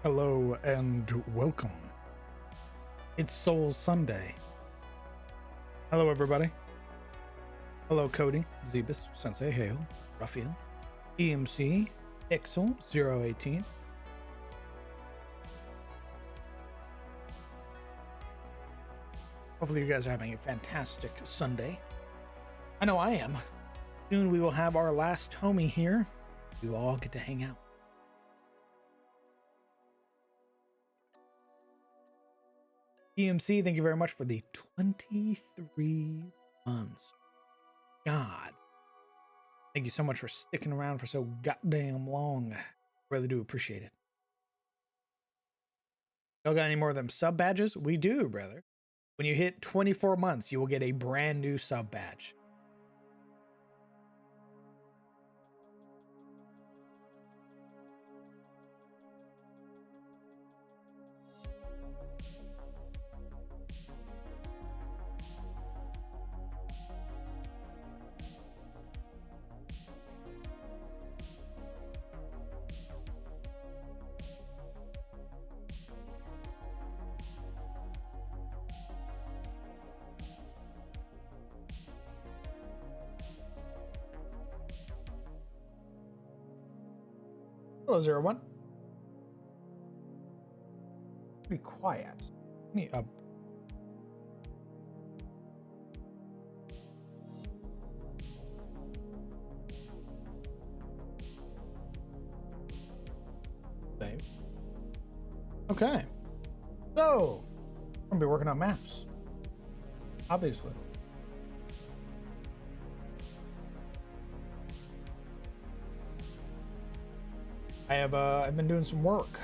Hello and welcome. It's Soul Sunday. Hello, everybody. Hello, Cody, Zebus, Sensei, Hale, Raphael, EMC, Ixel 018. Hopefully, you guys are having a fantastic Sunday. I know I am. Soon we will have our last homie here. We will all get to hang out. EMC, thank you very much for the 23 months. God. Thank you so much for sticking around for so goddamn long. Really do appreciate it. Y'all got any more of them sub badges? We do, brother. When you hit 24 months, you will get a brand new sub badge. Hello, 01. Be quiet. Me up. Save. Okay. So, I'm gonna be working on maps. Obviously. I've been doing some work.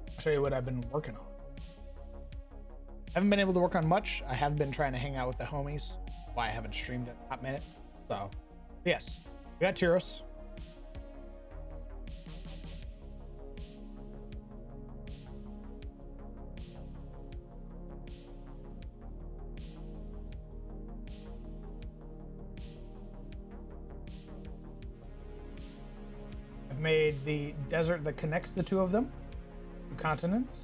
I'll show you what I've been working on. I haven't been able to work on much. I have been trying to hang out with the homies. Why I haven't streamed in a hot minute. So, yes, we got Tyros. I've made the desert that connects the two of them, two continents.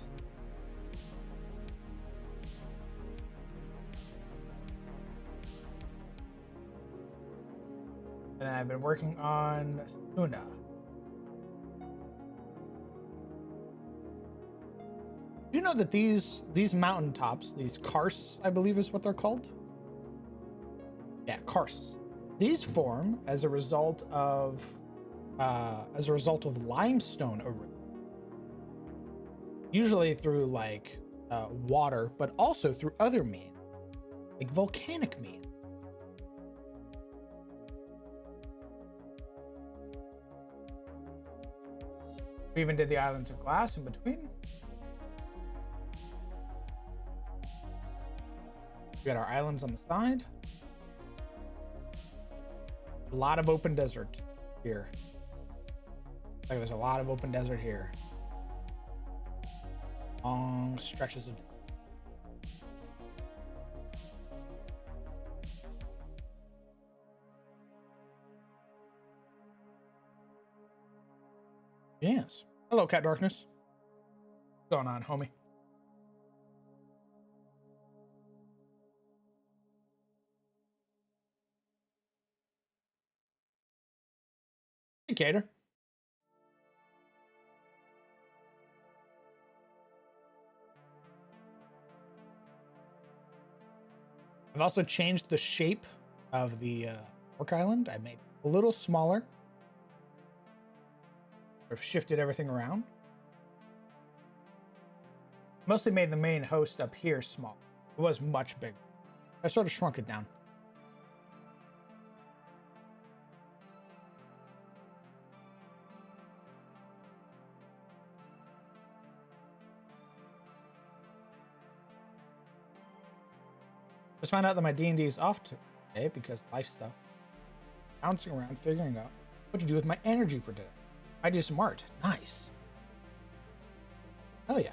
And I've been working on Suna. Do you know that these mountaintops, these karsts, I believe is what they're called? Yeah, karsts. These form as a result of limestone erosion. Usually through like water, but also through other means, like volcanic means. We even did the islands of glass in between. We got our islands on the side. A lot of open desert here. Like there's a lot of open desert here. Long stretches of. Yes. Hello, Cat Darkness. What's going on, homie? Hey, Cater. I've also changed the shape of the Orc Island. I made it a little smaller. I've shifted everything around. Mostly made the main host up here small. It was much bigger. I sort of shrunk it down. Just found out that my D&D is off today because life stuff. Bouncing around, figuring out what to do with my energy for today. I do some art. Nice. Oh yeah.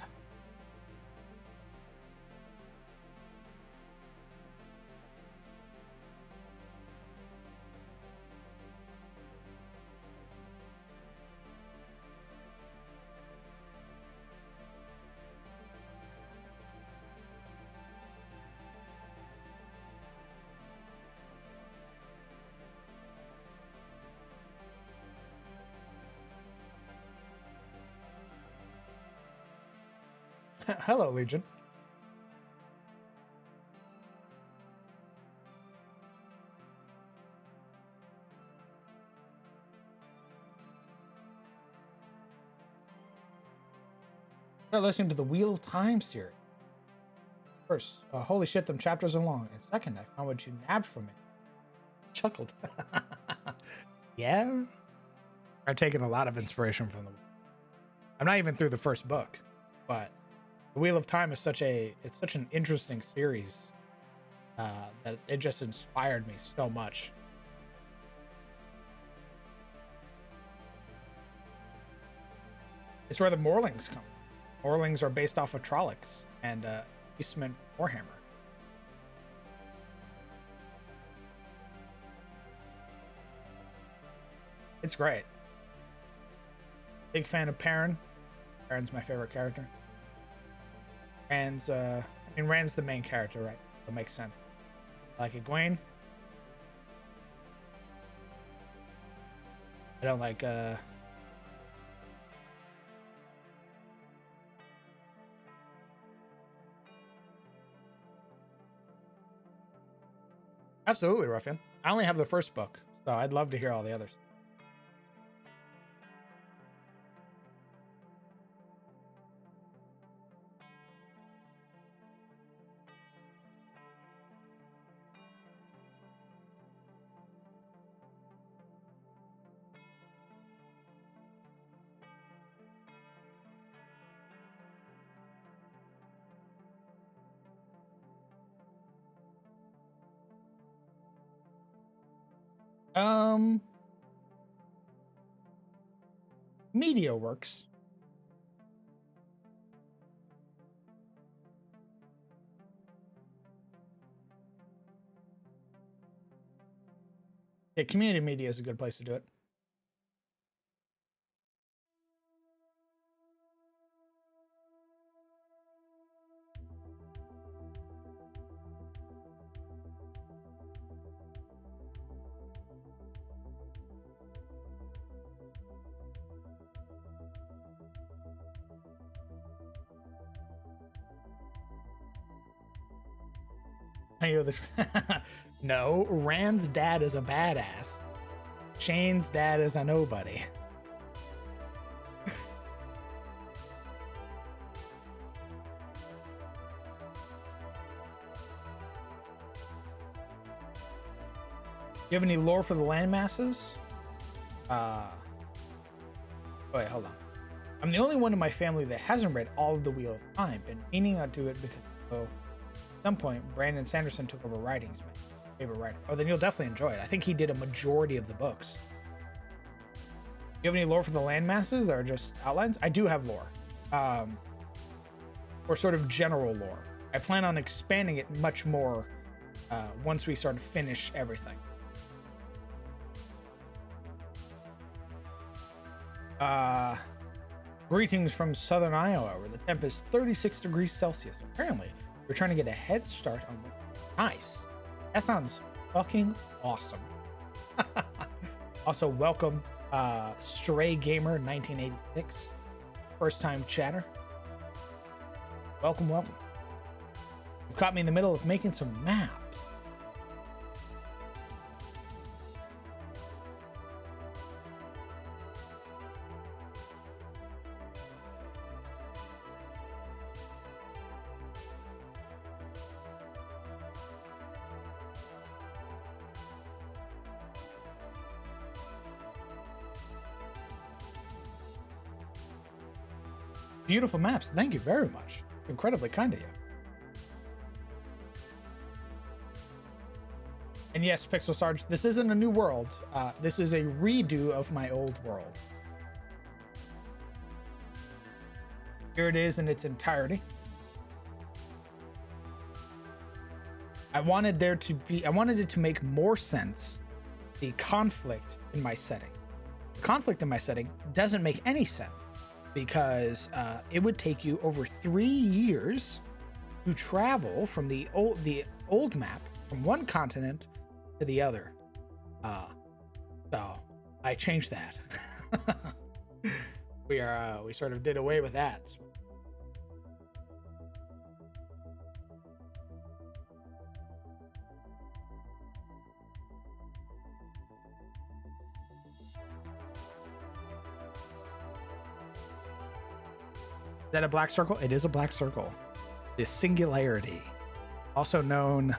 Hello, Legion. Start listening to the Wheel of Time series. First, holy shit, them chapters are long. And second, I found what you nabbed from it. Chuckled. Yeah. I've taken a lot of inspiration from them. I'm not even through the first book, but the Wheel of Time is such an interesting series that it just inspired me so much. It's where the Morlings come. Morlings are based off of Trollocs, and Eastman Warhammer. It's great. Big fan of Perrin. Perrin's my favorite character. Rand's, Rand's the main character, right? That makes sense. I like Egwene. I don't like, Absolutely, Ruffian. I only have the first book, so I'd love to hear all the others. Media works. Yeah, community media is a good place to do it. No, Rand's dad is a badass. Shane's dad is a nobody. You have any lore for the landmasses? Wait, hold on. I'm the only one in my family that hasn't read all of the Wheel of Time, been meaning to do it because at some point Brandon Sanderson took over writing. He's my favorite writer. Oh, then you'll definitely enjoy it. I think he did a majority of the books. You have any lore for the landmasses that are just outlines? I do have lore. Or sort of general lore. I plan on expanding it much more once we sort of finish everything. Greetings from southern Iowa, where the temp is 36 degrees Celsius. Apparently, we're trying to get a head start on winter. Nice. That sounds fucking awesome. Also, welcome, Stray Gamer 1986. First time chatter. Welcome, welcome. You've caught me in the middle of making some maps. Beautiful maps. Thank you very much. Incredibly kind of you. And yes, Pixel Sarge, this isn't a new world. This is a redo of my old world. Here it is in its entirety. I wanted it to make more sense, the conflict in my setting. The conflict in my setting doesn't make any sense because it would take you over 3 years to travel from the old map from one continent to the other. So I changed that. We sort of did away with that. Is that a black circle? It is a black circle. The singularity, also known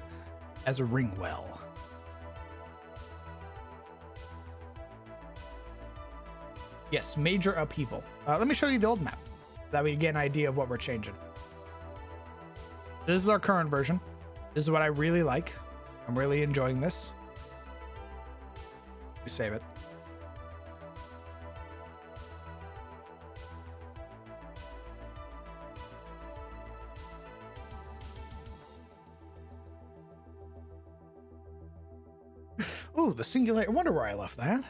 as a ring well. Yes, major upheaval. Let me show you the old map. That way you get an idea of what we're changing. This is our current version. This is what I really like. I'm really enjoying this. You save it. Oh, the singularity. I wonder where I left that.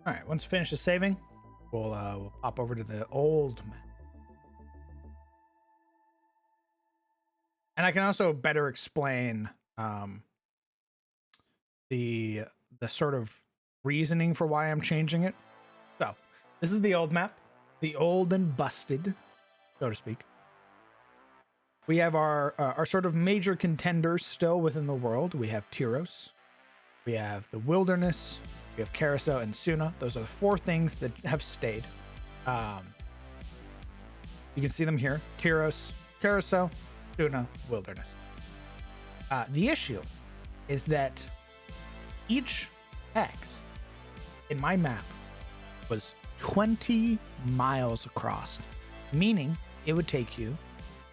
All right, once it finishes saving, we'll pop over to the old map. And I can also better explain the sort of reasoning for why I'm changing it. So, this is the old map, the old and busted, so to speak. We have our sort of major contenders still within the world. We have Tyros, we have the Wilderness, we have Carousel and Suna. Those are the four things that have stayed. You can see them here: Tyros, Carousel, Suna, Wilderness. The issue is that each hex in my map was 20 miles across, meaning it would take you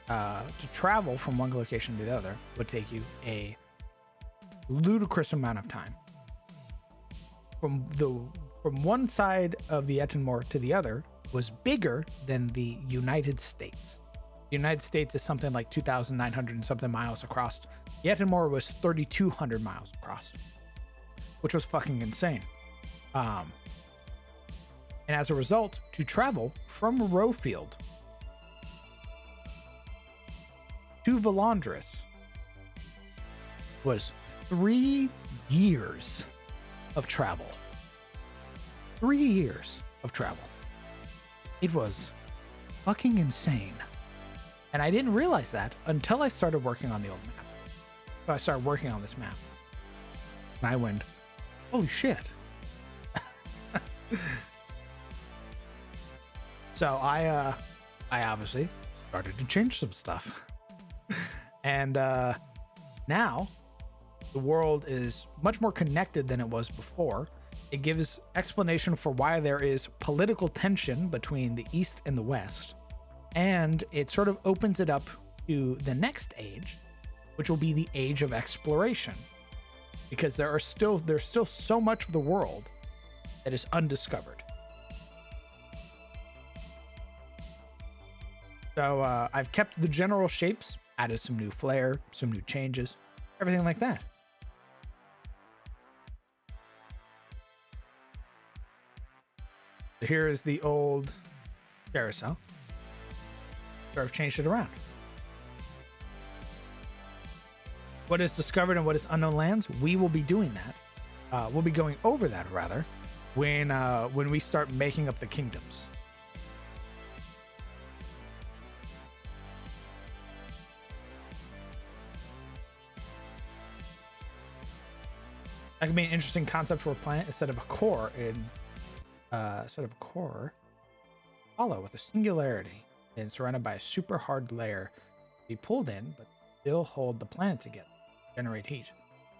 to travel from one location to the other would take you a ludicrous amount of time. From one side of the Etenmore to the other was bigger than the United States. The United States is something like 2,900 and something miles across. The Etenmore was 3,200 miles across, which was fucking insane. And as a result, to travel from Rowfield to Valandris was 3 years of travel. 3 years of travel. It was fucking insane. And I didn't realize that until I started working on the old map. So I started working on this map. And I went, holy shit. So I obviously started to change some stuff. And now the world is much more connected than it was before. It gives explanation for why there is political tension between the East and the West. And it sort of opens it up to the next age, which will be the age of exploration. Because there's still so much of the world that is undiscovered. So I've kept the general shapes, added some new flair, some new changes, everything like that. So here is the old carousel. So I've changed it around. What is discovered and what is unknown lands, we will be doing that. We'll be going over that rather when we start making up the kingdoms. That could be an interesting concept for a planet instead of a core hollow with a singularity and surrounded by a super hard layer. Be pulled in, but still hold the planet together. Generate heat.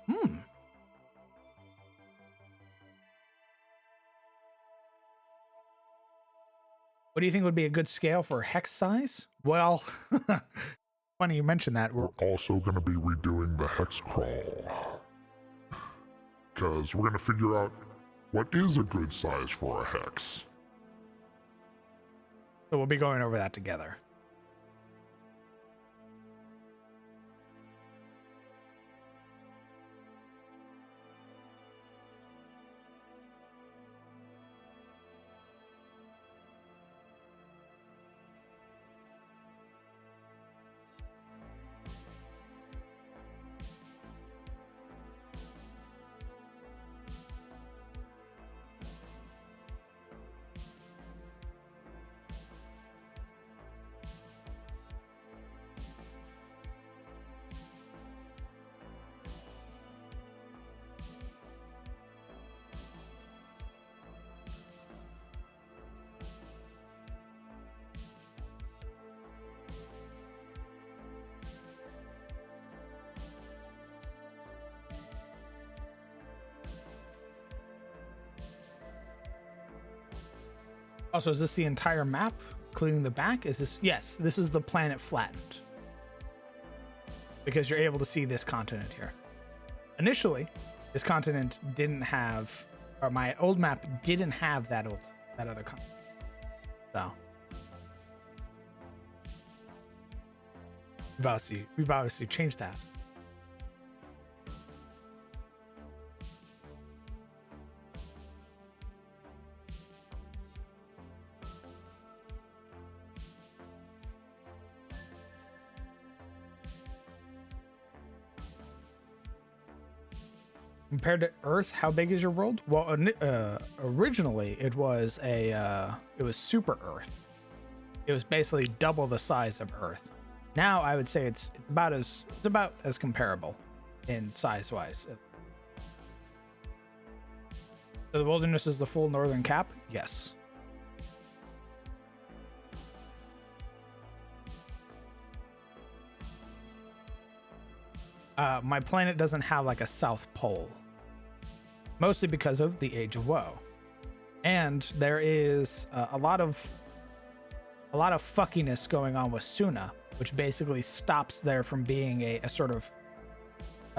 What do you think would be a good scale for hex size? Well, funny you mentioned that. We're also going to be redoing the hex crawl. Because we're going to figure out what is a good size for a hex. So we'll be going over that together. Also, is this the entire map, including the back? Is this? Yes, this is the planet flattened. Because you're able to see this continent here. Initially, this continent didn't have, or my old map didn't have that other continent. So. We've obviously changed that. Compared to Earth, how big is your world? Well, originally it was Super Earth. It was basically double the size of Earth. Now I would say it's about as comparable in size wise. So the wilderness is the full northern cap? Yes. My planet doesn't have like a south pole, mostly because of the Age of Woe, and there is a lot of fuckiness going on with Suna, which basically stops there from being a sort of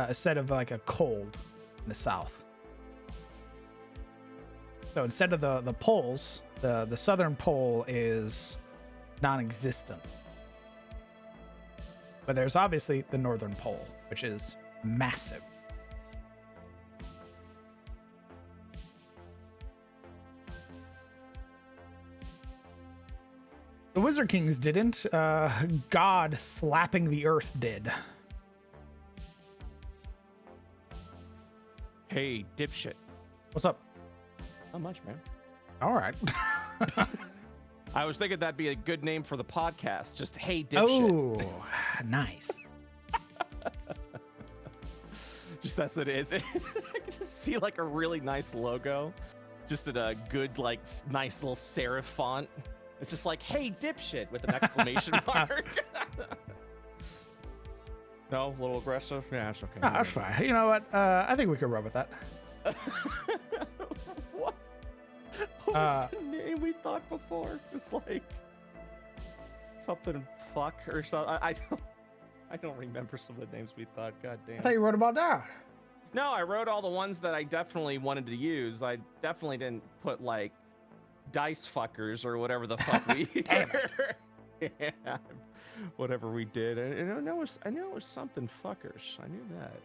instead of like a cold in the south. So instead of the poles, the southern pole is non-existent. But there's obviously the northern pole, which is massive. The Wizard Kings didn't. God slapping the earth did. Hey, dipshit. What's up? Not much, man. All right. I was thinking that'd be a good name for the podcast. Just hey, dipshit. Oh, nice. Just that's what it is. I can just see like a really nice logo, just in a good, like, nice little serif font. It's just like, hey, dipshit, with an exclamation mark. No, a little aggressive. Yeah, that's okay. No, that's fine. You know what? I think we could run with that. What was the name we thought before? Just like something fuck or something. I don't remember some of the names we thought. God damn. I thought you wrote about that. No, I wrote all the ones that I definitely wanted to use. I definitely didn't put like dice fuckers or whatever the fuck we Damn it. Yeah, whatever we did. I know it was something fuckers. I knew that.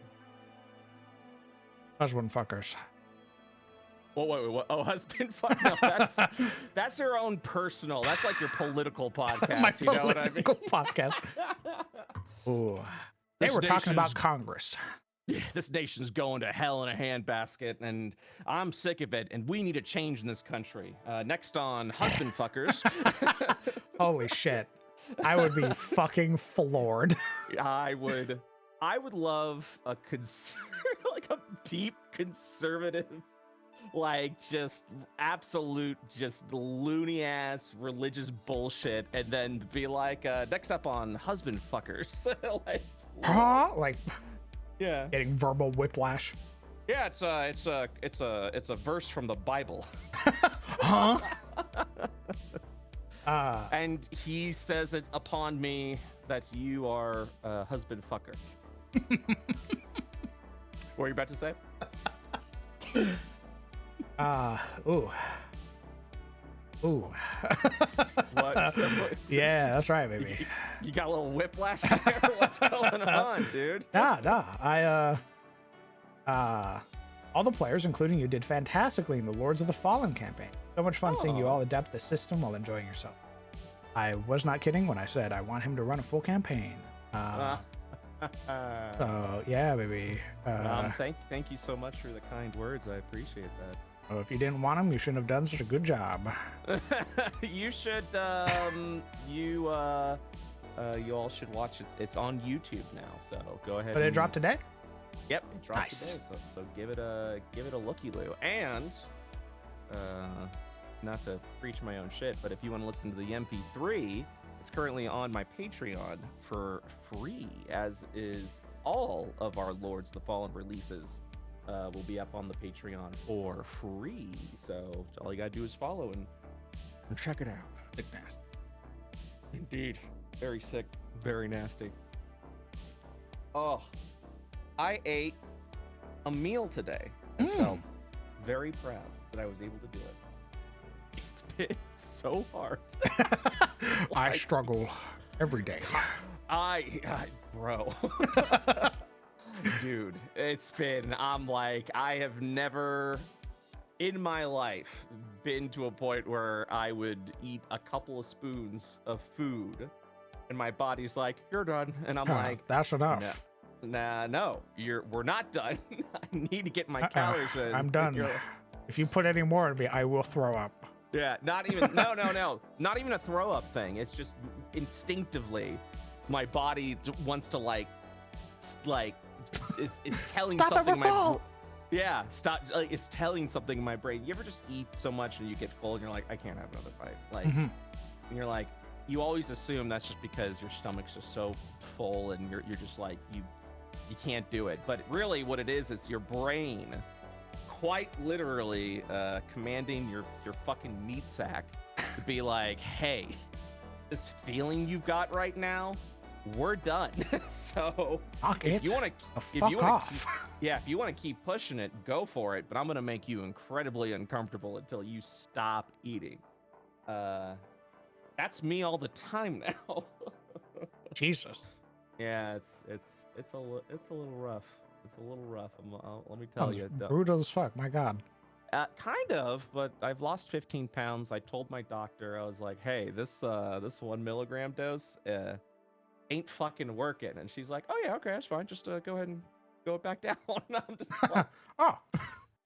Husband fuckers. Well, wait. Oh, husband fuck. No, that's your own personal. That's like your political podcast. My You know what I mean? political podcast. Ooh. They This were talking about nation's- Congress. This nation's going to hell in a handbasket, and I'm sick of it, and we need a change in this country. Next on Husband Fuckers. Holy shit. I would be fucking floored. I would love a like a deep conservative, like just absolute, just loony ass religious bullshit, and then be like, next up on Husband Fuckers. Like, Huh? Like yeah, getting verbal whiplash. yeah. It's a verse from the Bible. Huh? And he says it upon me that you are a husband fucker. What were you about to say? Ooh. Ooh. What? Yeah, that's right, baby. You got a little whiplash there? What's going on, dude? Nah. All the players, including you, did fantastically in the Lords of the Fallen campaign. So much fun seeing you all adapt the system while enjoying yourself. I was not kidding when I said I want him to run a full campaign. So yeah, baby. Thank you so much for the kind words. I appreciate that. Oh, if you didn't want him, you shouldn't have done such a good job. You should. You all should watch it. It's on YouTube now, so go ahead. But it dropped today? Yep, it dropped Nice. today. So give it a looky-loo. And not to preach my own shit, but if you want to listen to the MP3, it's currently on my Patreon for free, as is all of our Lords of the Fallen releases. Will be up on the Patreon for free. So all you gotta do is follow and check it out. Sick nasty. Indeed. Very sick. Very nasty. Oh, I ate a meal today and felt very proud that I was able to do it. It's been so hard. I struggle every day. Bro. Dude, I have never in my life been to a point where I would eat a couple of spoons of food and my body's like, you're done. And I'm like, that's enough. no, we're not done. I need to get my calories in. I'm done. If you put any more in me, I will throw up. Yeah, not even, no, not even a throw up thing. It's just instinctively my body wants to is telling Stop something it's telling something in my brain. You ever just eat so much and you get full and you're like, I can't have another bite. And you're like, you always assume that's just because your stomach's just so full and you're just like, you can't do it. But really what it is your brain quite literally commanding your fucking meat sack to be like, hey, this feeling you've got right now, we're done. So if you want to keep pushing it, go for it. But I'm gonna make you incredibly uncomfortable until you stop eating. That's me all the time now. Jesus. Yeah, it's a little rough. It's a little rough. Let me tell you. Brutal as fuck. My God. Kind of, but I've lost 15 pounds. I told my doctor, I was like, hey, this 1 milligram dose ain't fucking working. And she's like, oh yeah, okay, that's fine. Just go ahead and go back down. I'm just like, oh,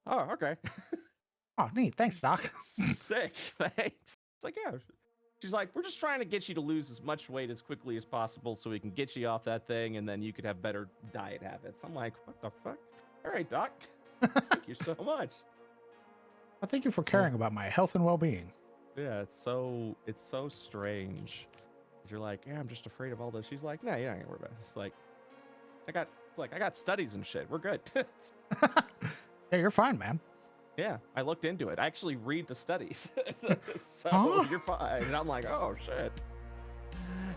okay. Oh, neat. Thanks, doc. Sick. Thanks. It's like, yeah. She's like, we're just trying to get you to lose as much weight as quickly as possible so we can get you off that thing and then you could have better diet habits. I'm like, what the fuck? All right, doc. Thank you so much. Well, thank you for caring about my health and well-being. Yeah, it's so strange. Cause you're like, yeah, I'm just afraid of all this. She's like, no, you're not gonna worry about it. It's like, I got studies and shit. We're good. Yeah, you're fine, man. Yeah, I looked into it. I actually read the studies. So you're fine. And I'm like, oh shit.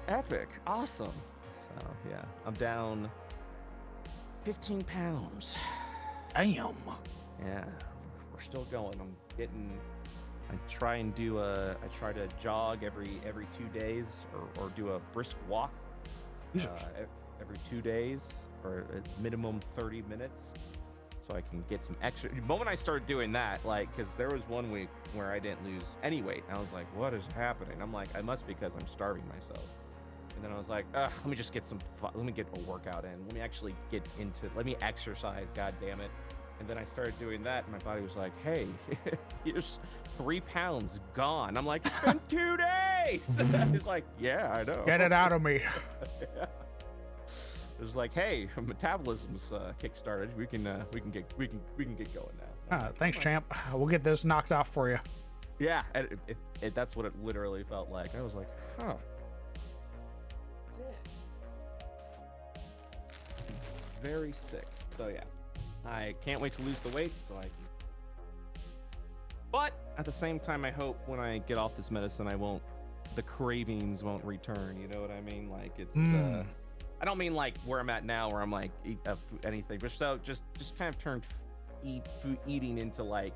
Epic. Awesome. So yeah, I'm down 15 pounds. Damn. Yeah, we're still going. I try to jog every 2 days or do a brisk walk every 2 days or a minimum 30 minutes. So I can get some extra. The moment I started doing that, because there was 1 week where I didn't lose any weight. And I was like, what is happening? I'm like, I must because I'm starving myself. And then I was like, let me just get let me get a workout in. Let me exercise, god damn it. And then I started doing that and my body was like, hey, here's 3 pounds gone. I'm like, it's been 2 days. It's like, yeah, I know. Get it out of me. Yeah. It was like, hey, metabolism's kick-started. We can get going now. Thanks, champ. We'll get this knocked off for you. Yeah, and that's what it literally felt like. I was like, huh. Very sick. So yeah, I can't wait to lose the weight so I can. But at the same time, I hope when I get off this medicine, the cravings won't return. You know what I mean? Like it's. I don't mean like where I'm at now, where I'm like eat anything, but so just kind of turned eating into like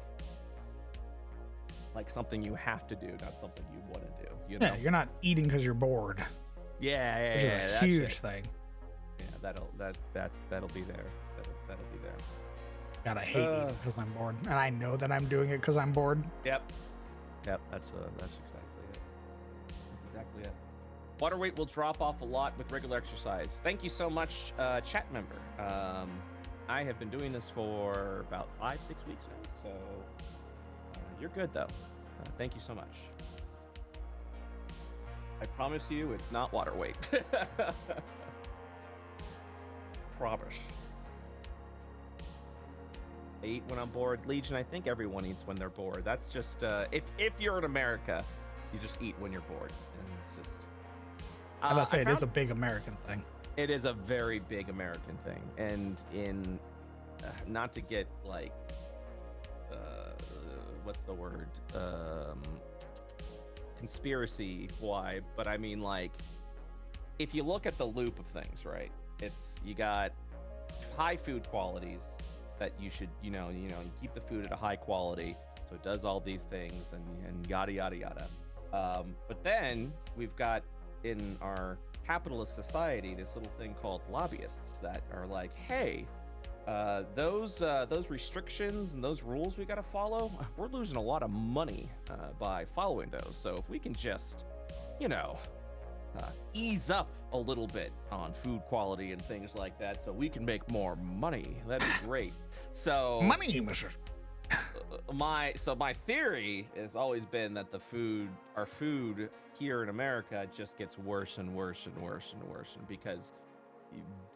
something you have to do, not something you want to do. You know? Yeah, you're not eating because you're bored. Yeah, which is a huge thing. Yeah, that'll be there. That'll be there. God, I hate eating because I'm bored, and I know that I'm doing it because I'm bored. Yep. That's exactly it. That's exactly it. Water weight will drop off a lot with regular exercise. Thank you so much, chat member. I have been doing this for about 5-6 weeks now, so you're good though. Thank you so much. I promise you, it's not water weight. Promise. I eat when I'm bored. Legion, I think everyone eats when they're bored. That's just if you're in America, you just eat when you're bored, and it's just. I'm about to say it is a big American thing. It is a very big American thing, and in not to get like what's the word conspiracy why, but I mean like if you look at the loop of things, right? It's you got high food qualities that you should you keep the food at a high quality so it does all these things and yada yada yada. But then we've got in our capitalist society this little thing called lobbyists that are like, hey, those restrictions and those rules we got to follow, we're losing a lot of money by following those. So if we can just, you know, ease up a little bit on food quality and things like that so we can make more money, that'd be great. So Money, Mister. my theory has always been that our food here in America just gets worse and worse and worse and worse, and because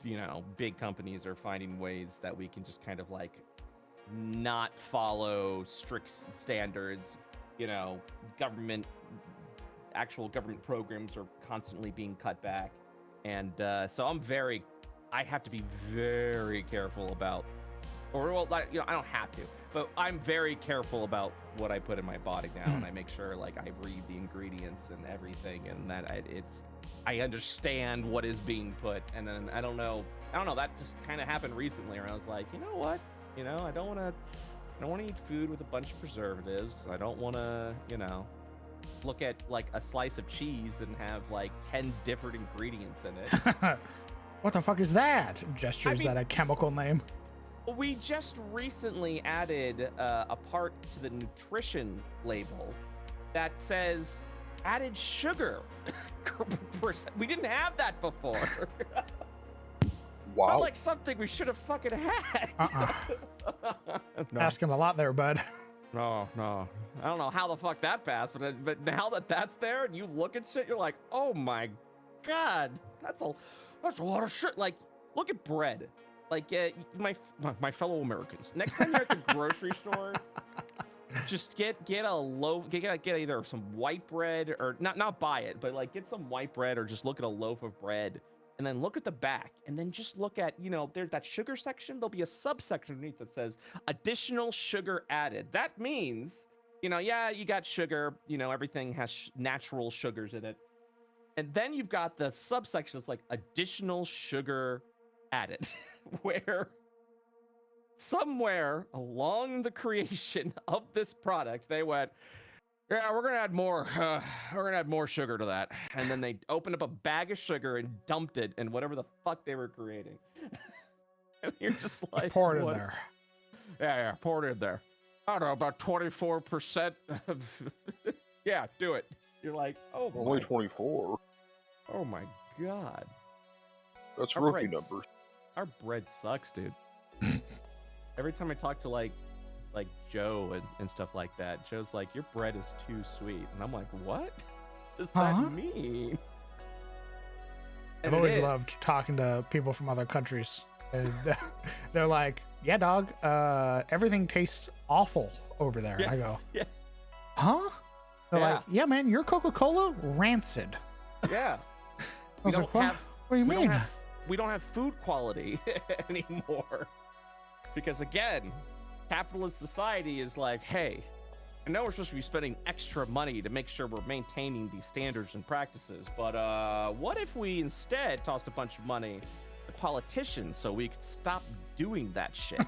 you know, big companies are finding ways that we can just kind of like not follow strict standards. You know, actual government programs are constantly being cut back, and so I have to be very careful about, or well, like, you know, I don't have to, but I'm very careful about what I put in my body now, and I make sure like I read the ingredients and everything, and that I understand what is being put. And then I don't know, that just kind of happened recently where I was like, you know what, you know, I don't want to eat food with a bunch of preservatives. I don't want to, you know, look at like a slice of cheese and have like 10 different ingredients in it. What the fuck is that? Gestures mean- that a chemical name. We just recently added a part to the nutrition label that says added sugar. We didn't have that before. Wow. Not like something we should have fucking had. No. Asking a lot there, bud. No. I don't know how the fuck that passed, but now that that's there and you look at shit, you're like, oh my god, that's a lot of shit. Like, look at bread. Like, my fellow Americans, next time you're at the grocery store, just get a loaf, get either some white bread, or not buy it, but like get some white bread, or just look at a loaf of bread, and then look at the back, and then just look at, you know, there's that sugar section. There'll be a subsection underneath that says additional sugar added. That means, you know, yeah, you got sugar, you know, everything has natural sugars in it. And then you've got the subsection that's like additional sugar added, where somewhere along the creation of this product, they went, yeah, we're gonna add more sugar to that. And then they opened up a bag of sugar and dumped it in whatever the fuck they were creating. And you're just like, Pour it in what? there. Yeah, pour it in there. I don't know, about 24%. Yeah, do it. You're like, oh Only my, 24. oh my god. That's Our rookie bread's- numbers. Our bread sucks, dude. Every time I talk to like Joe and stuff like that, Joe's like, your bread is too sweet. And I'm like, what does that Huh? mean? I've And it always is. loved talking to people from other countries. And they're like, yeah, dog, everything tastes awful over there. And I go, Yes, yeah, huh? They're Yeah. like, yeah, man, your Coca-Cola rancid. yeah. I We was don't like, what? have What do you we mean? don't have food quality anymore. Because again, capitalist society is like, hey, I know we're supposed to be spending extra money to make sure we're maintaining these standards and practices, but what if we instead tossed a bunch of money to politicians so we could stop doing that shit?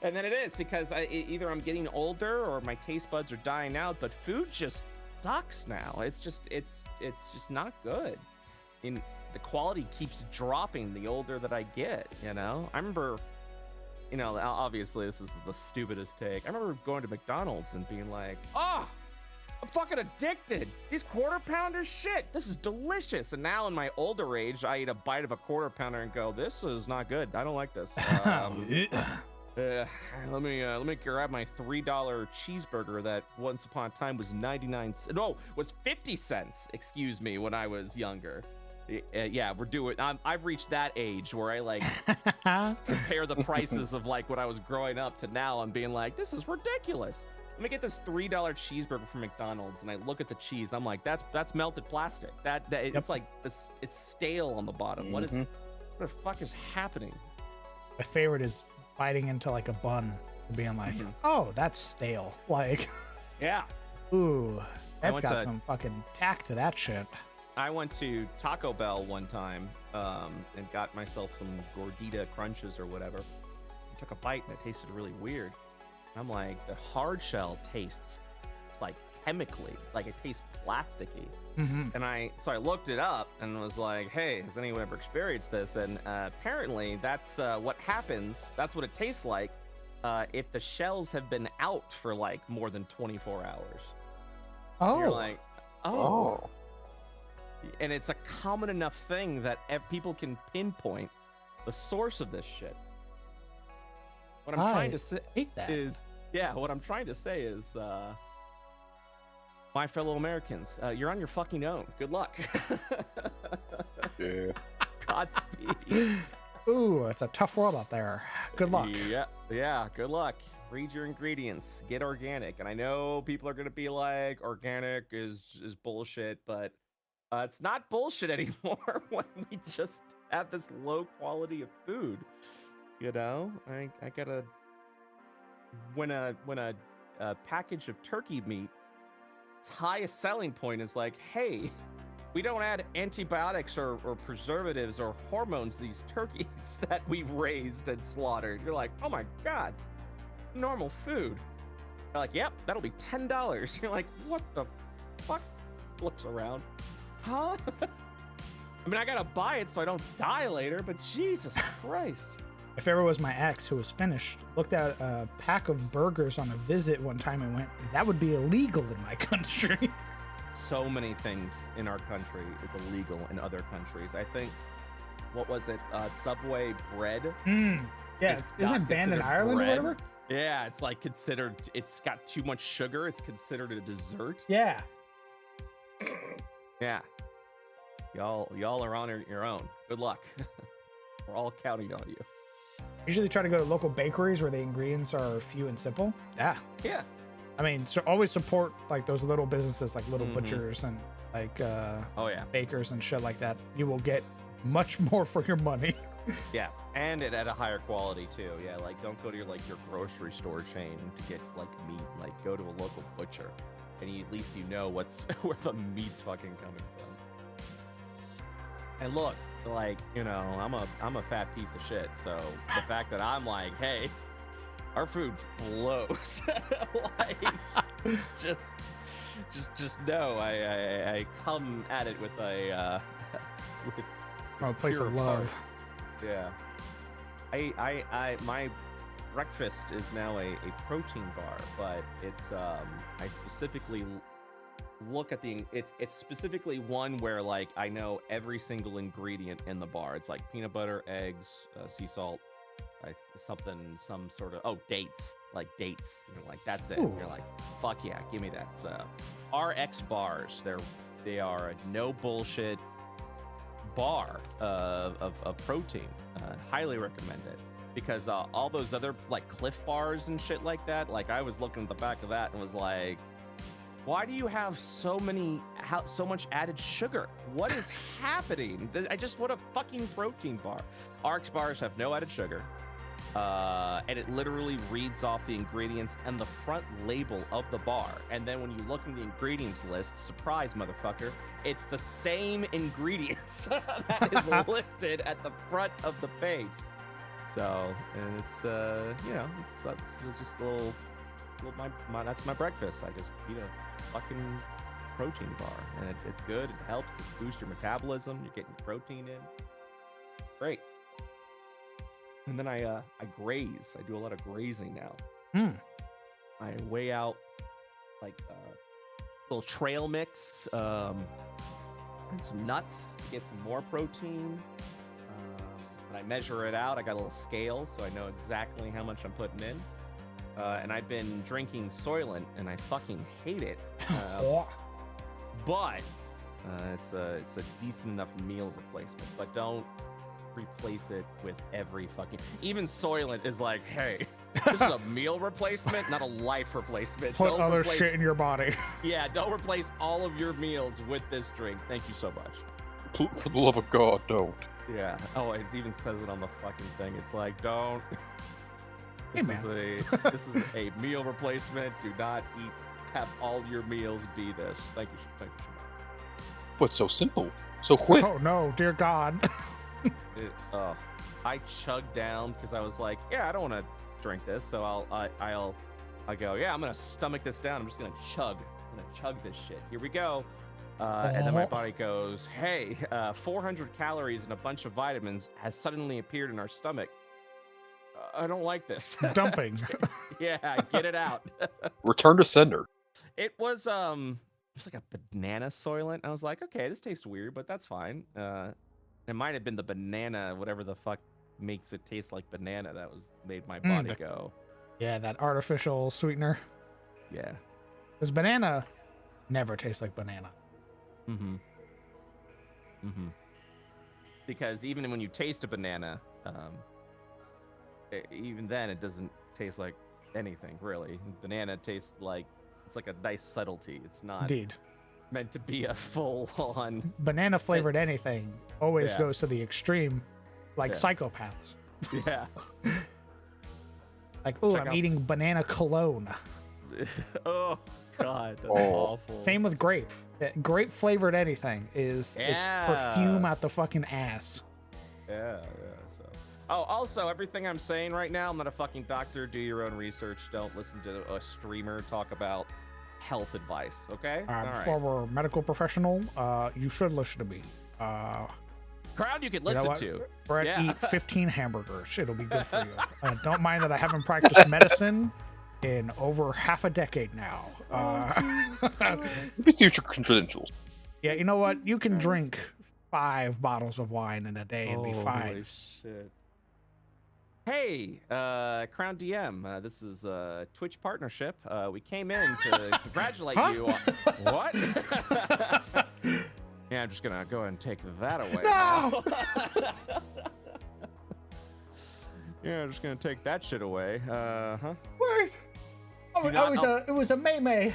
And then it is because either I'm getting older or my taste buds are dying out, but food just sucks now. It's just not good. And the quality keeps dropping the older that I get, you know? I remember, you know, obviously this is the stupidest take. I remember going to McDonald's and being like, oh, I'm fucking addicted. These quarter pounders, shit, this is delicious. And now in my older age, I eat a bite of a quarter pounder and go, this is not good. I don't like this. Let me grab my $3 cheeseburger that once upon a time was 99 cents. No, was 50 cents, excuse me, when I was younger. Yeah, we're doing, I've reached that age where I like compare the prices of like when I was growing up to now. I'm being like, this is ridiculous. Let me get this $3 cheeseburger from McDonald's, and I look at the cheese. I'm like, that's melted plastic. It's like this. It's stale on the bottom. What the fuck is happening? My favorite is biting into like a bun and being like, oh, that's stale. Like, Yeah. ooh, that's went got to- some fucking tack to that shit. I went to Taco Bell one time and got myself some gordita crunches or whatever. I took a bite and it tasted really weird. I'm like, the hard shell tastes like chemically, like it tastes plasticky. Mm-hmm. And I looked it up and was like, hey, has anyone ever experienced this? And apparently that's what happens. That's what it tastes like if the shells have been out for like more than 24 hours. Oh. You're like, Oh. and it's a common enough thing that people can pinpoint the source of this shit. What I'm trying to say hate that. what I'm trying to say is, my fellow Americans, you're on your fucking own. Good luck. Yeah. Godspeed. Ooh, it's a tough world out there. Good luck. Yeah, good luck. Read your ingredients. Get organic. And I know people are gonna be like, organic is bullshit, but it's not bullshit anymore when we just have this low quality of food. You know, I gotta when a package of turkey meat, its highest selling point is like, hey, we don't add antibiotics or preservatives or hormones to these turkeys that we've raised and slaughtered. You're like, oh my god, normal food. They're like, yep, that'll be $10. You're like, what the fuck? Looks around, huh? I mean, I gotta buy it so I don't die later, but Jesus Christ. If ever was my ex who was finished, looked at a pack of burgers on a visit one time and went, that would be illegal in my country. So many things in our country is illegal in other countries. I think, what was it? Subway bread? Yeah, It's isn't not it banned in considered Ireland bread. or whatever? Yeah, it's like considered, it's got too much sugar. It's considered a dessert. Yeah. Yeah. Y'all are on your own. Good luck. We're all counting on you. Usually try to go to local bakeries where the ingredients are few and simple. Yeah. Yeah. I mean, so always support like those little businesses, like little Mhm. butchers and like Oh yeah. bakers and shit like that. You will get much more for your money. Yeah, and it at a higher quality too. Yeah, like don't go to your grocery store chain to get like meat. Like go to a local butcher, and at least you know what's where the meat's fucking coming from. And look, like I'm a fat piece of shit. So the fact that I'm like, hey, our food blows. Like just know I come at it with a with From a place pure of love. heart. Yeah. I my breakfast is now a protein bar, but it's I specifically look at it's specifically one where like I know every single ingredient in the bar. It's like peanut butter, eggs, sea salt, some sort of dates, dates. You're like, that's it. Ooh. You're like, fuck yeah, give me that. So RX bars, they are a no bullshit bar of protein. Highly recommend it, because all those other like Cliff bars and shit like that, like I was looking at the back of that and was like, why do you have so much added sugar? What is happening? I just want a fucking protein bar. RX bars have no added sugar. And it literally reads off the ingredients and the front label of the bar. And then when you look in the ingredients list, surprise, motherfucker, it's the same ingredients that is listed at the front of the page. So, and it's it's just a little that's my breakfast. I just eat a fucking protein bar, and it's good. It helps. It boosts your metabolism. You're getting protein in. Great. And then I graze. I do a lot of grazing now. I weigh out like little trail mix and some nuts to get some more protein. And I measure it out. I got a little scale, so I know exactly how much I'm putting in. And I've been drinking Soylent, and I fucking hate it. But it's a decent enough meal replacement. But don't replace it with every fucking. Even Soylent is like, hey, this is a meal replacement, not a life replacement. Put Don't other replace, shit in your body. Yeah, don't replace all of your meals with this drink. Thank you so much. For the love of God, don't. Yeah. Oh, it even says it on the fucking thing. It's like, don't. This is a meal replacement. Do not have all your meals be this. Thank you so much. But so simple, so quick. Oh no, dear God. I chugged down because I was like, yeah, I don't want to drink this, so I'll I go, yeah, I'm gonna stomach this down. I'm just gonna chug. I'm gonna chug this shit. Here we go. And then my body goes, hey, 400 calories and a bunch of vitamins has suddenly appeared in our stomach. I don't like this. Dumping. Yeah, get it out. Return to sender. It was like a banana soylent. I was like, okay, this tastes weird, but that's fine. It might have been the banana, whatever the fuck makes it taste like banana, that was made my body go. Yeah, that artificial sweetener. Yeah. Because banana never tastes like banana. Mm-hmm. Mm-hmm. Because even when you taste a banana, even then it doesn't taste like anything really. Banana tastes like it's like a nice subtlety. It's not Indeed. meant to be a full-on. Banana flavored anything always Yeah. goes to the extreme, like Yeah. psychopaths. Yeah. Like, oh, Check I'm out- eating banana cologne. Oh God, that's Oh. awful. Same with grape. Grape flavored anything is it's perfume Yeah. out the fucking ass. Yeah. So. Oh, also, everything I'm saying right now, I'm not a fucking doctor. Do your own research. Don't listen to a streamer talk about health advice. Okay. All right. Former medical professional, you should listen to me. Crowd, you could You know listen what? to. Brett, Yeah. eat 15 hamburgers. It'll be good for you. Don't mind that I haven't practiced medicine in over half a decade now. Jesus Christ. Let me see your credentials. Yeah, you know what? You can Christ. drink 5 bottles of wine in a day and be fine. Holy shit. Hey, Crown DM, this is a Twitch partnership. We came in to congratulate Huh? you on what? Yeah, I'm just gonna go ahead and take that away. No! now. Yeah, I'm just gonna take that shit away. Huh? Where's? Oh, Do not- it was a May.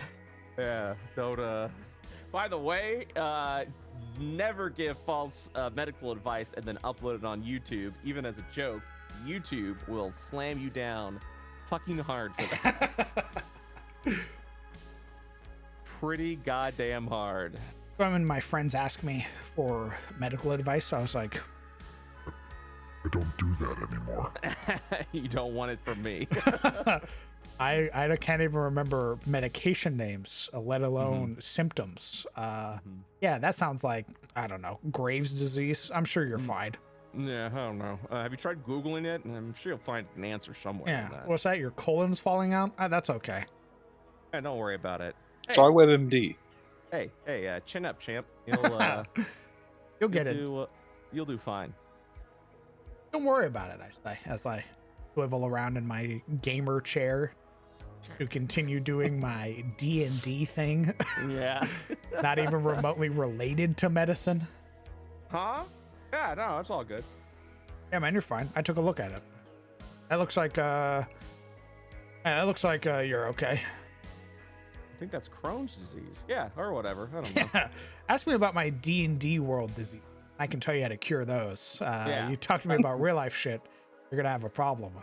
Yeah, don't, by the way, never give false medical advice and then upload it on YouTube, even as a joke. YouTube will slam you down fucking hard for that. Pretty goddamn hard. When my friends ask me for medical advice, I was like, I don't do that anymore. You don't want it from me. I can't even remember medication names, let alone symptoms. Yeah, that sounds like, I don't know, Graves' disease. I'm sure you're fine. Yeah, I don't know. Have you tried Googling it? I'm sure you'll find an answer somewhere. Yeah. On that. What's that? Your colon's falling out? That's okay. Yeah, don't worry about it. Hey, Try WebMD. hey, chin up, champ. You'll You'll get it. You'll do fine. Don't worry about it, I say, as I swivel around in my gamer chair to continue doing my D&D thing, Yeah. not even remotely related to medicine. Huh? Yeah, no, it's all good. Yeah, man, you're fine. I took a look at it. That looks like you're okay. I think that's Crohn's disease. Yeah, or whatever. I don't know. Yeah. Ask me about my D&D world disease. I can tell you how to cure those. Yeah. You talk to me about real life shit, you're gonna have a problem.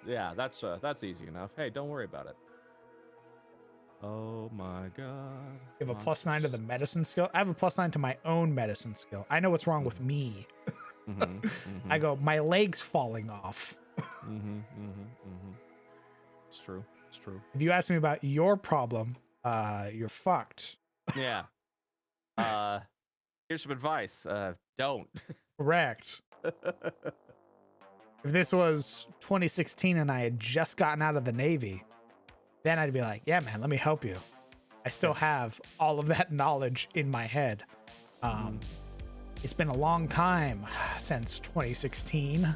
Yeah, that's easy enough. Hey, don't worry about it. Oh my god. You have a +9 to the medicine skill. I have a +9 to my own medicine skill. I know what's wrong with me. I go, my leg's falling off. It's true. It's true. If you ask me about your problem, you're fucked. Yeah. Here's some advice. Don't. Correct. If this was 2016 and I had just gotten out of the Navy, then I'd be like, yeah, man, let me help you. I still have all of that knowledge in my head. It's been a long time since 2016.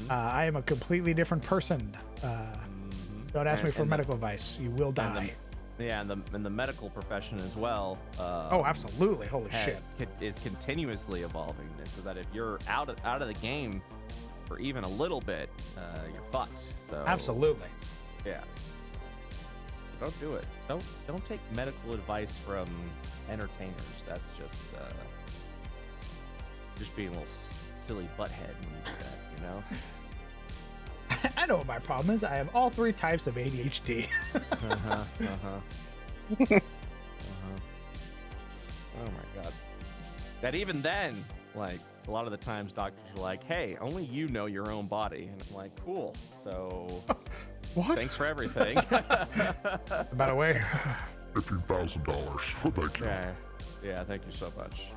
I am a completely different person. Don't ask me for medical advice. You will die. Yeah, and the medical profession as well. Oh, absolutely. Holy shit. Is continuously evolving, so that if you're out of the game for even a little bit, you're fucked. So Absolutely. yeah. Don't do it. Don't take medical advice from entertainers. That's just being a little silly butthead when you do that, you know? I know what my problem is. I have all 3 types of ADHD. Oh my god. That even then, like, a lot of the times doctors are like, hey, only you know your own body. And I'm like, cool. So What? Thanks for everything. By the way, $15,000. Well, thank you. Yeah, thank you so much.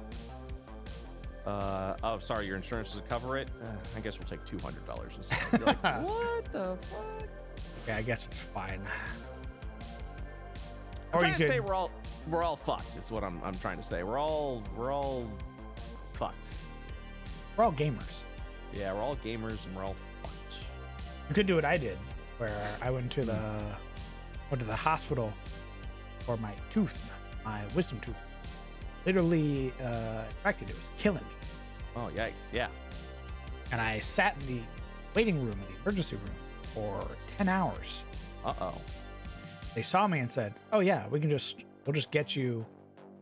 Oh, sorry, your insurance doesn't cover it? I guess we'll take $200 instead. You're like, what the fuck? yeah, I guess it's fine. I'm Or trying you to say could- we're all fucked, is what I'm trying to say. We're all fucked. We're all gamers. Yeah, we're all gamers and we're all fucked. You could do what I did, where I went to the hospital for my tooth, my wisdom tooth. Literally infected. It was killing me. Oh, yikes. Yeah. And I sat in the waiting room in the emergency room for 10 hours. Uh-oh. They saw me and said, "Oh yeah, we'll just get you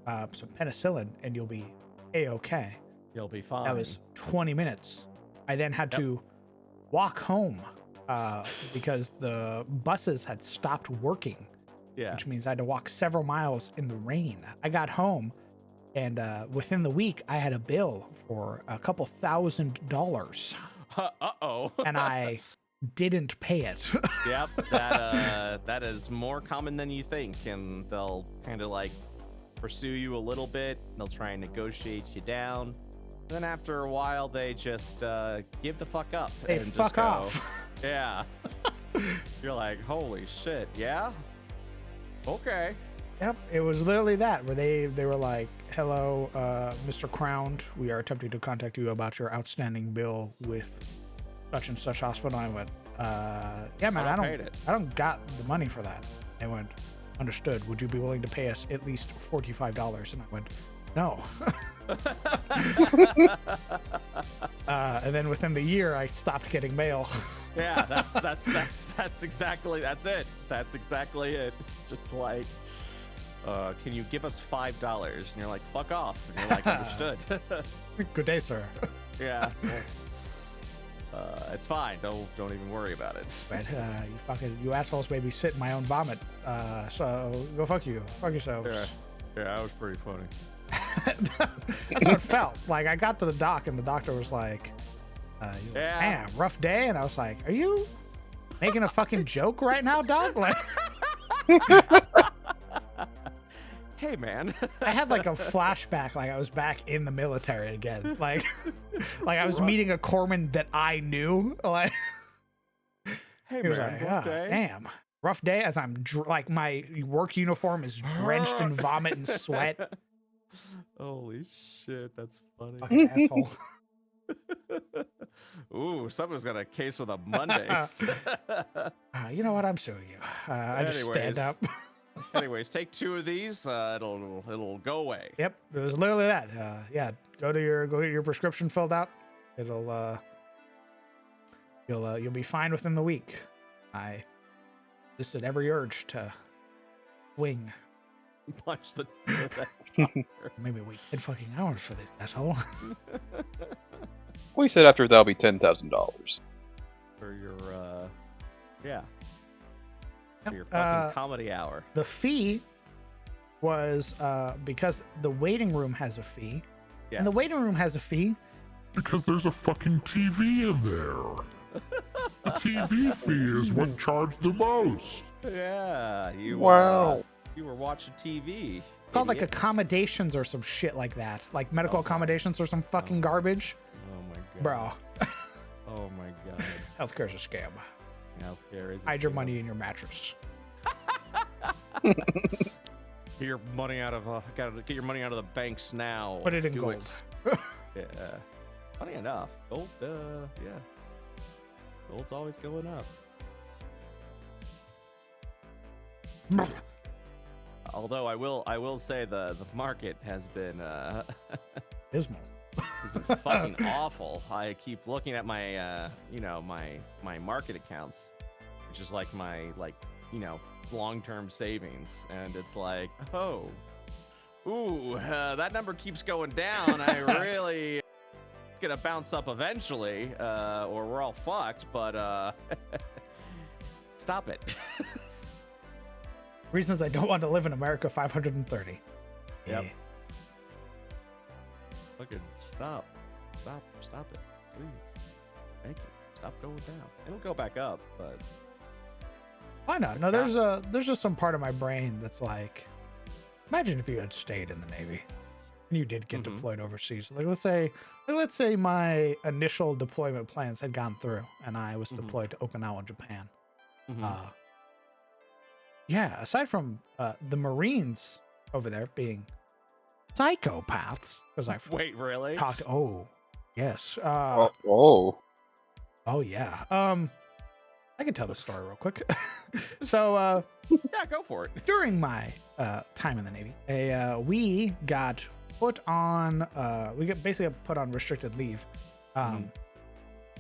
some penicillin and you'll be a-okay." You'll be fine. That was 20 minutes. I then had Yep. to walk home because the buses had stopped working, yeah. which means I had to walk several miles in the rain. I got home, and within the week, I had a bill for a couple $1,000, Uh-oh. and I didn't pay it. Yep, that is more common than you think, and they'll kind of like pursue you a little bit. They'll try and negotiate you down. Then after a while, they just give the fuck up They and fuck just go, off. Yeah. You're like, holy shit, yeah? Okay. Yep, it was literally that, where they were like, "Hello, Mr. Crowned, we are attempting to contact you about your outstanding bill with such and such hospital." And I went, "Yeah, man, I don't got the money for that." They went, "Understood. Would you be willing to pay us at least $45?" And I went, "No." And then within the year, I stopped getting mail. Yeah, that's exactly it. That's exactly it. It's just like, can you give us $5? And you're like, fuck off. And you're like, understood. Good day, sir. Yeah. It's fine. Don't even worry about it. But you assholes made me sit in my own vomit. So go fuck you. Fuck yourselves. Yeah, that was pretty funny. That's how it felt. Like I got to the doc and the doctor was like, Yeah. "Man, rough day." And I was like, "Are you making a fucking joke right now, dog?" Like Hey, man. I had like a flashback, like I was back in the military again. Like I was meeting a corpsman that I knew. Like Hey, he was man. like, rough "Ah, day." damn. Rough day," as I'm like my work uniform is drenched in vomit and sweat. Holy shit, that's funny. Fucking asshole. Ooh, someone's got a case of the Mondays. You know what? I'm suing you. I just stand Anyways. up. Anyways, take 2 of these. It'll go away. Yep, it was literally that. Yeah, go get your prescription filled out. It'll you'll be fine within the week. I listed every urge to swing. Punch the. Maybe wait 10 fucking hours for this asshole. We said after that'll be $10,000. For your yeah. Yep, For your fucking comedy hour. The fee was because the waiting room has a fee, Yes. and the waiting room has a fee. Because there's a fucking TV in there. The TV fee is what charged the most. Yeah. You. Wow. You were watching TV. Called like idiots. accommodations or some shit like that, like medical accommodations or some fucking garbage, Oh my god. bro. Oh my god. Healthcare's a scam. Healthcare is. a Hide your scam. money in your mattress. Get your money out of gotta get your money out of the banks now. Put it in Do gold. Yeah. Funny enough, gold. Yeah. Gold's always going up. Although I will say the market has been Dismal. has been fucking awful. I keep looking at my my market accounts, which is like my long-term savings, and it's like, oh, ooh, that number keeps going down. I really it's gonna bounce up eventually, or we're all fucked. But stop it. Reasons I don't want to live in America 530. Yep. Yeah. Fucking stop it, please. Thank you. Stop going down. It'll go back up, but Why not? No, there's just some part of my brain that's like, imagine if you had stayed in the Navy and you did get deployed overseas. Like let's say my initial deployment plans had gone through and I was deployed to Okinawa, Japan. Yeah, aside from the Marines over there being psychopaths, because I've Wait, really? talked. Oh, yes. Oh. Oh yeah. I can tell the story real quick. So Yeah, go for it. during my time in the Navy, we got put on basically put on restricted leave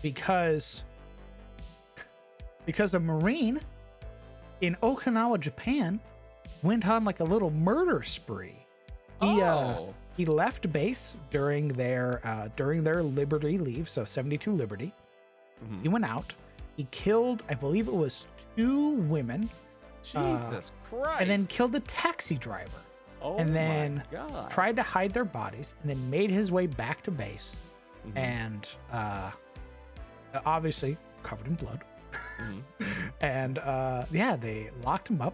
because a Marine in Okinawa, Japan went on like a little murder spree. He left base during their Liberty leave, so 72 Liberty. He went out. He killed, I believe it was 2 women. Jesus Christ. And then killed the taxi driver. Oh and then my God. tried to hide their bodies and then made his way back to base. And obviously covered in blood. And yeah, they locked him up.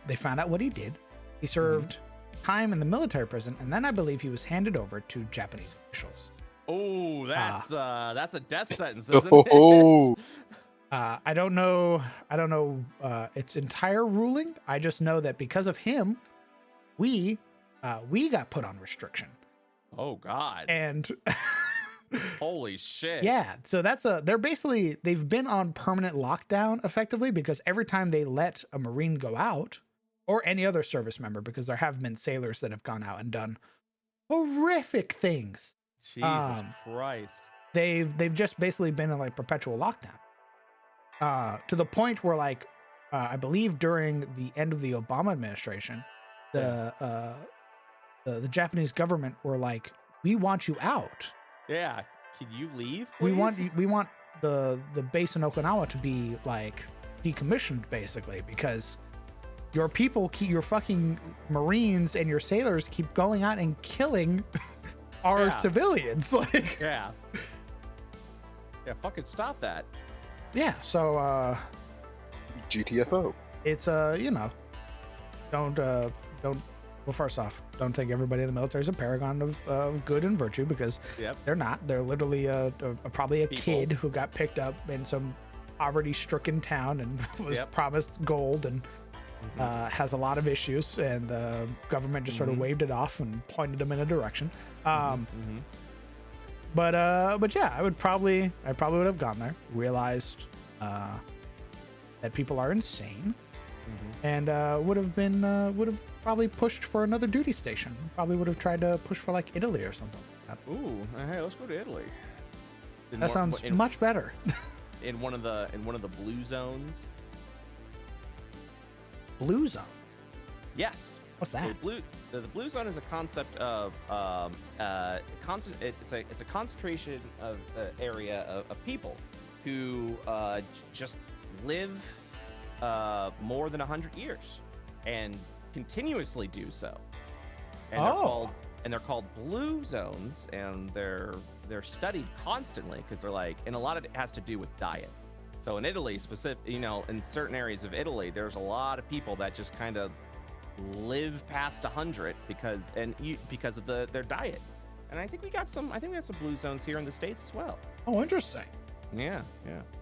They found out what he did. He served time in the military prison, and then I believe he was handed over to Japanese officials. Oh, that's a death sentence, isn't it? I don't know its entire ruling. I just know that because of him, we got put on restriction. Oh God. And holy shit. yeah, so they've been on permanent lockdown effectively, because every time they let a Marine go out, or any other service member, because there have been sailors that have gone out and done horrific things. Jesus Christ. They've just basically been in like perpetual lockdown. To the point where like I believe during the end of the Obama administration, the Japanese government were like, we want you out. Yeah. Can you leave, We please? want the base in Okinawa to be like decommissioned, basically, because your people your fucking Marines and your sailors keep going out and killing our civilians. Like, yeah, fucking stop that. yeah. So GTFO. it's don't well, first off, don't think everybody in the military is a paragon of good and virtue, because they're not. They're literally probably a kid who got picked up in some poverty-stricken town and was promised gold and has a lot of issues, and the government just sort of waved it off and pointed them in a direction. But yeah, I probably would have gone there, realized that people are insane, and would have probably pushed for another duty station. Probably would have tried to push for like Italy or something like that. Ooh, hey, let's go to Italy. That sounds much better. in one of the blue zones. Blue zone. Yes. What's that? The blue zone is a concept of it's a concentration of area of people who just live more than 100 years and continuously do so. And they're called blue zones, and they're studied constantly, because they're like, and a lot of it has to do with diet. So in Italy, in certain areas of Italy, there's a lot of people that just kind of live past 100 because of their diet. And I think we got some blue zones here in the States as well. Oh, interesting. Yeah.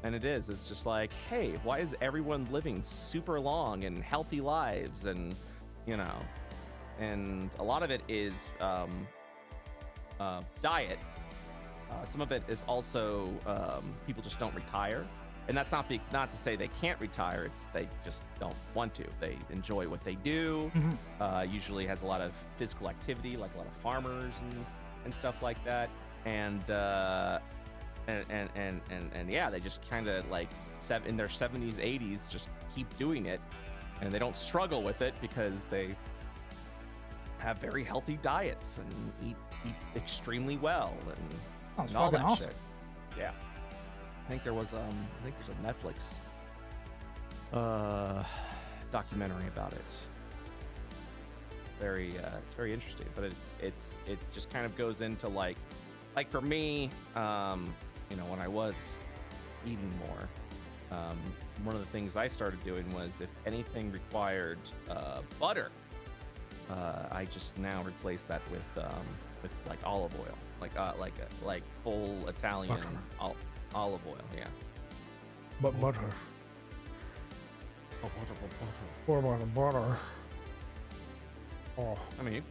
And it's just like, hey, why is everyone living super long and healthy lives? And and a lot of it is diet. Some of it is also people just don't retire. And that's not to say they can't retire. It's they just don't want to. They enjoy what they do. Usually has a lot of physical activity, like a lot of farmers and stuff like that. And yeah, they just kind of like in their 70s, 80s, just keep doing it, and they don't struggle with it because they have very healthy diets and eat extremely well and all that awesome. shit. Yeah. I think there's a Netflix documentary about it. It's very interesting, but it just kind of goes into like for me, when I was eating more, one of the things I started doing was if anything required butter, I just now replace that with like olive oil, like full Italian Butter. olive oil. Yeah. But butter. Oh, butter. What about the butter? Oh, I mean, you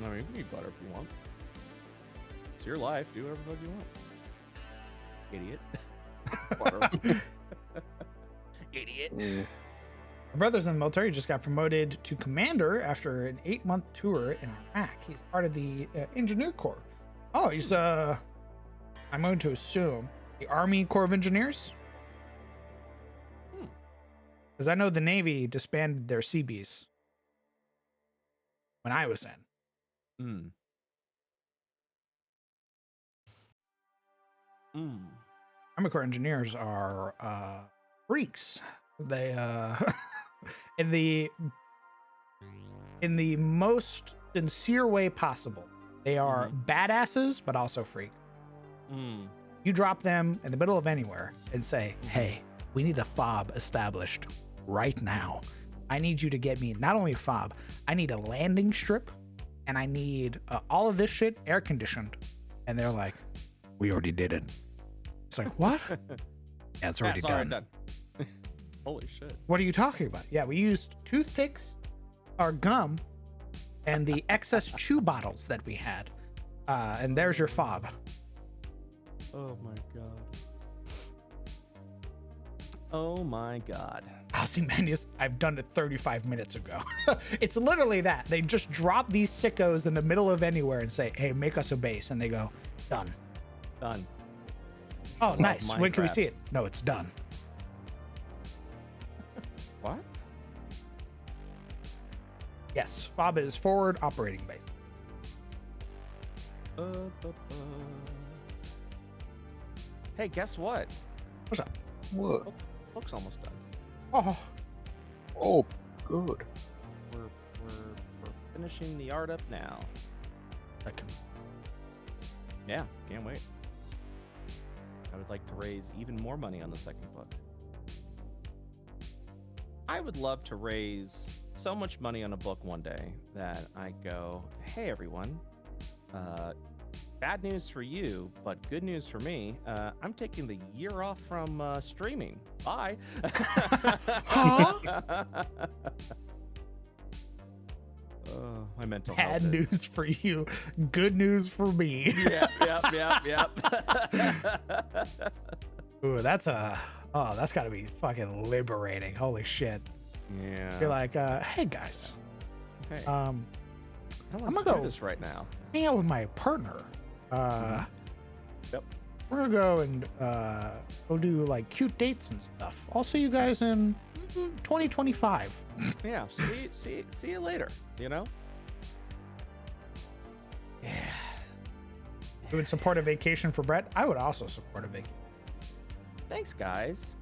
can eat butter if you want. It's your life. Do whatever the fuck you want. Idiot. Butter. Idiot. Mm. my brother's in the military. Just got promoted to commander after an 8-month tour in Iraq. He's part of the engineer corps. Oh, he's I'm going to assume the Army Corps of Engineers. Because I know the Navy disbanded their Seabees when I was in. Army Corps engineers are freaks. They in the most sincere way possible. They are badasses, but also freaks. You drop them in the middle of anywhere and say, "Hey, we need a fob established right now. I need you to get me not only a fob, I need a landing strip, and I need all of this shit air conditioned." And they're like, "We already did it." It's like, what? Yeah, it's already done. Holy shit. What are you talking about? Yeah, we used toothpicks, our gum, and the excess chew bottles that we had. And there's your fob. Oh my god. Oh my god. Ozymandias, I've done it 35 minutes ago. It's literally that. They just drop these sickos in the middle of anywhere and say, "Hey, make us a base." And they go, "Done." Done. Oh, nice. When can we Minecraft. see it? No, it's done. What? Yes, fob is forward operating base. Hey, guess what? What's up? What? Book's almost done. Oh, Oh, good. We're finishing the art up now. I can. Yeah, can't wait. I would like to raise even more money on the second book. I would love to raise so much money on a book one day that I go, "Hey everyone, bad news for you, but good news for me. I'm taking the year off from streaming. Bye." My mental health Bad is- news for you, good news for me. Yep. Ooh, that's gotta be fucking liberating. Holy shit. Yeah. You're like, "Hey guys, Hey, I'm I I'm want gonna to do go- this right now. hanging out with my partner. Yep. We're gonna go and go do like cute dates and stuff. I'll see you guys in 2025. Yeah. See you later. You know. Yeah. You would support a vacation for Brett? I would also support a vacation. Thanks, guys.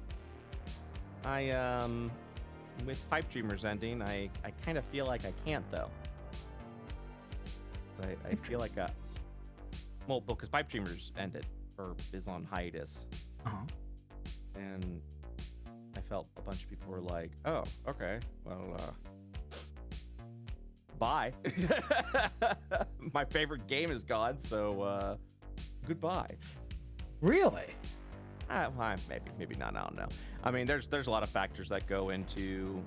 With Pipe Dreamers ending, I kind of feel like I can't though. 'Cause I feel like because Pipe Dreamers ended or is on hiatus, Uh-huh. and I felt a bunch of people were like, "Oh, okay, well, bye." My favorite game is gone, so goodbye. Really? Well, maybe not. I don't know. I mean, there's a lot of factors that go into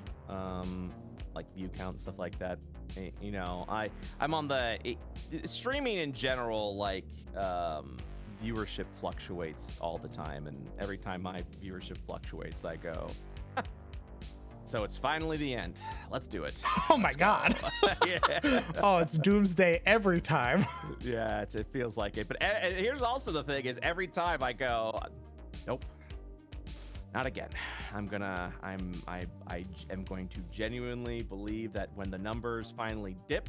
like view count and stuff like that. You know, I'm on streaming in general. Like viewership fluctuates all the time, and every time my viewership fluctuates, I go. So it's finally the end. Let's do it. Oh my Let's go." God. Yeah. Oh, it's doomsday every time. Yeah, it feels like it. But here's also the thing: is every time I go, nope, not again. I am going to genuinely believe that when the numbers finally dip,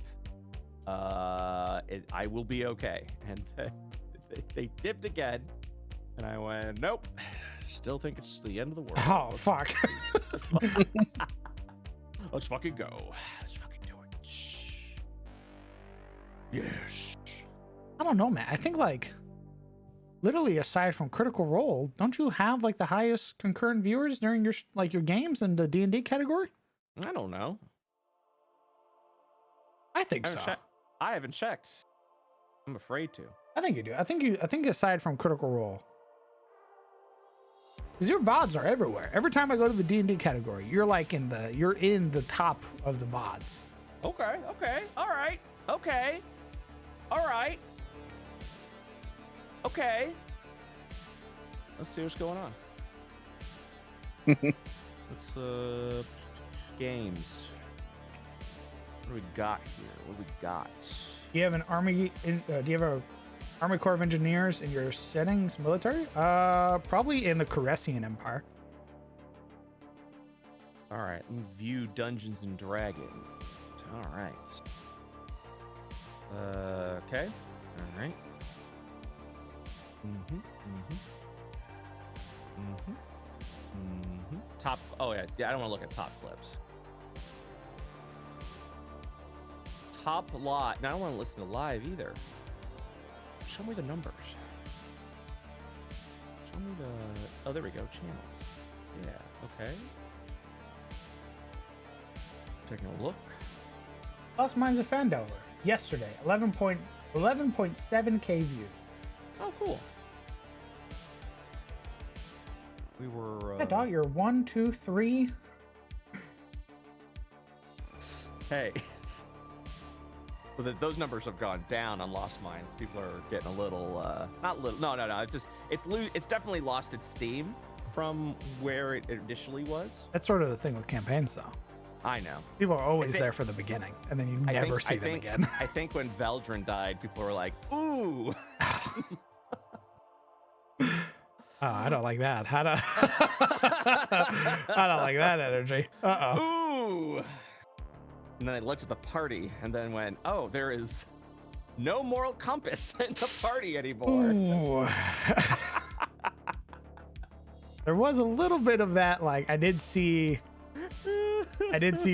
I will be okay. And they dipped again, and I went, nope. Still think it's the end of the world. Oh, fuck. Let's fucking go. Let's fucking do it. Yes. I don't know, man. I think like literally aside from Critical Role, don't you have like the highest concurrent viewers during your like your games in the D&D category? I don't know. I think so. I haven't checked. I'm afraid to. I think you do. I think aside from Critical Role, because your VODs are everywhere. Every time I go to the D&D category, you're in the top of the VODs. Okay. All right. Okay. Let's see what's going on. Let's games. What do we got here? Do you have an army? Do you have a Army Corps of Engineers in your settings, military? Probably in the Caressian Empire. All right. View Dungeons and Dragons. All right. Okay. All right. Top. Oh yeah. I don't want to look at top clips. Top lot. Now I don't want to listen to live either. Show me the numbers. Show me the. Oh, there we go. Channels. Yeah. Okay. Taking a look. Lost Mines of Fandover yesterday, 11.7K views. Oh, cool. We were. Yeah, dog, you're 1, 2, 3. Hey. Well, those numbers have gone down on Lost Mines. People are getting a little, not little. No. It's definitely lost its steam from where it initially was. That's sort of the thing with campaigns, though. I know. People are always there for the beginning, and then you never see them again. I think when Veldrin died, people were like, "Ooh." Oh, I don't like that. I don't like that energy. Ooh. And then they looked at the party and then went, "Oh, there is no moral compass in the party anymore." Ooh. There was a little bit of that. Like I did see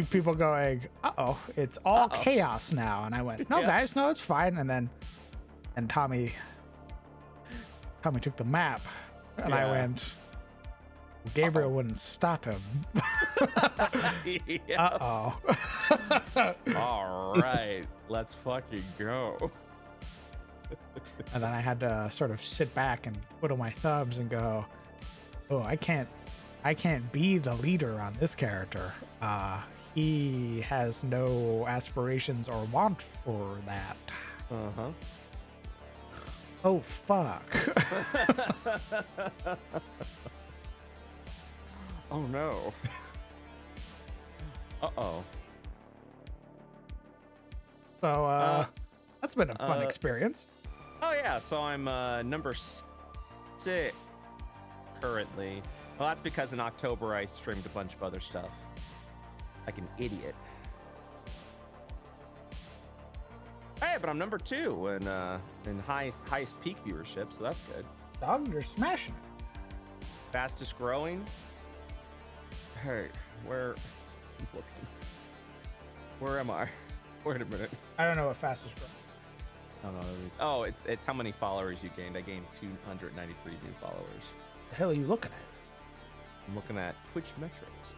people going, "Uh-oh, it's all chaos now." And I went, "No, guys, no, it's fine." And Tommy took the map, and I went, Gabriel wouldn't stop him. Uh-oh. All right, let's fucking go. And then I had to sort of sit back and twiddle my thumbs and go, "Oh, I can't be the leader on this character. He has no aspirations or want for that." Uh-huh. Oh, fuck. Oh, no. Uh-oh. So, that's been a fun experience. Oh, yeah. So I'm number 6 currently. Well, that's because in October I streamed a bunch of other stuff. Like an idiot. Hey, but I'm number 2 in highest peak viewership, so that's good. Dog, you're smashing it. Fastest growing. Hey, where? I'm looking. Where am I? Wait a minute. I don't know what fastest growing. I don't know. It's how many followers you gained. I gained 293 new followers. The hell are you looking at? I'm looking at Twitch metrics.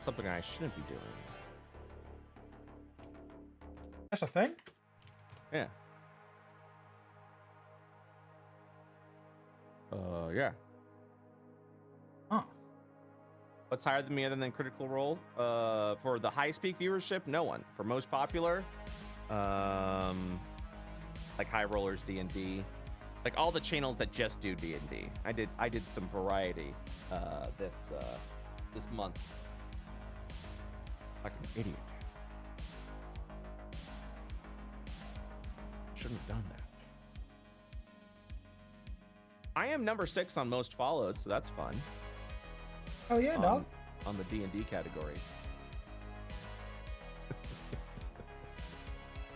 Something I shouldn't be doing. That's a thing? Yeah. Yeah. Huh. What's higher than me other than Critical Role? For the highest peak viewership, no one. For most popular, like High Rollers, D&D, like all the channels that just do D&D. I did some variety this month. Like an idiot. Shouldn't have done that. I am number 6 on most followed, so that's fun. Oh yeah, dog. On the D&D category.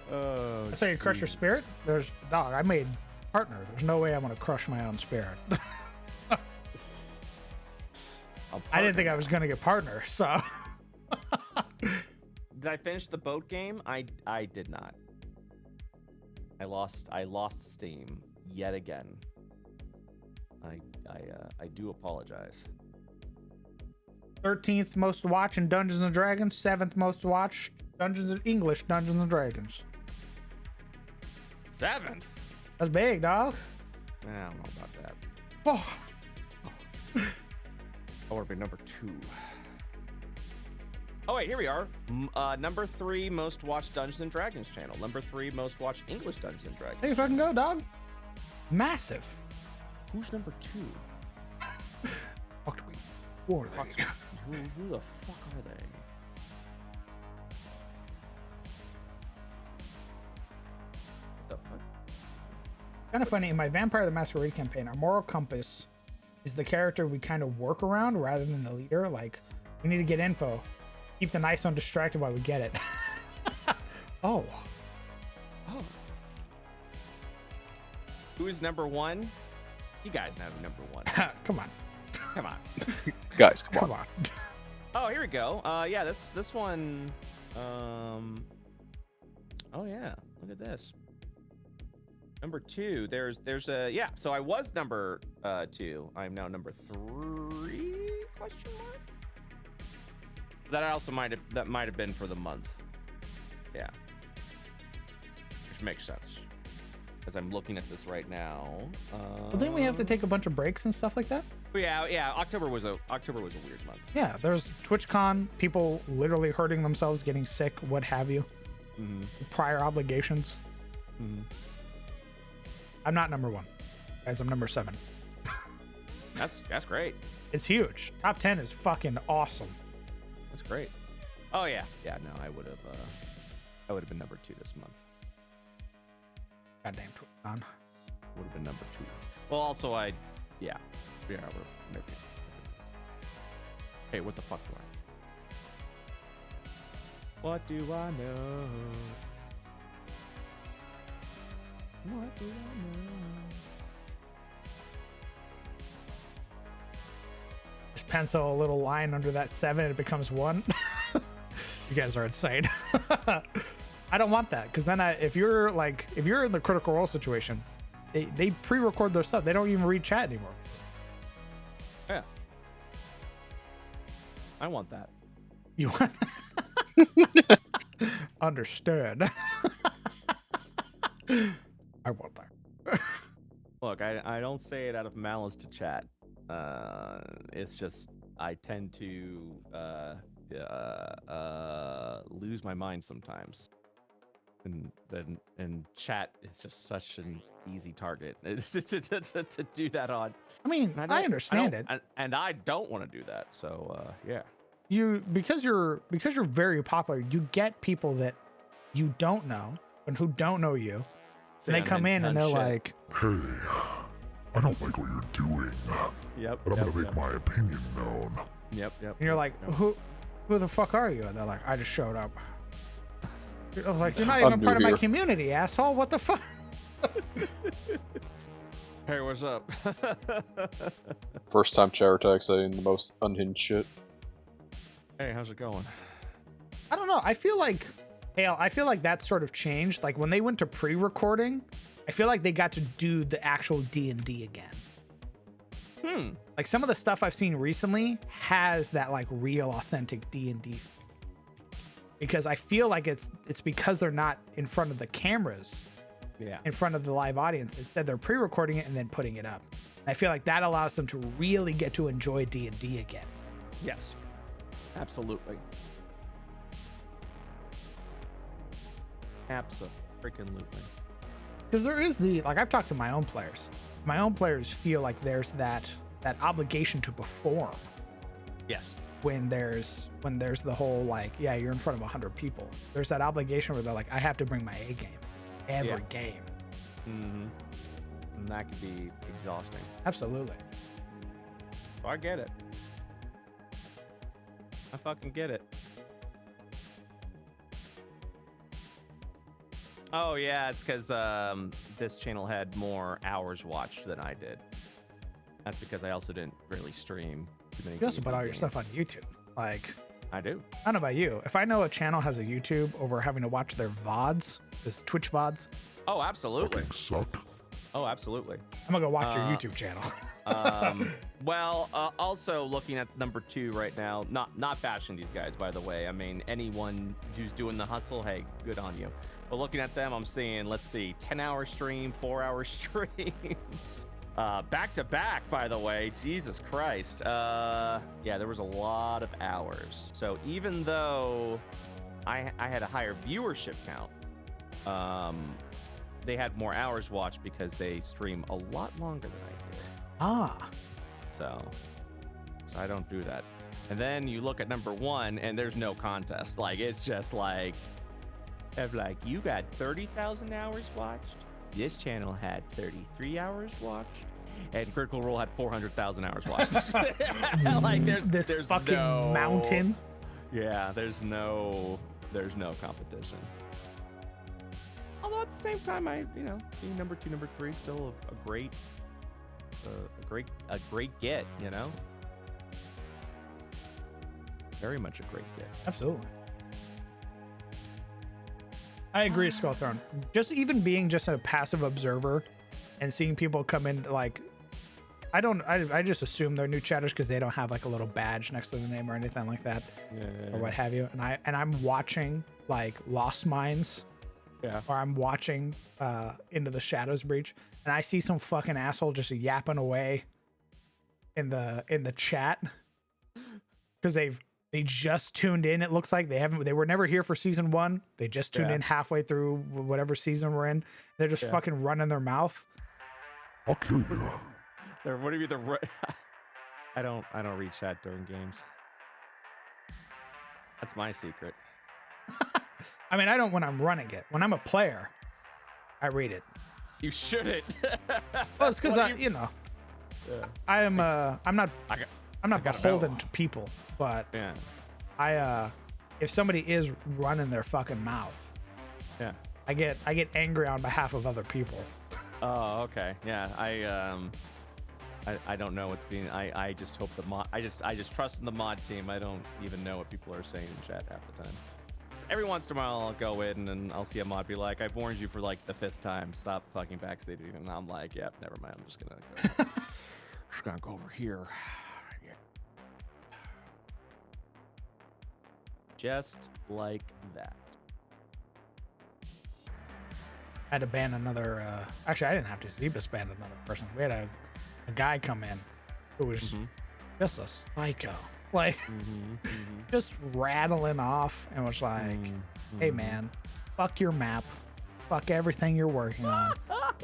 Oh, I say you crush your spirit. There's dog. I made partner. There's no way I'm gonna crush my own spirit. I didn't think I was gonna get partner. So. Did I finish the boat game? I did not. I lost steam yet again. I do apologize. 13th most watched in Dungeons and Dragons. 7th most watched English Dungeons and Dragons. 7th. That's big, dog. I don't know about that. Oh, I want to be number 2. Oh wait, here we are. Number 3 most watched Dungeons and Dragons channel. Number 3 most watched English Dungeons and Dragons. there you fucking go, dog. Massive. Who's number 2? Fuck we. Who are Fuck, they? who the fuck are they? What the fuck? Kind of funny. In my Vampire the Masquerade campaign, our moral compass is the character we kind of work around rather than the leader. Like, we need to get info. Keep the nice one distracted while we get it. Oh. Oh. Who is number 1? You guys know who number 1 is. Come on. Come on. Guys, come Come on. on. Oh, here we go. Yeah, this one. Oh yeah, look at this. Number 2. There's a yeah. So I was number 2. I'm now number 3? Question mark. That also might have been for the month. Yeah. Which makes sense. As I'm looking at this right now. Well, didn't we have to take a bunch of breaks and stuff like that? Yeah. October was a weird month. Yeah, there's TwitchCon, people literally hurting themselves, getting sick, what have you. Mm-hmm. Prior obligations. Mm-hmm. I'm not number 1. Guys, I'm number 7. That's great. It's huge. Top 10 is fucking awesome. That's great. Oh yeah. No, I would have been number 2 this month. Goddamn TwitchCon. Would have been number 2. Well, also yeah, maybe. Hey, what the fuck do I? What do I know? What do I know? Just pencil a little line under that 7 and it becomes 1. You guys are insane. I don't want that, because then if you're in the Critical Role situation, they pre-record their stuff. They don't even read chat anymore. Yeah. I want that. You want understood. I want that. Look, I don't say it out of malice to chat. It's just I tend to lose my mind sometimes. And chat is just such an easy target to do that on. I mean, And I understand it. and I don't want to do that. So yeah. Because you're very popular, you get people that you don't know and who don't know you. And they come in and they're like, Hey, I don't like what you're doing, Yep. but I'm gonna make my opinion known. Yep. and you're like, who the fuck are you? And they're like, I just showed up. You're like, you're not I'm even new part of my here. community, asshole. What the fuck? Hey, what's up? First time chair attack saying the most unhinged shit. Hey, how's it going? I don't know. I feel like that sort of changed. Like when they went to pre-recording, I feel like they got to do the actual D&D again. Like some of the stuff I've seen recently has that like real authentic D&D. Because I feel like it's because they're not in front of the cameras, Yeah. in front of the live audience. Instead, they're pre-recording it and then putting it up. And I feel like that allows them to really get to enjoy D&D again. Yes. Absolutely. Abso-freaking-lutely. Because there is I've talked to my own players. My own players feel like there's that obligation to perform Yes. when there's the whole you're in front of 100 people. There's that obligation where they're like, I have to bring my A game every game. Mm-hmm. And that could be exhausting. Absolutely. So I get it. I fucking get it. Oh yeah, it's because this channel had more hours watched than I did. That's because I also didn't really stream too many. You also put all your games. stuff on YouTube. Like, I do. I don't know about you. If I know a channel has a YouTube over having to watch their VODs, there's Twitch VODs, Oh, absolutely. Fucking suck. Oh, absolutely. I'm gonna go watch your Uh, YouTube channel. Well, also looking at number 2 right now, not bashing these guys, by the way. I mean, anyone who's doing the hustle, hey, good on you. But looking at them, I'm seeing, let's see, 10-hour stream, 4-hour stream, back to back, by the way. Jesus Christ. Yeah, there was a lot of hours. So even though I had a higher viewership count, they had more hours watched because they stream a lot longer than I do. Ah, So I don't do that. And then you look at number 1 and there's no contest. Like, it's just like, you got 30,000 hours watched. This channel had 33 hours watched. And Critical Role had 400,000 hours watched. Like, there's fucking no mountain. Yeah, there's no competition. Although at the same time, being number 2, number 3, still a great get, very much a great get. Absolutely. I agree, Skullthrone. Just even being just a passive observer and seeing people come in, like, I just assume they're new chatters because they don't have like a little badge next to the name or anything like that, or what have you. And I'm watching like Lost Minds, or I'm watching Into the Shadows Breach, and I see some fucking asshole just yapping away in the chat because they just tuned in. It looks like they were never here for season 1. They just tuned in halfway through whatever season we're in. They're just fucking running their mouth. I'll kill you. What do you mean I don't read chat during games. That's my secret. I mean, I don't when I'm running it. When I'm a player, I read it. You shouldn't. Well, it's because Yeah. I'm not beholden know. to people, but Yeah. if somebody is running their fucking mouth, Yeah. I get angry on behalf of other people. Oh, okay. Yeah. I don't know what's being. I just hope the mod. I just trust in the mod team. I don't even know what people are saying in chat half the time. So every once in a while, I'll go in and I'll see a mod be like, "I've warned you for like the 5th time. Stop fucking backstating." And I'm like, "Yep, never mind. I'm just gonna go over here." Yeah. Just like that. I had to ban another. Actually, I didn't have to. Zebus banned another person. We had a guy come in who was just a psycho, like just rattling off, and was like, "Hey man, fuck your map, fuck everything you're working on.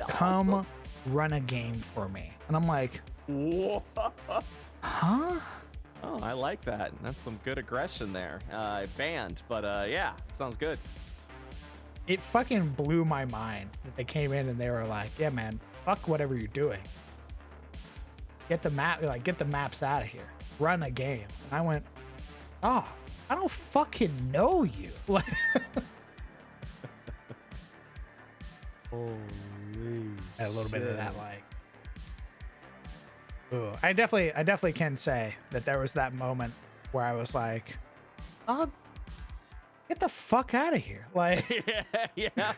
Come Awesome. run a game for me." And I'm like, Whoa. "Huh?" Oh, I like that. That's some good aggression there. Banned, but yeah, sounds good. It fucking blew my mind that they came in and they were like, "Yeah, man, fuck whatever you're doing. Get the maps out of here. Run a game." And I went, "Oh, I don't fucking know you." Like, Holy had a little bit of that, like, ooh. I definitely can say that there was that moment where I was like, "Oh, get the fuck out of here!" Like, yeah.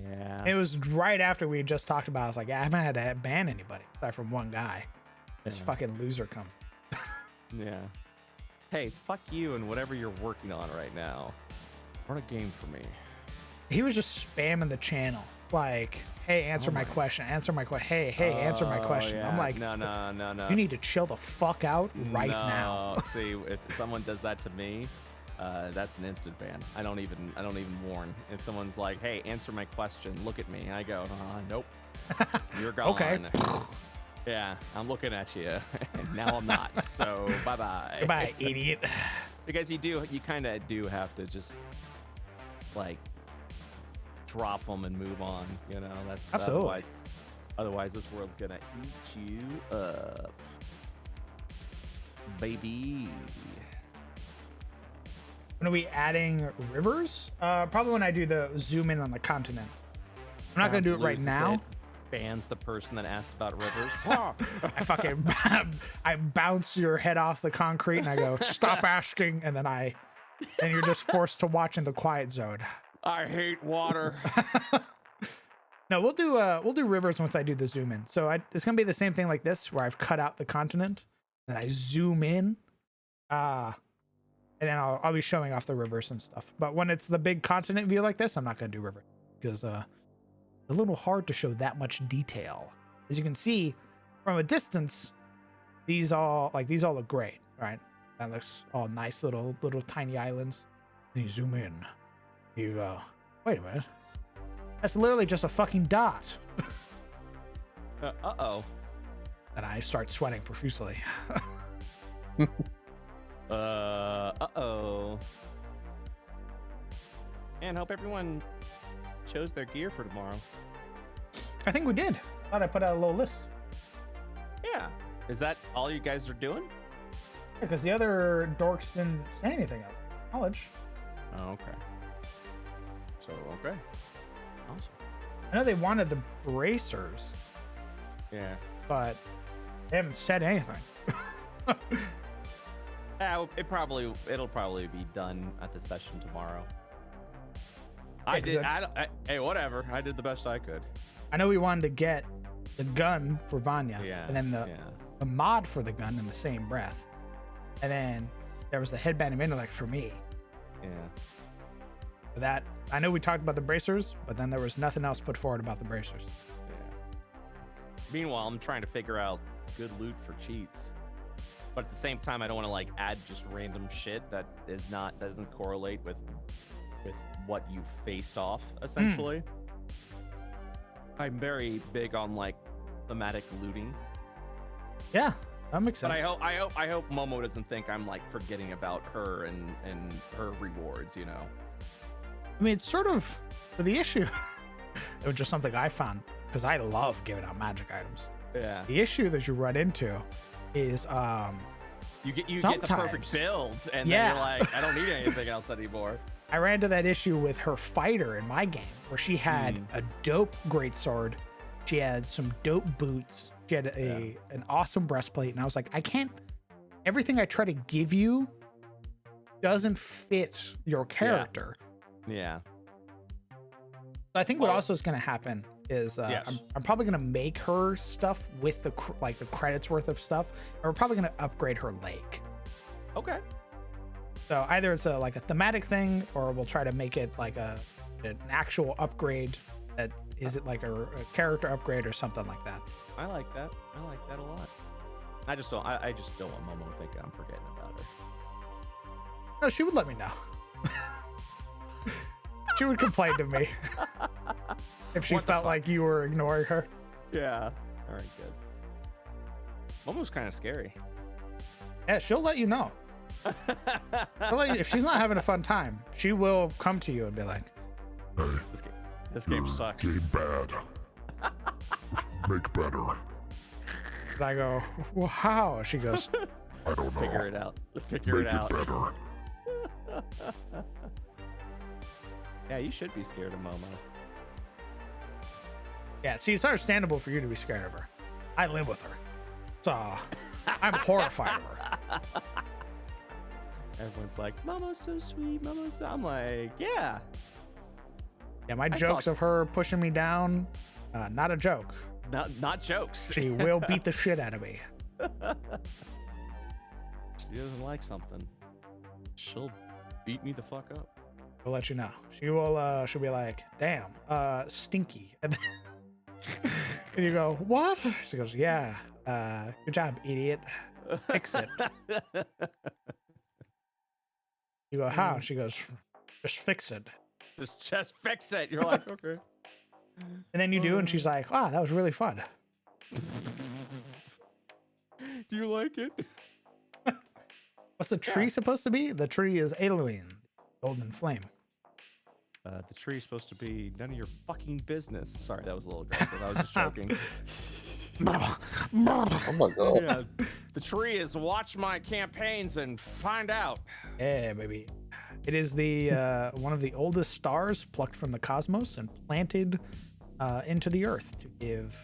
Yeah. it was right after we had just talked about. I was like, "I haven't had to ban anybody aside from one guy. This fucking loser comes." Yeah. Hey, fuck you and whatever you're working on right now. Run a game for me. He was just spamming the channel, like, "Hey, answer my question. Answer my question. Hey, answer my question." Yeah. I'm like, no. "You need to chill the fuck out right now." See, if someone does that to me, that's an instant ban. I don't even warn. If someone's like, "Hey, answer my question. Look at me," I go, "Nope. You're gone." Okay. Yeah, I'm looking at you, and now I'm not. So bye bye. Goodbye, idiot. Because you kind of do have to just like drop them and move on. That's Absolutely. Otherwise, this world's gonna eat you up, baby. When are we adding rivers? Probably when I do the zoom in on the continent. I'm not gonna do it right Loses now. it, bans the person that asked about rivers. I fucking I bounce your head off the concrete and I go, "Stop asking," and then you're just forced to watch in the quiet zone. I hate water. No, we'll do rivers once I do the zoom in. So it's gonna be the same thing like this, where I've cut out the continent and I zoom in, and then I'll be showing off the rivers and stuff. But when it's the big continent view like this, I'm not gonna do rivers because it's a little hard to show that much detail. As you can see from a distance, these all look great, right? That looks all nice little tiny islands. Then you zoom in, you go, wait a minute. That's literally just a fucking dot. Uh-oh. And I start sweating profusely. Uh-oh. And hope everyone chose their gear for tomorrow. I think we did. Thought I put out a little list. Yeah. Is that all you guys are doing? Because the other dorks didn't say anything else. Knowledge. Oh, okay. So, okay. Awesome. I know they wanted the bracers, Yeah. but they haven't said anything. Yeah, it'll probably be done at the session tomorrow. Hey, whatever. I did the best I could. I know we wanted to get the gun for Vanya, Yeah. and then the mod for the gun in the same breath. And then there was the headband and intellect for me. Yeah. That I know we talked about the bracers, but then there was nothing else put forward about the bracers. Yeah. Meanwhile, I'm trying to figure out good loot for cheats. But at the same time, I don't want to like add just random shit that doesn't correlate with what you faced off, essentially. I'm very big on like thematic looting. Yeah, that makes sense. But I hope Momo doesn't think I'm like forgetting about her and her rewards, you know. I mean, it's sort of for the issue. It was just something I found because I love giving out magic items. Yeah. The issue that you run into is You get the perfect sometimes. builds, and Yeah. then you're like, I don't need anything else anymore. I ran into that issue with her fighter in my game where she had a dope greatsword, she had some dope boots, she had an awesome breastplate, and I was like, I can't. Everything I try to give you doesn't fit your character. Yeah. I think what Well- also is going to happen is Yes. I'm probably going to make her stuff with the credits worth of stuff, and we're probably going to upgrade her lake. Okay. So either it's a thematic thing, or we'll try to make it like an actual upgrade that is it like a character upgrade or something like that. I like that. I like that a lot. I just don't want Momo to think I'm forgetting about her. No, she would let me know. She would complain to me if she What the felt fuck? like you were ignoring her. Yeah. All right, good. Momo's kind of scary. Yeah, she'll let you know. If she's not having a fun time, she will come to you and be like, Hey, This game your sucks. game bad. Make better. and I go, well, how? She goes, I don't know. Figure it out. Figure Make it out. better. Yeah, you should be scared of Momo. yeah, see, it's understandable for you to be scared of her. I live with her. So I'm horrified of her. Everyone's like, Momo's so sweet. Momo's so... I'm like, yeah. Yeah, my I jokes thought- of her pushing me down, not a joke. Not jokes. She will beat the shit out of me. She doesn't like something, she'll beat me the fuck up. We'll let you know. She will. She'll be like, "Damn, stinky," and you go, "What?" She goes, "Yeah, good job, idiot. Fix it." You go, "How?" She goes, "Just fix it." just fix it. You're like, okay. And then you do, and she's like, "Wow, that was really fun." Do you like it? What's the tree supposed to be? The tree is Eluin, golden flame. The tree's supposed to be none of your fucking business. Sorry, that was a little aggressive. I was just joking. Oh my god. Yeah, the tree is watch my campaigns and find out. Yeah, baby. It is the one of the oldest stars plucked from the cosmos and planted into the earth to give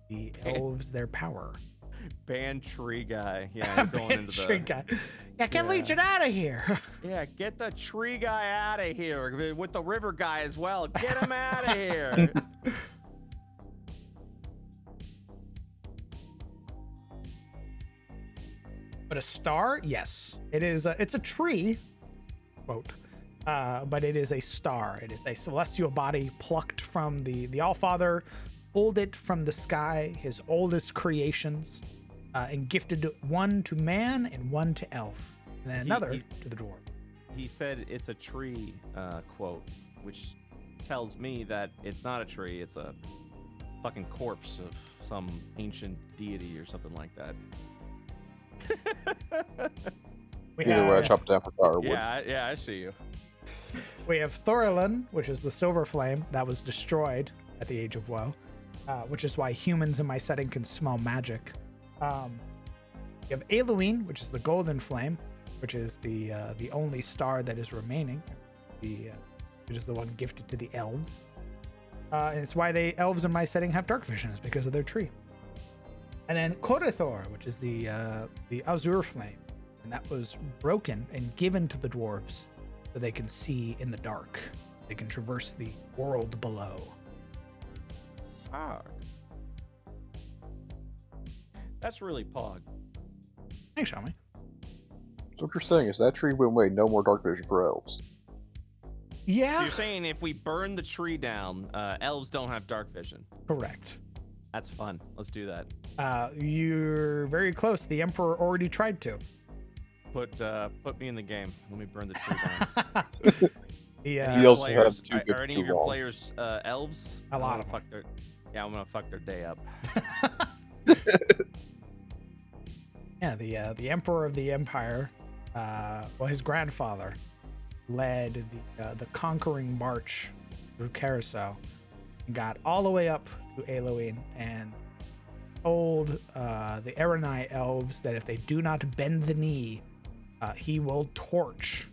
the elves their power. Ban tree guy. Yeah, you're going into Tree the. guy. Yeah, get Yeah. Legion out of here. Yeah, get the tree guy out of here with the river guy as well. Get him out of here. But a star, yes, it is. It's a tree, quote, but it is a star. It is a celestial body plucked from the Allfather, pulled it from the sky, his oldest creations, and gifted one to man and one to elf, and then another to the dwarf. He said it's a tree, quote, which tells me that it's not a tree. It's a fucking corpse of some ancient deity or something like that. Either way, I chopped down for firewood. Yeah, I see you. We have Thorelin, which is the silver flame that was destroyed at the Age of Woe, which is why humans in my setting can smell magic. You have Eluine, which is the golden flame, which is the only star that is remaining, which is the one gifted to the elves. And it's why the elves in my setting have dark vision, is because of their tree. And then Korathor, which is the azure flame, and that was broken and given to the dwarves so they can see in the dark. They can traverse the world below. Pog. That's really Pog. Thanks, Shami. So what you're saying is that tree went away, no more dark vision for elves. Yeah. So you're saying if we burn the tree down, elves don't have dark vision? Correct. That's fun. Let's do that. You're very close. The Emperor already tried to. Put me in the game. Let me burn the tree down. He also has too good Are any too of your long. players elves? A lot I'm of gonna fuck their. Yeah, I'm gonna fuck their day up. Yeah, the Emperor of the Empire, well, his grandfather led the conquering march through Carousel and got all the way up to Eluine and told the Erenai elves that if they do not bend the knee, he will torch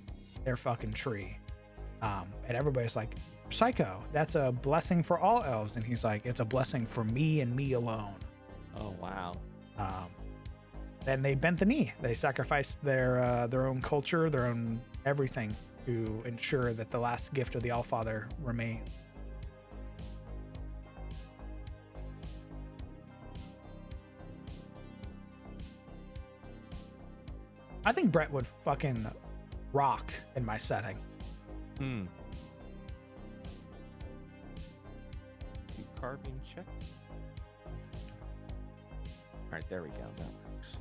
their fucking tree. And everybody's like, psycho, that's a blessing for all elves. And he's like, it's a blessing for me and me alone. Oh wow. Then they bent the knee. They sacrificed their own culture, their own everything to ensure that the last gift of the Allfather remained. I think Brett would fucking rock in my setting. You carving check. All right, there we go. That works.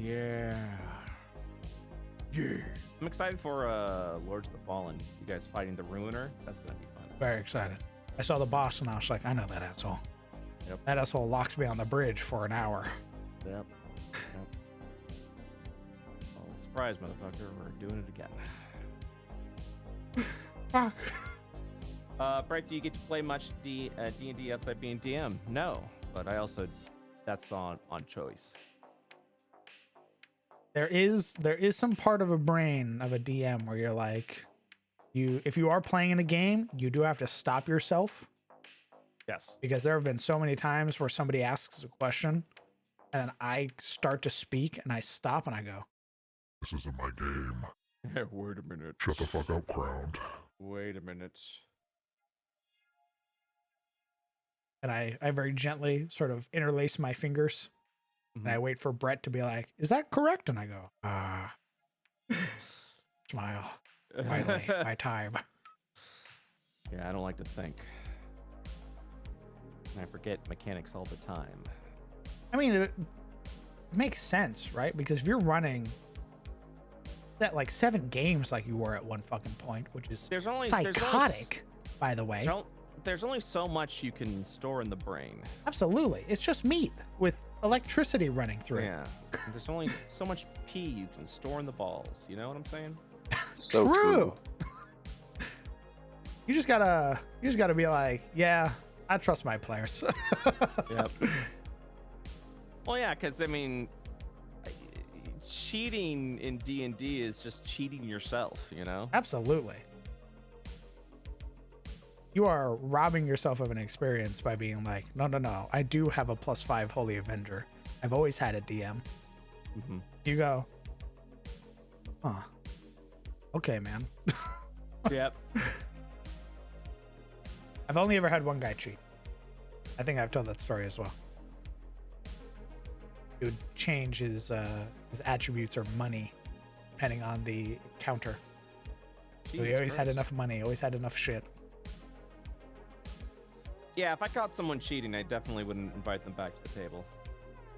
Yeah. I'm excited for Lords of the Fallen. You guys fighting the Ruiner? That's gonna be fun. Very excited. I saw the boss and I was like, I know that asshole. Yep. That asshole locked me on the bridge for an hour. Yep. Well, surprise, motherfucker. We're doing it again. Fuck. Brett, do you get to play much D&D outside being DM? No, but I also, that's on choice. There is some part of a brain of a DM where you're like, if you are playing in a game, you do have to stop yourself. Yes. Because there have been so many times where somebody asks a question and then I start to speak and I stop and I go, This isn't my game. Wait a minute. Shut the fuck up, Crowned. Wait a minute. and I very gently sort of interlace my fingers and I wait for Brett to be like, is that correct? And I go, smile. Finally, my time. Yeah, I don't like to think. And I forget mechanics all the time. I mean, it makes sense, right? Because if you're running that like 7 games like you were at one fucking point, which is psychotic, by the way. There's only so much you can store in the brain. Absolutely. It's just meat with electricity running through it. Yeah. There's only so much pee you can store in the balls. You know what I'm saying? So true. You just gotta be like, yeah, I trust my players. Yep. Well, yeah, because I mean, cheating in D&D is just cheating yourself, you know? Absolutely. You are robbing yourself of an experience by being like, no, I do have a +5 Holy Avenger. I've always had a DM. Mm-hmm. You go, huh? Okay, man. Yep. I've only ever had one guy cheat. I think I've told that story as well. change his attributes or money, depending on the counter. So he Jesus always had Christ. enough money, always had enough shit. Yeah, if I caught someone cheating, I definitely wouldn't invite them back to the table.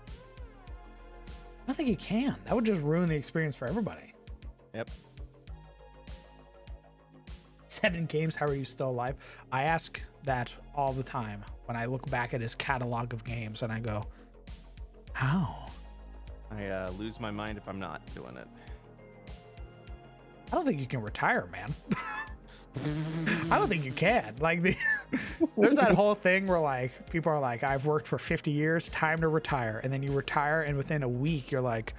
I don't think you can. That would just ruin the experience for everybody. Yep. 7 games, how are you still alive? I ask that all the time when I look back at his catalog of games and I go, how? I lose my mind if I'm not doing it. I don't think you can retire, man. I don't think you can. Like, there's that whole thing where like people are like, I've worked for 50 years, time to retire. And then you retire, and within a week, you're like,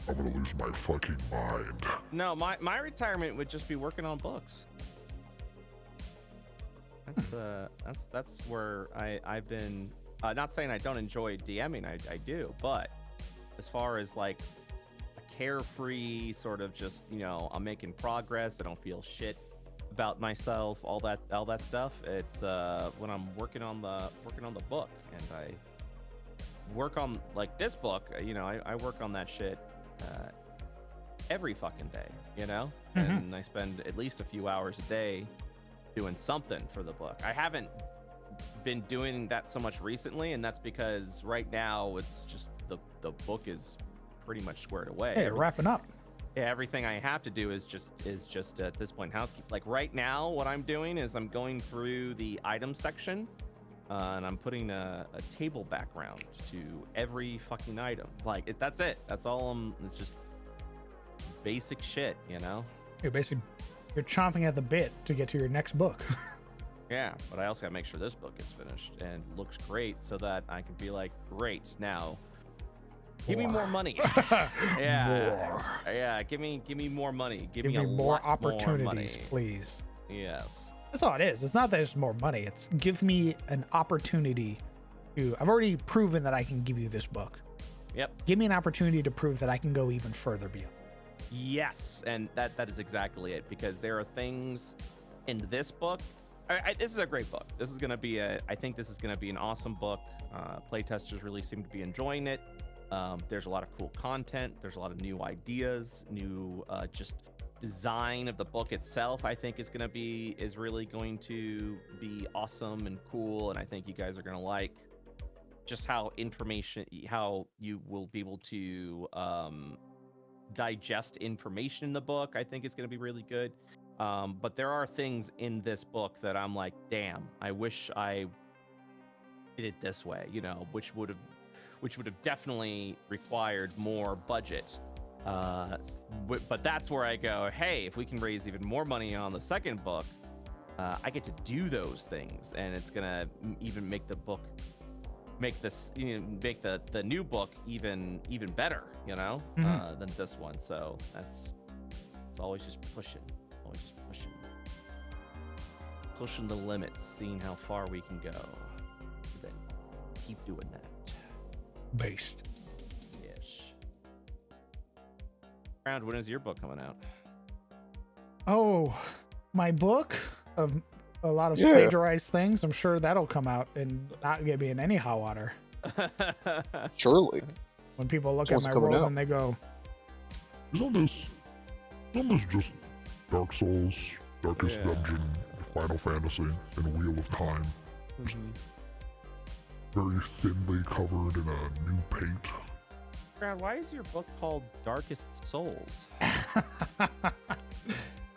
I'm gonna lose my fucking mind. No, my retirement would just be working on books. That's where I've been. Not saying I don't enjoy DMing, I do, but as far as like a carefree sort of just, you know, I'm making progress, I don't feel shit about myself, all that stuff. It's when I'm working on the book, and I work on like this book, you know, I work on that shit every fucking day, you know. And I spend at least a few hours a day doing something for the book. I haven't been doing that so much recently, and that's because right now it's just the book is pretty much squared away. hey, wrapping up. Yeah, everything I have to do is just at this point housekeeping. Like right now, what I'm doing is I'm going through the item section, and I'm putting a table background to every fucking item. Like that's it. That's all. It's just basic shit, you know. You're chomping at the bit to get to your next book. Yeah, but I also gotta make sure this book is finished and looks great, so that I can be like, great, now give me more money. Yeah, yeah, give me more money. Give me a more lot opportunities, more money. please. Yes. That's all it is. It's not that it's more money. It's give me an opportunity to. I've already proven that I can give you this book. Yep. Give me an opportunity to prove that I can go even further beyond. Yes, and that is exactly it, because there are things in this book. This is a great book. This is gonna be I think this is gonna be an awesome book. Playtesters really seem to be enjoying it. There's a lot of cool content. There's a lot of new ideas, new just design of the book itself. I think is really going to be awesome and cool, and I think you guys are gonna like just how you will be able to digest information in the book. I think it's going to be really good. But there are things in this book that I'm like, damn, I wish I did it this way, you know, which would have definitely required more budget. But that's where I go, hey, if we can raise even more money on the second book, I get to do those things, and it's gonna even make the book, make the new book even better, you know, than this one. So it's always just pushing the limits, seeing how far we can go, then keep doing that. Based. Yes. Round, when is your book coming out? Oh, my book of a lot of plagiarized things. I'm sure that'll come out and not get me in any hot water. Surely. When people look What's at my coming world out? and they go, Isn't this just Dark Souls, Darkest Yeah. Dungeon, Final Fantasy, and Wheel of Time? Very thinly covered in a new paint. Brad, why is your book called Darkest Souls?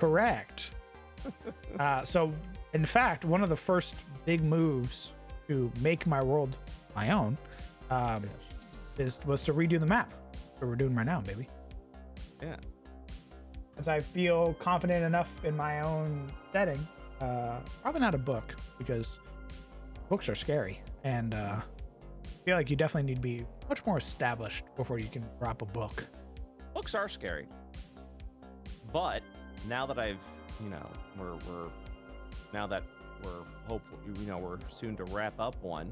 correct. So, in fact, one of the first big moves to make my world my own was to redo the map. What we're doing right now, baby. Yeah. As I feel confident enough in my own setting, probably not a book, because books are scary, and I feel like you definitely need to be much more established before you can drop a book. Books are scary, but now that I've, you know, we're soon to wrap up one,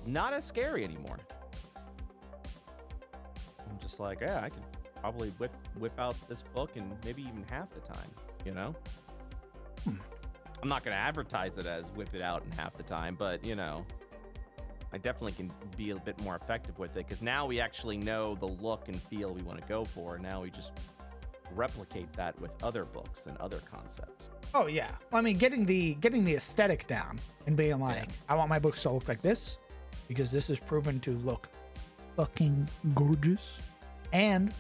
not as scary anymore. I'm just like, yeah, I can probably whip out this book in maybe even half the time, you know? I'm not going to advertise it as whip it out in half the time, but, you know, I definitely can be a bit more effective with it because now we actually know the look and feel we want to go for. Now we just replicate that with other books and other concepts. Oh yeah. Well, I mean, getting the aesthetic down and being like, I want my books to look like this because this is proven to look fucking gorgeous and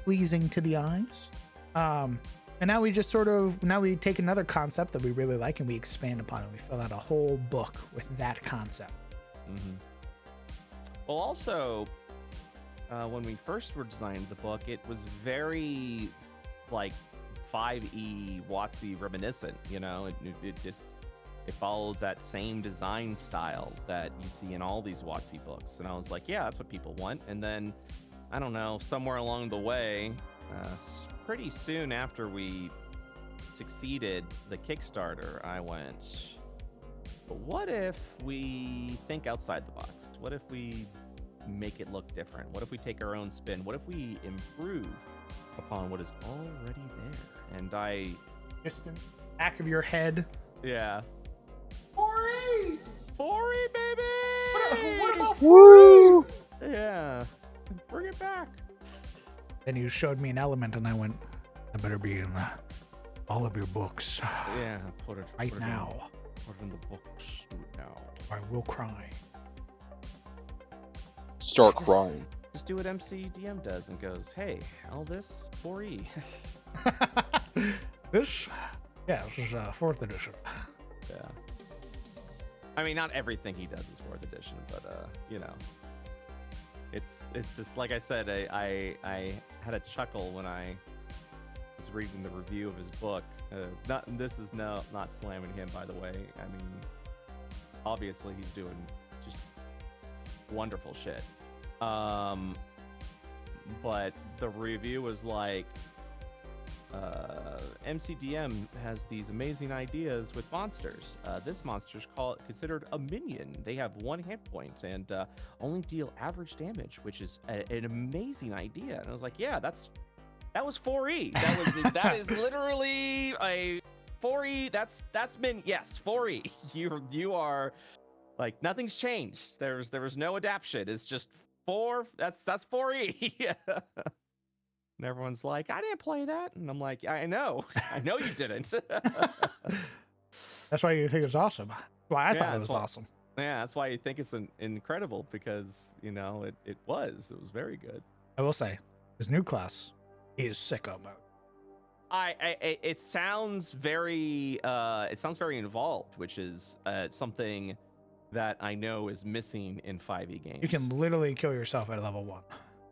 pleasing to the eyes. And now we just we take another concept that we really like and we expand upon it. We fill out a whole book with that concept. Mm-hmm. Well, also, when we first were designing the book, it was very like 5e WotC reminiscent. You know, it followed that same design style that you see in all these WotC books, and I was like, yeah, that's what people want. And then I don't know, somewhere along the way, pretty soon after we succeeded the Kickstarter, I went, but what if we think outside the box? What if we make it look different? What if we take our own spin? What if we improve upon what is already there? And I Just in the back of your head. yeah. 4E! 4E, baby! What about Woo! Yeah. Bring it back. Then you showed me an element and I went, I better be in all of your books Yeah, put it right put it now. Put it in the books now. Or I will cry. Start crying. Just do what MCDM does and goes, hey, all this 4E. This is 4th edition. Yeah. I mean, not everything he does is 4th edition, but you know, it's just like I said. I had a chuckle when I was reading the review of his book. This is not slamming him, by the way. I mean, obviously he's doing just wonderful shit. But the review was like, MCDM has these amazing ideas with monsters. This monster's considered a minion. They have 1 hit point and only deal average damage, which is an amazing idea. And I was like, yeah, that was 4E. That is literally a 4E. That's yes, 4E. You are like, nothing's changed. There was no adaptation. It's just 4. That's 4E. And everyone's like, I didn't play that. And I'm like, I know you didn't. That's why you think it's awesome. Why I thought it that's was awesome. Yeah, that's why you think it's incredible, because, you know, it was very good. I will say, his new class is sicko mode. It sounds very involved, which is something that I know is missing in 5e games. You can literally kill yourself at level 1.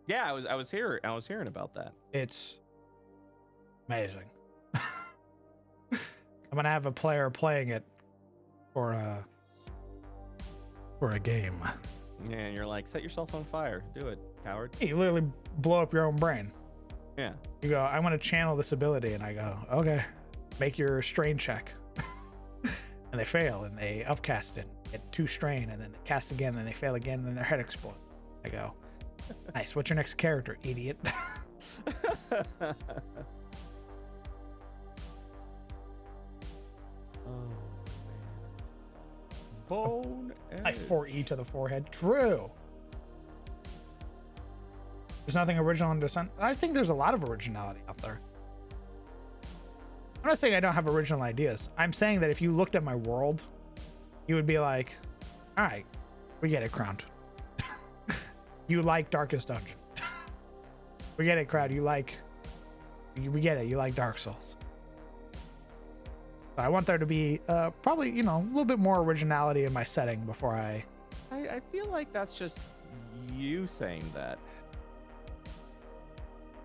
Yeah, I was hearing about that. It's amazing. I'm gonna have a player playing it for a game. Yeah, and you're like, set yourself on fire. Do it, coward. You literally blow up your own brain. Yeah. You go, I want to channel this ability, and I go, okay, make your strain check. And they fail, and they upcast it, get 2 strain, and then they cast again, and they fail again, and then their head explodes. I go, nice. What's your next character, idiot? Oh, man. Bone I 4E to the forehead. True. There's nothing original in Descent. I think there's a lot of originality out there. I'm not saying I don't have original ideas. I'm saying that if you looked at my world, you would be like, all right, we get it, Crowned. You like Darkest Dungeon. We get it, crowd. We get it. You like Dark Souls. So I want there to be probably, you know, a little bit more originality in my setting before I feel like that's just you saying that.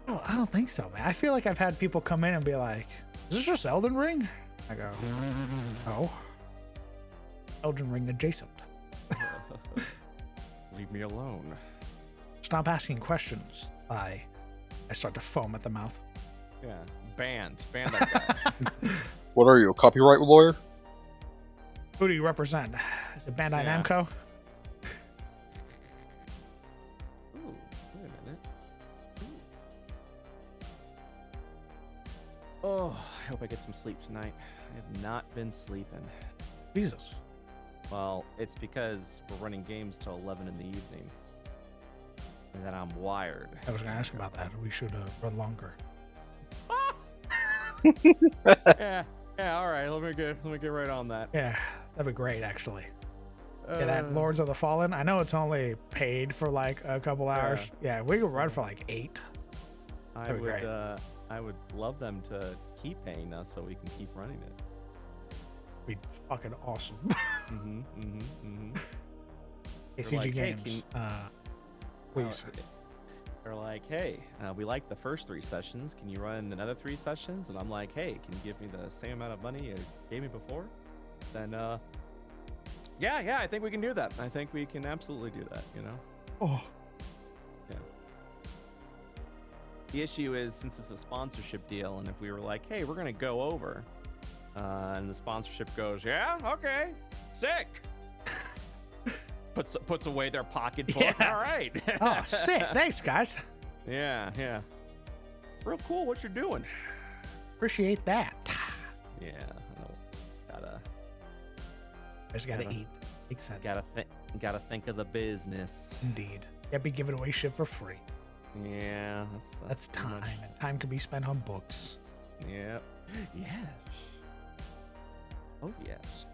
Oh, I don't think so, man. I feel like I've had people come in and be like, is this just Elden Ring? I go, no. Elden Ring adjacent. Leave me alone. Stop asking questions. I start to foam at the mouth. Yeah, ban that guy. What are you, a copyright lawyer? Who do you represent? Is it Bandai Yeah. Namco? Ooh, wait a minute. Ooh. Oh, I hope I get some sleep tonight. I have not been sleeping. Jesus. Well, it's because we're running games till 11 in the evening. And then I'm wired. I was gonna ask about that. We should run longer. yeah, all right. Let me get right on that. Yeah, that'd be great, actually. Yeah, that Lords of the Fallen. I know it's only paid for like a couple hours. Yeah, we could run for like 8. That'd be great. I would love them to keep paying us so we can keep running it. Be fucking awesome. They're ACG like, hey, Games, please. They're like, hey, we like the first 3 sessions. Can you run another 3 sessions? And I'm like, hey, can you give me the same amount of money you gave me before? Then, yeah, I think we can do that. I think we can absolutely do that, you know? Oh. Yeah. The issue is, since it's a sponsorship deal, and if we were like, hey, we're going to go over, and the sponsorship goes, yeah, okay, sick. Puts away their pocketbook. Yeah. All right. Oh, sick. Thanks, guys. Yeah. Real cool what you're doing. Appreciate that. Yeah. I just gotta eat. Makes sense. Gotta think of the business. Indeed. Can't be giving away shit for free. Yeah. That's too time, much. and time can be spent on books. Yep. Yes. Oh, yes.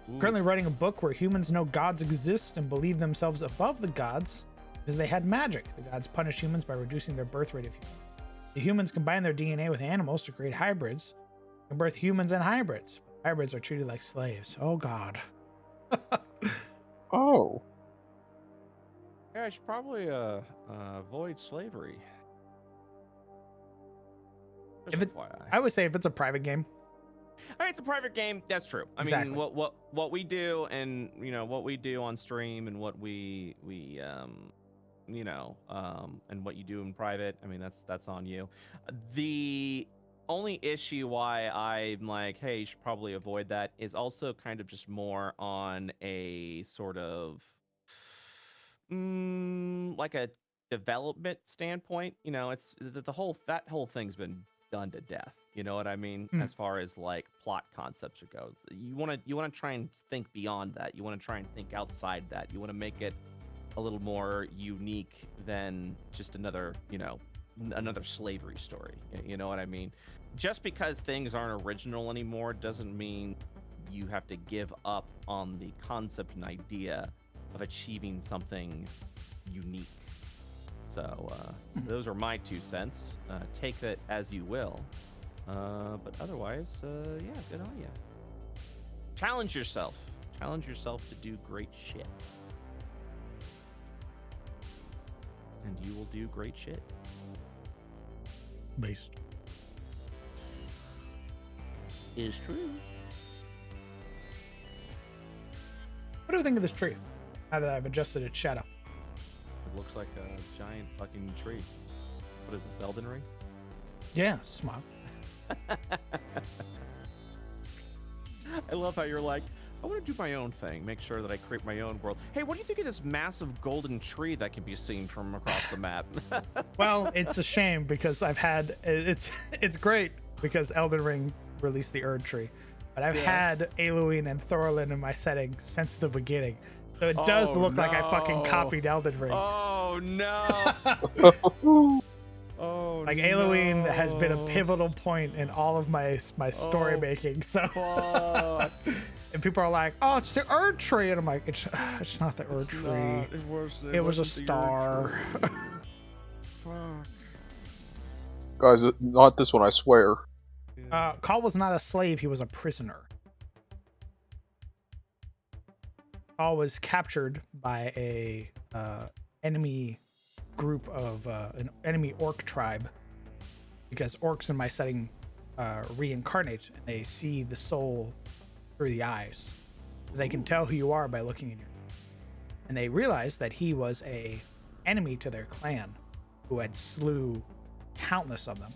Ooh. Currently writing a book where humans know gods exist and believe themselves above the gods because they had magic. The gods punish humans by reducing their birth rate of humans. The humans combine their DNA with animals to create hybrids and birth humans and hybrids. Hybrids are treated like slaves. Oh, God. Oh. Yeah, I should probably avoid slavery. Just If it- FYI. I would say if it's a private game, I mean, it's a private game. That's true. I Exactly. mean, what we do, and what we do on stream, and what we and what you do in private. I mean, that's on you. The only issue why I'm like, hey, you should probably avoid that, is also kind of just more on a sort of like a development standpoint. It's the whole thing's been done to death. You know what I mean? As far as like plot concepts go, you want to try and think beyond that. You want to try and think outside that. You want to make it a little more unique than just another slavery story. You know what I mean? Just because things aren't original anymore doesn't mean you have to give up on the concept and idea of achieving something unique. So those are my 2 cents. Take that as you will. But otherwise, yeah, good on you. Challenge yourself. Challenge yourself to do great shit. And you will do great shit. based. Is true. What do you think of this tree? Now that I've adjusted its shadow. It looks like a giant fucking tree. What is this, Elden Ring? Yeah, smart. I love how you're like, I want to do my own thing, make sure that I create my own world. Hey, what do you think of this massive golden tree that can be seen from across the map? Well, it's a shame because I've had it's great because Elden Ring released the Erd tree, but I've had Eluine and Thorlin in my setting since the beginning, so it does look like I fucking copied Elden Ring. Oh no! Oh, like Eluine has been a pivotal point in all of my story making. So, and people are like, "Oh, it's the Erd tree," and I'm like, "It's not the Erd tree. It was a star." Guys, not this one, I swear. Kahl was not a slave; he was a prisoner. Kahl was captured by a enemy group of an enemy orc tribe, because orcs in my setting reincarnate and they see the soul through the eyes. They can tell who you are by looking in your eyes. And they realized that he was a enemy to their clan who had slew countless of them,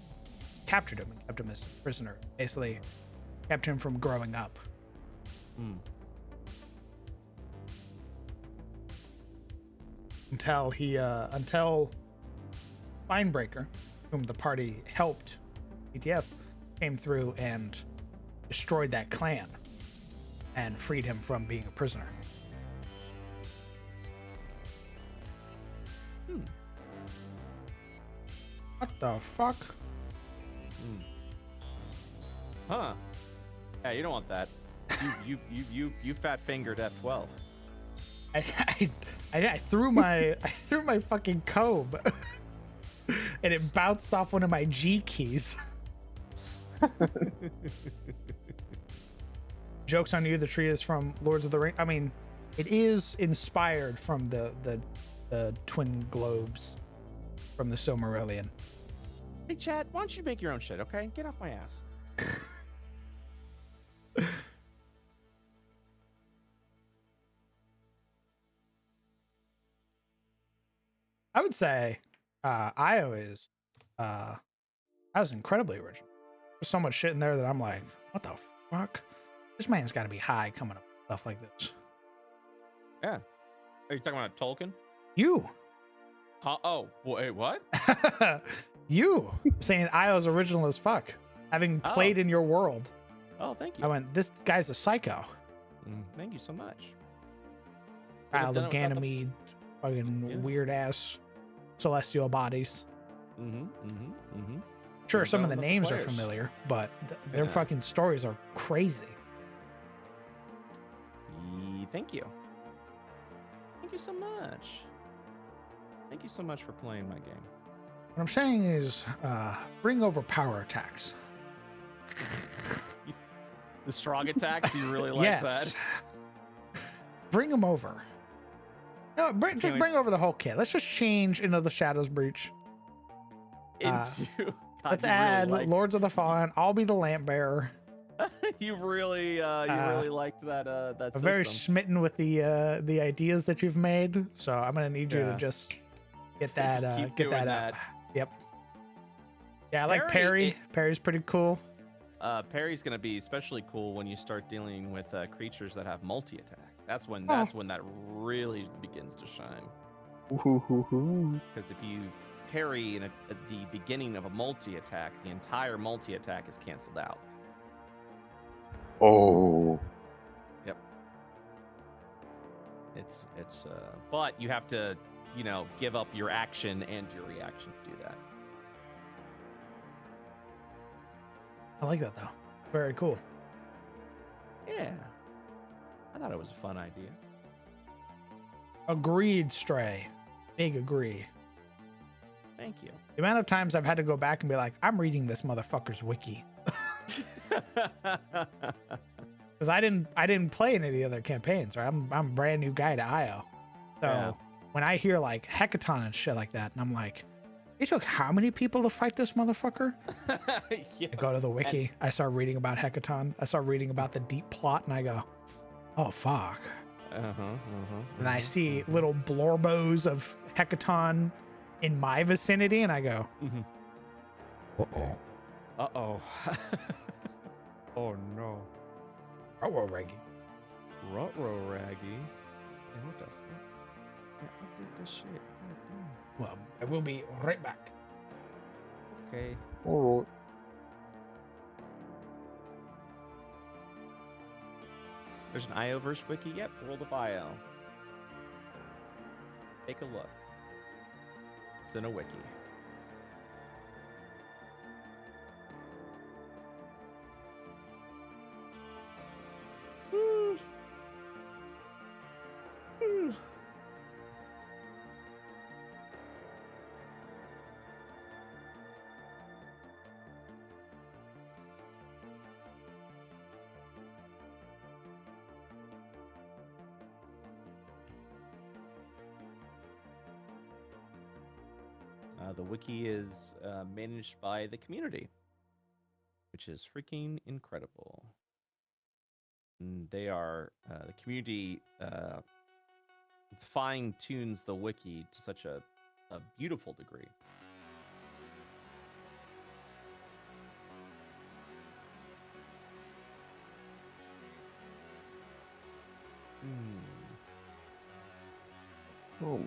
captured him and kept him as a prisoner, basically kept him from growing up. Until Spinebreaker, whom the party helped CTF came through and destroyed that clan and freed him from being a prisoner. What the fuck? Huh. Yeah, you don't want that. You fat fingered F12. I threw my fucking comb and it bounced off one of my G keys. Joke's on you, the tree is from Lords of the Ring. I mean, it is inspired from the twin globes from the Silmarillion. Hey, Chad, why don't you make your own shit, okay? Get off my ass. I would say Io is that was incredibly original. There's so much shit in there that I'm like, what the fuck? This man's got to be high coming up with stuff like this. Yeah. Are you talking about Tolkien? You. Huh? Oh, wait, what? You saying Io's original as fuck, having played in your world. Oh, thank you. I went, this guy's a psycho. Thank you so much. Child of Ganymede, fucking weird ass celestial bodies. Sure, some of the names are familiar, but their fucking stories are crazy. Thank you. Thank you so much. Thank you so much for playing my game. What I'm saying is, bring over power attacks. The strong attacks, you really like that? Bring them over. No, bring over the whole kit. Let's just change into the Shadows Breach. God, let's add Lords of the Fallen. I'll be the lamp bearer. You really liked that that I'm system. very smitten with the ideas that you've made, so I'm gonna need you to just get that up. Yep. Yeah, I like Parry. Parry's pretty cool. Parry's gonna be especially cool when you start dealing with creatures that have multi-attack. That's when that really begins to shine. Because if you parry at the beginning of a multi-attack, the entire multi-attack is canceled out. Oh. Yep. It's but you have to, give up your action and your reaction to do that. I like that though. Very cool. Yeah. I thought it was a fun idea. Agreed, Stray. Big agree. Thank you. The amount of times I've had to go back and be like, I'm reading this motherfucker's wiki. Because I didn't play any of the other campaigns, right? I'm a brand new guy to IO. So when I hear like Hecaton and shit like that, and I'm like, it took how many people to fight this motherfucker? I go to the wiki. I start reading about Hecaton. I start reading about the deep plot, and I go, oh fuck. And I see little blorbos of Hecaton in my vicinity, and I go, uh-oh. Uh-oh. Oh no. Ruh-roh, Raggy. Ruh-roh, Raggy. Hey, what the fuck? Yeah, update this shit. God damn. Well, I will be right back. Okay. Alright. There's an IO-verse wiki. Yep, World of IO. Take a look. It's in a wiki. The wiki is managed by the community, which is freaking incredible. And they are, the community fine tunes the wiki to such a beautiful degree. Oh.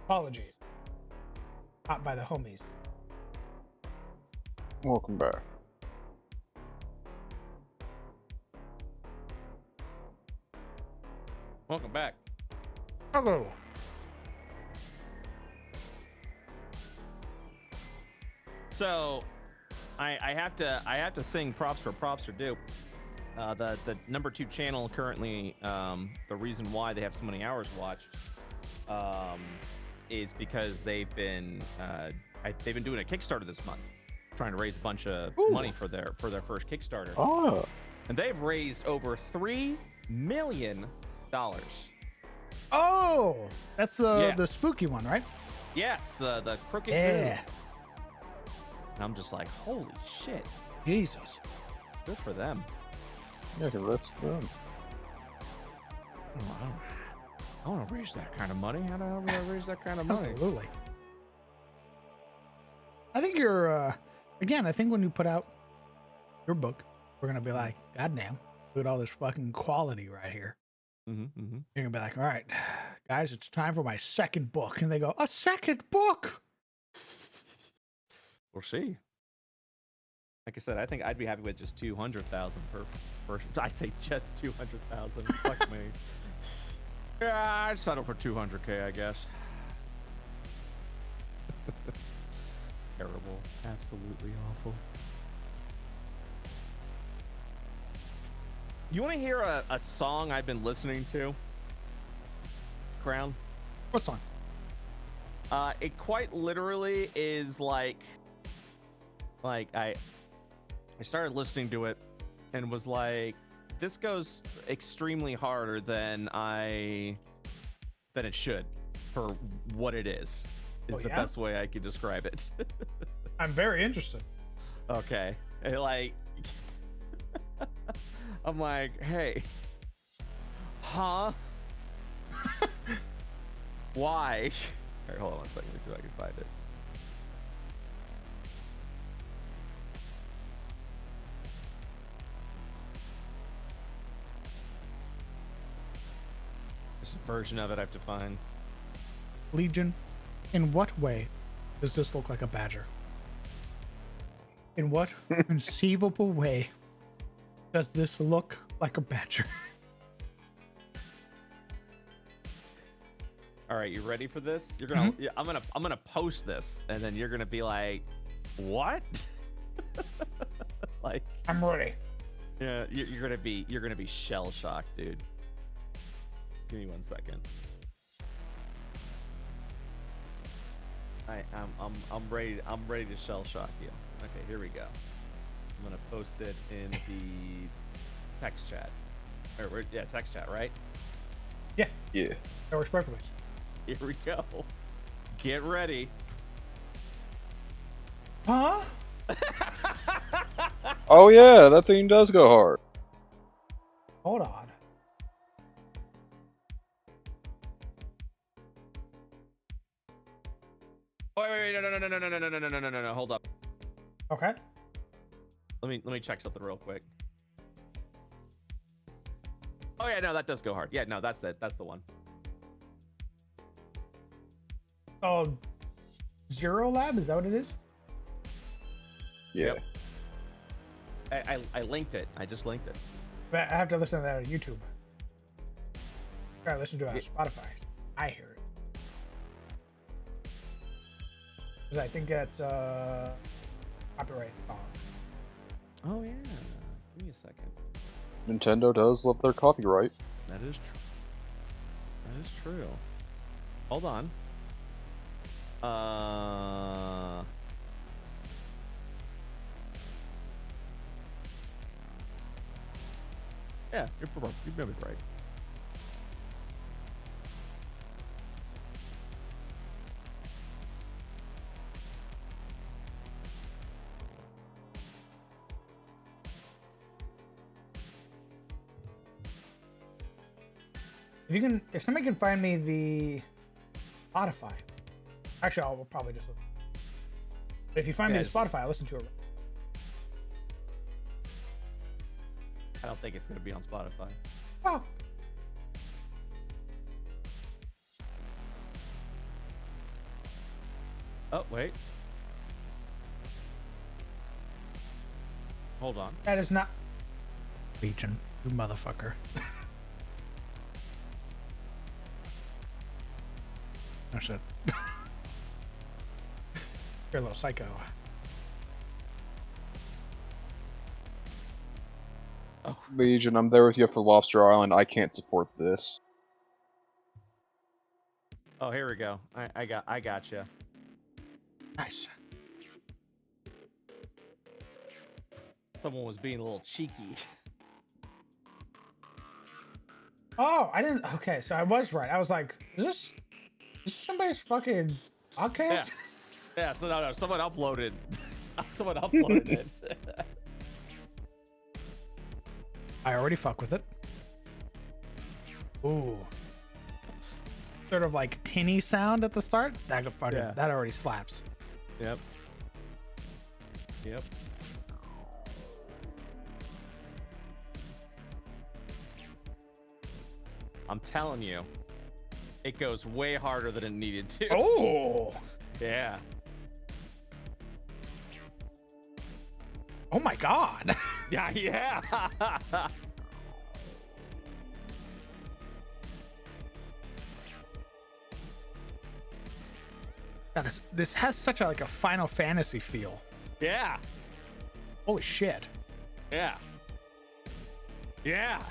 Apologies. Caught by the homies. Welcome back. Welcome back. Hello. So, I have to sing props for props are due. The number 2 channel currently, the reason why they have so many hours watched, is because they've been doing a Kickstarter this month, trying to raise a bunch of money for their first Kickstarter, Ah, and they've raised over $3 million. Oh, that's Yeah. the spooky one, right? Yes, the crooked Yeah. Goo. And I'm just like, holy shit, Jesus. good for them. yeah, 'cause that's them. Oh, I want to raise that kind of money. How the hell do I raise that kind of money? Absolutely. I think you're again, I think when you put out your book, we're gonna be like, God damn, look at all this fucking quality right here. Mm-hmm. You're gonna be like, all right, guys, it's time for my second book. And they go, a second book. We'll see. Like I said, I think I'd be happy with just 200,000 per person. I say just 200,000. Fuck me. Yeah, I'd settle for 200K, I guess. Terrible. Absolutely awful. You want to hear a song I've been listening to? Crown? What song? It quite literally is like I started listening to it and was like, this goes extremely harder than it should for what it is Oh, the yeah? best way I could describe it. I'm very interested. Okay. And like I'm like, hey, huh? Why? All right, hold on one second. Let me see if I can find it. There's a version of it I have to find. Legion, in what way does this look like a badger? In what conceivable way does this look like a badger? All right, you ready for this? You're gonna, yeah, I'm gonna post this, and then you're gonna be like, "What?" Like, I'm ready. yeah, you're gonna be shell shocked, dude. Give me 1 second. I'm ready. I'm ready to shell shock you. Okay, here we go. I'm gonna post it in the text chat. Yeah, text chat, right? Yeah, Yeah. that works perfectly. Here we go. Get ready. Huh? Oh yeah, that thing does go hard. Hold on. Wait, no, hold up. Okay. Let me check something real quick. Oh yeah, no, that does go hard. Yeah, no, that's it. That's the one. Oh, Zero Lab, is that what it is? Yeah. Yep. I linked it. I just linked it. But I have to listen to that on YouTube. I listen to it on Yeah. Spotify. I hear it. Because I think it's copyright song. Oh yeah. Give me a second. Nintendo does love their copyright. That is true. That is true. Hold on. Yeah, you're probably right. If somebody can find me the Spotify, actually, I'll probably just look. But if you find me the Yes. Spotify, I'll listen to it. I don't think it's gonna be on Spotify. Oh, Oh, wait. Hold on. That is not Legion, you motherfucker. Oh shit. You're a little psycho. Oh, Legion, I'm there with you for Lobster Island. I can't support this. oh, here we go. I got you. Nice. Someone was being a little cheeky. Oh, I didn't. Okay, so I was right. I was like, is this somebody's fucking podcast? Yeah. So no, someone uploaded. Someone uploaded it. I already fuck with it. Ooh. Sort of like tinny sound at the start. That could fucking, Yeah. that already slaps. Yep. I'm telling you, it goes way harder than it needed to. Oh. Yeah. Oh my god. Yeah. Yeah, this has such a like a Final Fantasy feel. Yeah. Holy shit. Yeah. Yeah.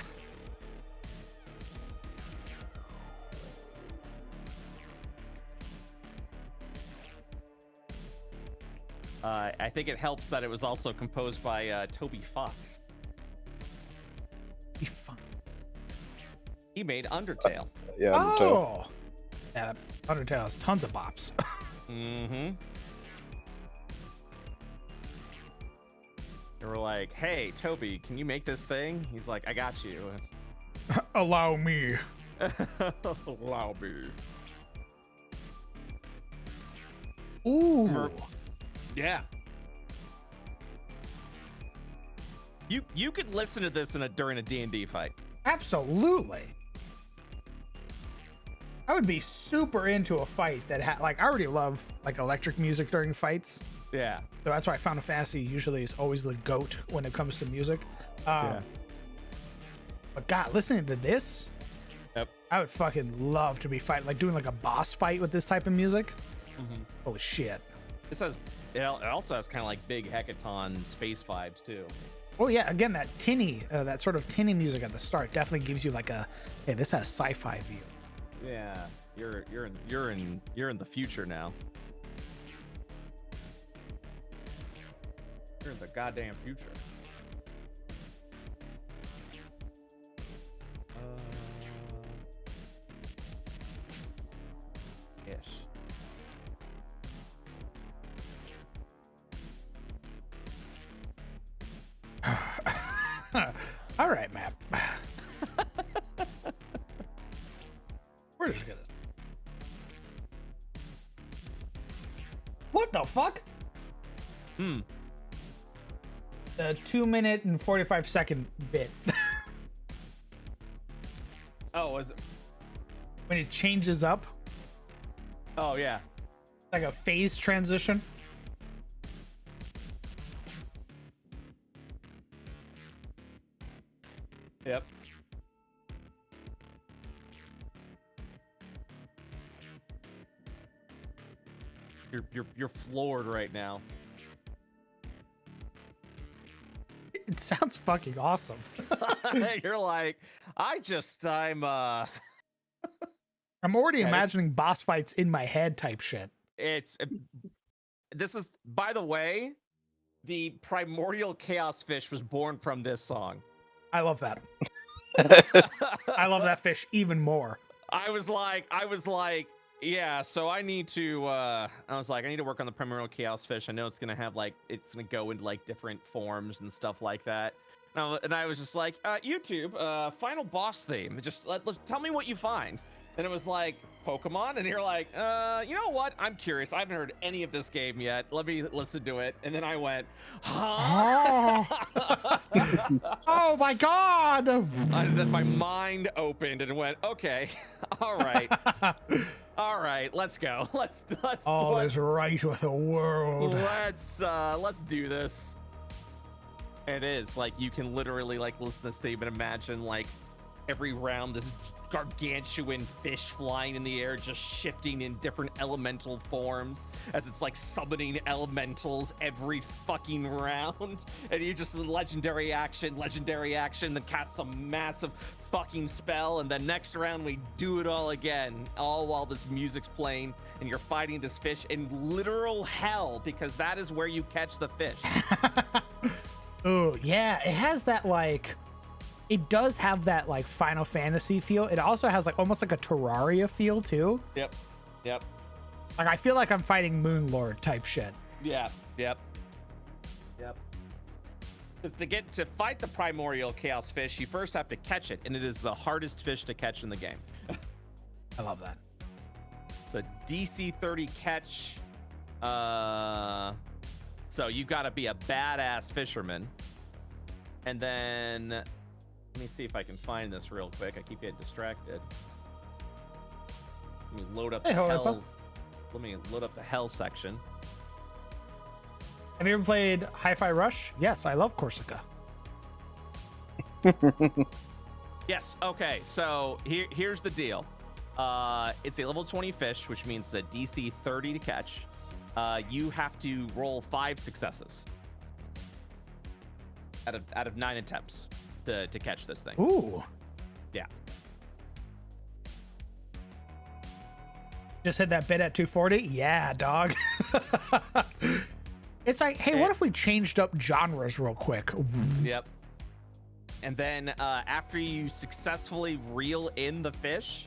I think it helps that it was also composed by Toby Fox. Be fun. He made Undertale. Yeah, Undertale. Oh. Yeah, Undertale has tons of bops. Mm-hmm. They were like, "Hey, Toby, can you make this thing?" He's like, "I got you." Allow me. Allow me. Ooh. Yeah. You could listen to this during a D&D fight. Absolutely. I would be super into a fight that had like I already love like electric music during fights. Yeah. So that's why Final Fantasy usually is always the GOAT when it comes to music. Yeah. But God, listening to this, Yep. I would fucking love to be fighting, like doing like a boss fight with this type of music. Mm-hmm. Holy shit. This has it also has kind of like big Hecaton space vibes too. Oh yeah, again that tinny, that sort of tinny music at the start definitely gives you like a, hey, this has sci-fi view. Yeah. You're in the future now. You're in the goddamn future. Yes. All right, map. Where did I get it? What the fuck? Hmm. The 2-minute and 45-second bit. Oh, was it? When it changes up, Oh yeah. like a phase transition. Yep. You're floored right now. It sounds fucking awesome. You're like, I'm I'm already Yeah, this- imagining boss fights in my head type shit. this is, by the way, the primordial chaos fish was born from this song. I love that. I love that fish even more. I was like, yeah, so I need to I need to work on the primordial chaos fish. I know it's gonna have like, it's gonna go into like different forms and stuff like that. And I was just like, YouTube, final boss theme. Just tell me what you find. And it was like Pokemon, and you're like, you know what? I'm curious. I haven't heard any of this game yet. Let me listen to it. And then I went, huh? Oh my god! And then my mind opened and went, okay, all right. All right, let's go. Let's All is right with the world. let's do this. It is like you can literally like listen to this thing and imagine like every round this gargantuan fish flying in the air, just shifting in different elemental forms as it's like summoning elementals every fucking round. And you just legendary action, then cast some massive fucking spell, and then next round we do it all again, all while this music's playing and you're fighting this fish in literal hell, because that is where you catch the fish. Oh yeah, it has that like, it does have that like Final Fantasy feel. It also has like almost like a Terraria feel too. Yep. Like I feel like I'm fighting Moonlord type shit. Yep. Because to fight the primordial chaos fish, you first have to catch it, and it is the hardest fish to catch in the game. I love that. It's a DC 30 catch. So you got to be a badass fisherman. And then let me see if I can find this real quick. I keep getting distracted. Let me load up the hells. Let me load up the hell section. Have you ever played Hi-Fi Rush? Yes, I love Corsica. Yes. Okay. So here's the deal. It's a level 20 fish, which means a DC 30 to catch. You have to roll 5 successes out of 9 attempts to catch this thing. Ooh. Yeah. Just hit that bid at 240? Yeah, dog. It's like, hey, what if we changed up genres real quick? Yep. And then after you successfully reel in the fish,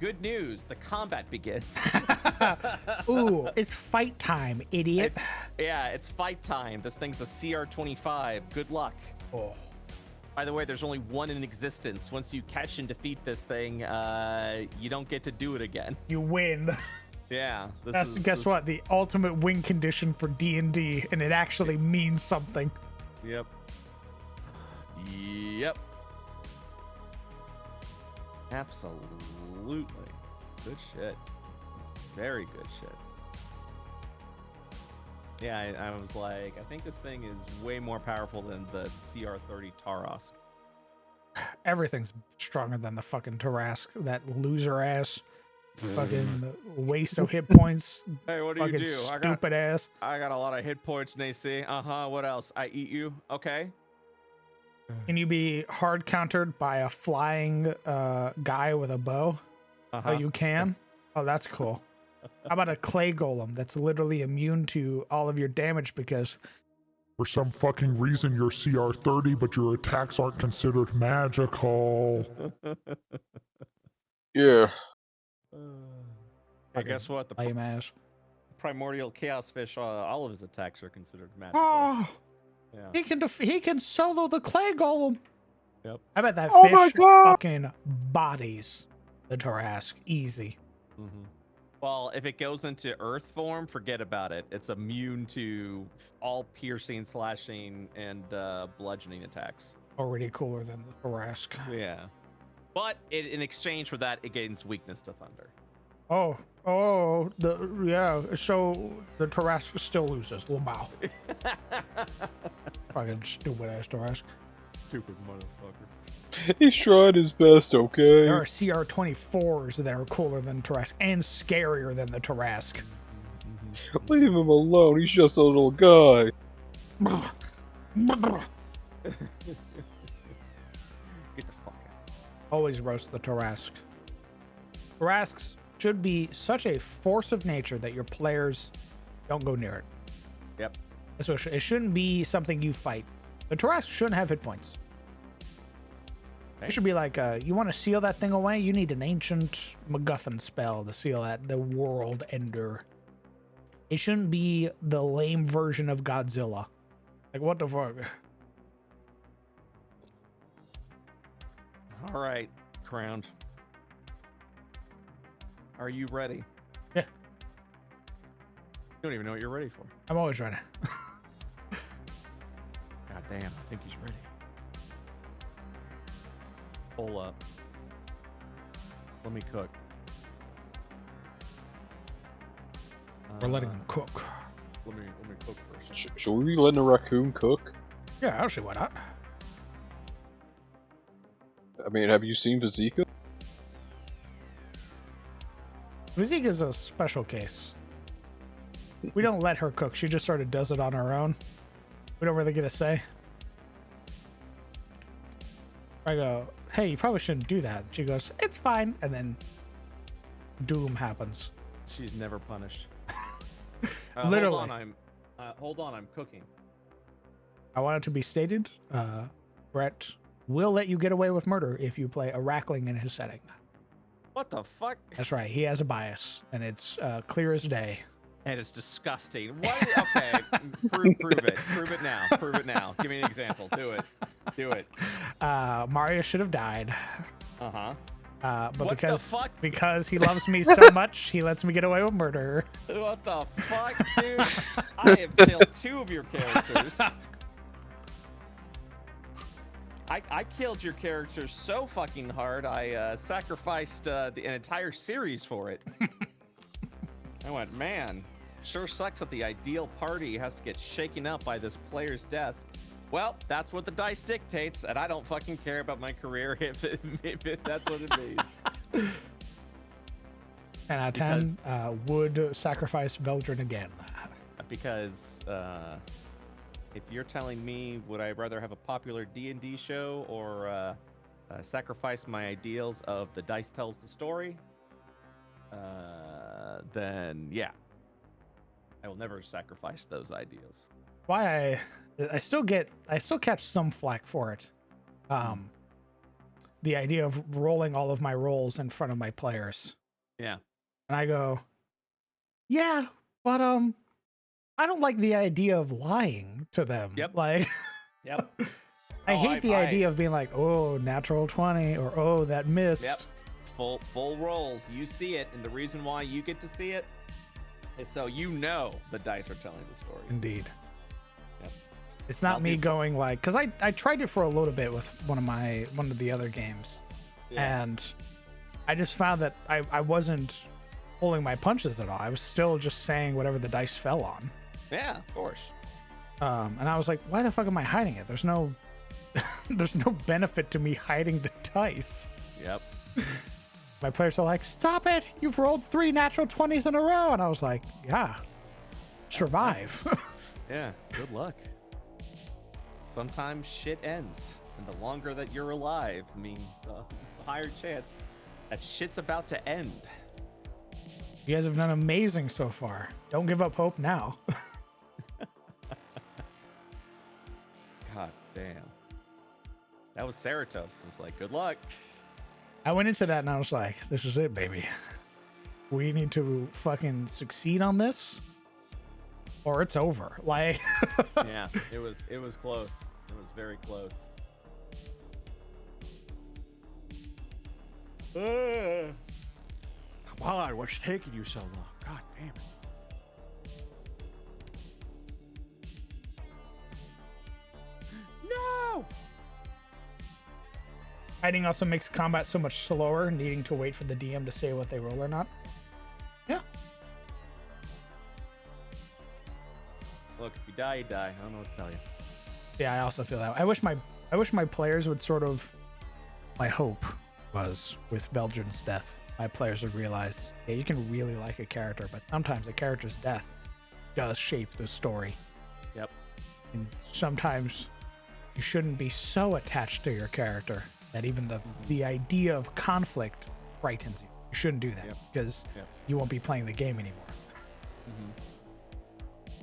good news, the combat begins. Ooh, it's fight time, idiot. It's fight time. This thing's a CR25. Good luck. Oh. By the way, there's only one in existence. Once you catch and defeat this thing, you don't get to do it again. You win. Yeah. Guess what? The ultimate win condition for D&D, and it actually means something. Yep. Absolutely. Good shit. Very good shit. Yeah, I was like, I think this thing is way more powerful than the CR30 Tarosk. Everything's stronger than the fucking Tarask. That loser ass. Fucking waste of hit points. Hey, what do you fucking do? Stupid ass. I got a lot of hit points, Nacy. What else? I eat you. Okay. Can you be hard countered by a flying guy with a bow? Oh, you can? Oh, that's cool. How about a clay golem that's literally immune to all of your damage because... For some fucking reason, you're CR30, but your attacks aren't considered magical. Yeah. Hey, guess what? The lame ass. primordial chaos fish, all of his attacks are considered magical. Oh, Yeah. he can solo the clay golem. Yep. I bet that Oh my fish God. fucking bodies the Tarask easy. Mm-hmm. Well, if it goes into earth form, forget about it. It's immune to all piercing, slashing, and bludgeoning attacks. Already cooler than the Tarask. Yeah. But in exchange for that, it gains weakness to thunder. Oh, so the Tarask still loses. Wow. Fucking stupid ass Tarask. Stupid motherfucker. He's trying his best, okay? There are CR24s that are cooler than Tarask and scarier than the Tarask. Leave him alone, he's just a little guy. Get the fuck out. Always roast the Tarask. Tarasks should be such a force of nature that your players don't go near it. Yep. So it shouldn't be something you fight. The Tarask shouldn't have hit points. It should be like, you want to seal that thing away? You need an ancient MacGuffin spell to seal that, the World Ender. It shouldn't be the lame version of Godzilla. Like, what the fuck? All right, Crowned. Are you ready? Yeah. You don't even know what you're ready for. I'm always ready. God damn, I think he's ready. Pull up. Let me cook. We're letting him cook. Let me cook first. Should we be letting a raccoon cook? Yeah, I'll see why not. I mean, have you seen Vizika? Vizika's a special case. We don't let her cook. She just sort of does it on her own. We don't really get a say. I go, hey, you probably shouldn't do that. She goes, it's fine. And then doom happens. She's never punished. Literally. Hold on, I'm cooking. I want it to be stated, Brett will let you get away with murder if you play a Rackling in his setting. What the fuck? That's right. He has a bias, and it's clear as day. And it's disgusting. What? Okay, prove it. Prove it now. Prove it now. Give me an example. Do it. Do it. Mario should have died. Uh-huh. But What the fuck? because he loves me so much, he lets me get away with murder. What the fuck, dude? I have killed 2 of your characters. I killed your characters so fucking hard, I sacrificed an entire series for it. I went, man, sure sucks that the ideal party has to get shaken up by this player's death. Well, that's what the dice dictates, and I don't fucking care about my career if that's what it means. 10 out of 10, would sacrifice Veldrin again. Because if you're telling me would I rather have a popular D&D show or sacrifice my ideals of the dice tells the story, then yeah, I will never sacrifice those ideals. Why I still catch some flack for it. The idea of rolling all of my rolls in front of my players. Yeah. And I go, yeah, but I don't like the idea of lying to them. Yep. Like, Yep. I hate the idea of being like, oh, natural 20, or oh, that missed. Yep. Full rolls. You see it, and the reason why you get to see it is so you know the dice are telling the story. Indeed. Yep. It's not Well, me people- going like, because I tried it for a little bit with one of the other games, Yeah. and I just found that I wasn't pulling my punches at all. I was still just saying whatever the dice fell on. Yeah, of course. And I was like, why the fuck am I hiding it? There's no there's no benefit to me hiding the dice. Yep. My players are like, stop it! You've rolled 3 natural 20s in a row. And I was like, yeah, survive. Yeah, good luck. Sometimes shit ends, and the longer that you're alive means the higher chance that shit's about to end. You guys have done amazing so far. Don't give up hope now. God damn. That was Ceratos. I was like, good luck. I went into that and I was like, this is it, baby. We need to fucking succeed on this or it's over. Like, Yeah, it was close. It was very close. Why? What's taking you so long? God damn it. No! hiding also makes combat so much slower, needing to wait for the DM to say what they roll or not. Yeah. Look, if you die, you die. I don't know what to tell you. Yeah, I also feel that. I wish my players would sort of. My hope was with Veldrin's death, my players would realize, yeah, you can really like a character, but sometimes a character's death does shape the story. Yep. And sometimes you shouldn't be so attached to your character that even the idea of conflict frightens you. You shouldn't do that Yep. because Yep. you won't be playing the game anymore.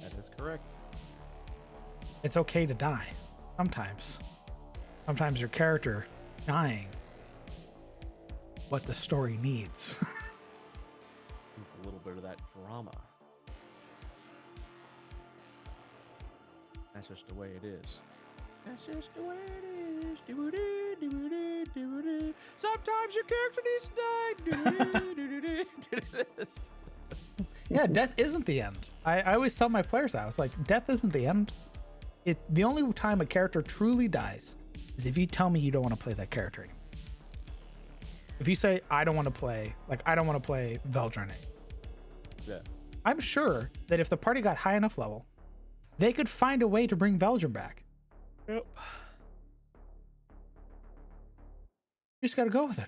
That is correct. It's okay to die. Sometimes. Sometimes your character dying what the story needs. Needs a little bit of that drama. That's just the way it is. That's just the way it is. Do-do, do-do, do-do. Sometimes your character needs to die. Do-do, do-do. Yeah, death isn't the end. I always tell my players that. I was like, death isn't the end. The only time a character truly dies is if you tell me you don't want to play that character anymore. If you say, I don't want to play Veldrin, Yeah. I'm sure that if the party got high enough level, they could find a way to bring Belgium back. Yep. You just got to go with it.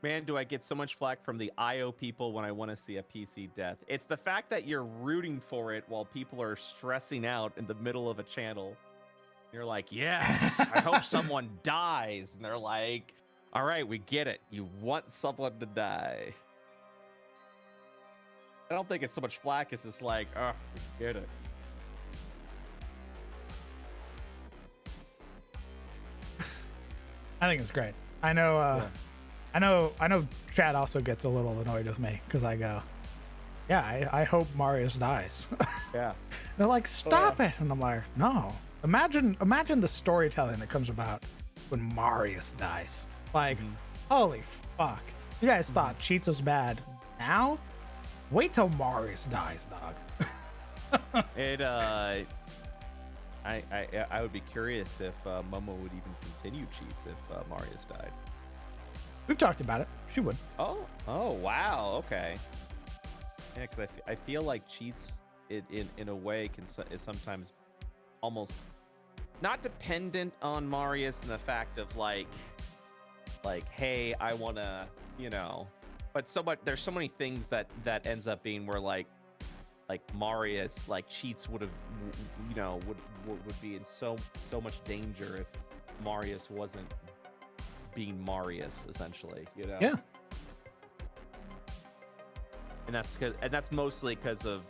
Man, do I get so much flack from the IO people when I want to see a PC death. It's the fact that you're rooting for it while people are stressing out in the middle of a channel. You're like, yes, I hope someone dies. And they're like, all right, we get it. You want someone to die. I don't think it's so much flack. It's just like, oh, we get it. I think it's great. I know Chad also gets a little annoyed with me because I go, yeah, I hope Marius dies. Yeah. They're like, stop it. And I'm like, no. Imagine the storytelling that comes about when Marius dies. Like, holy fuck. You guys thought Cheats was bad. Now, wait till Marius dies, dog. It I would be curious if Momo would even continue Cheats if Marius died. We've talked about it. She would. Oh wow, okay. Yeah, because I feel like Cheats in a way is sometimes almost not dependent on Marius in the fact of like hey, I wanna, but there's so many things that ends up being where like Marius, like Cheats would have, would be in so much danger if Marius wasn't being Marius, essentially, Yeah. And that's mostly because of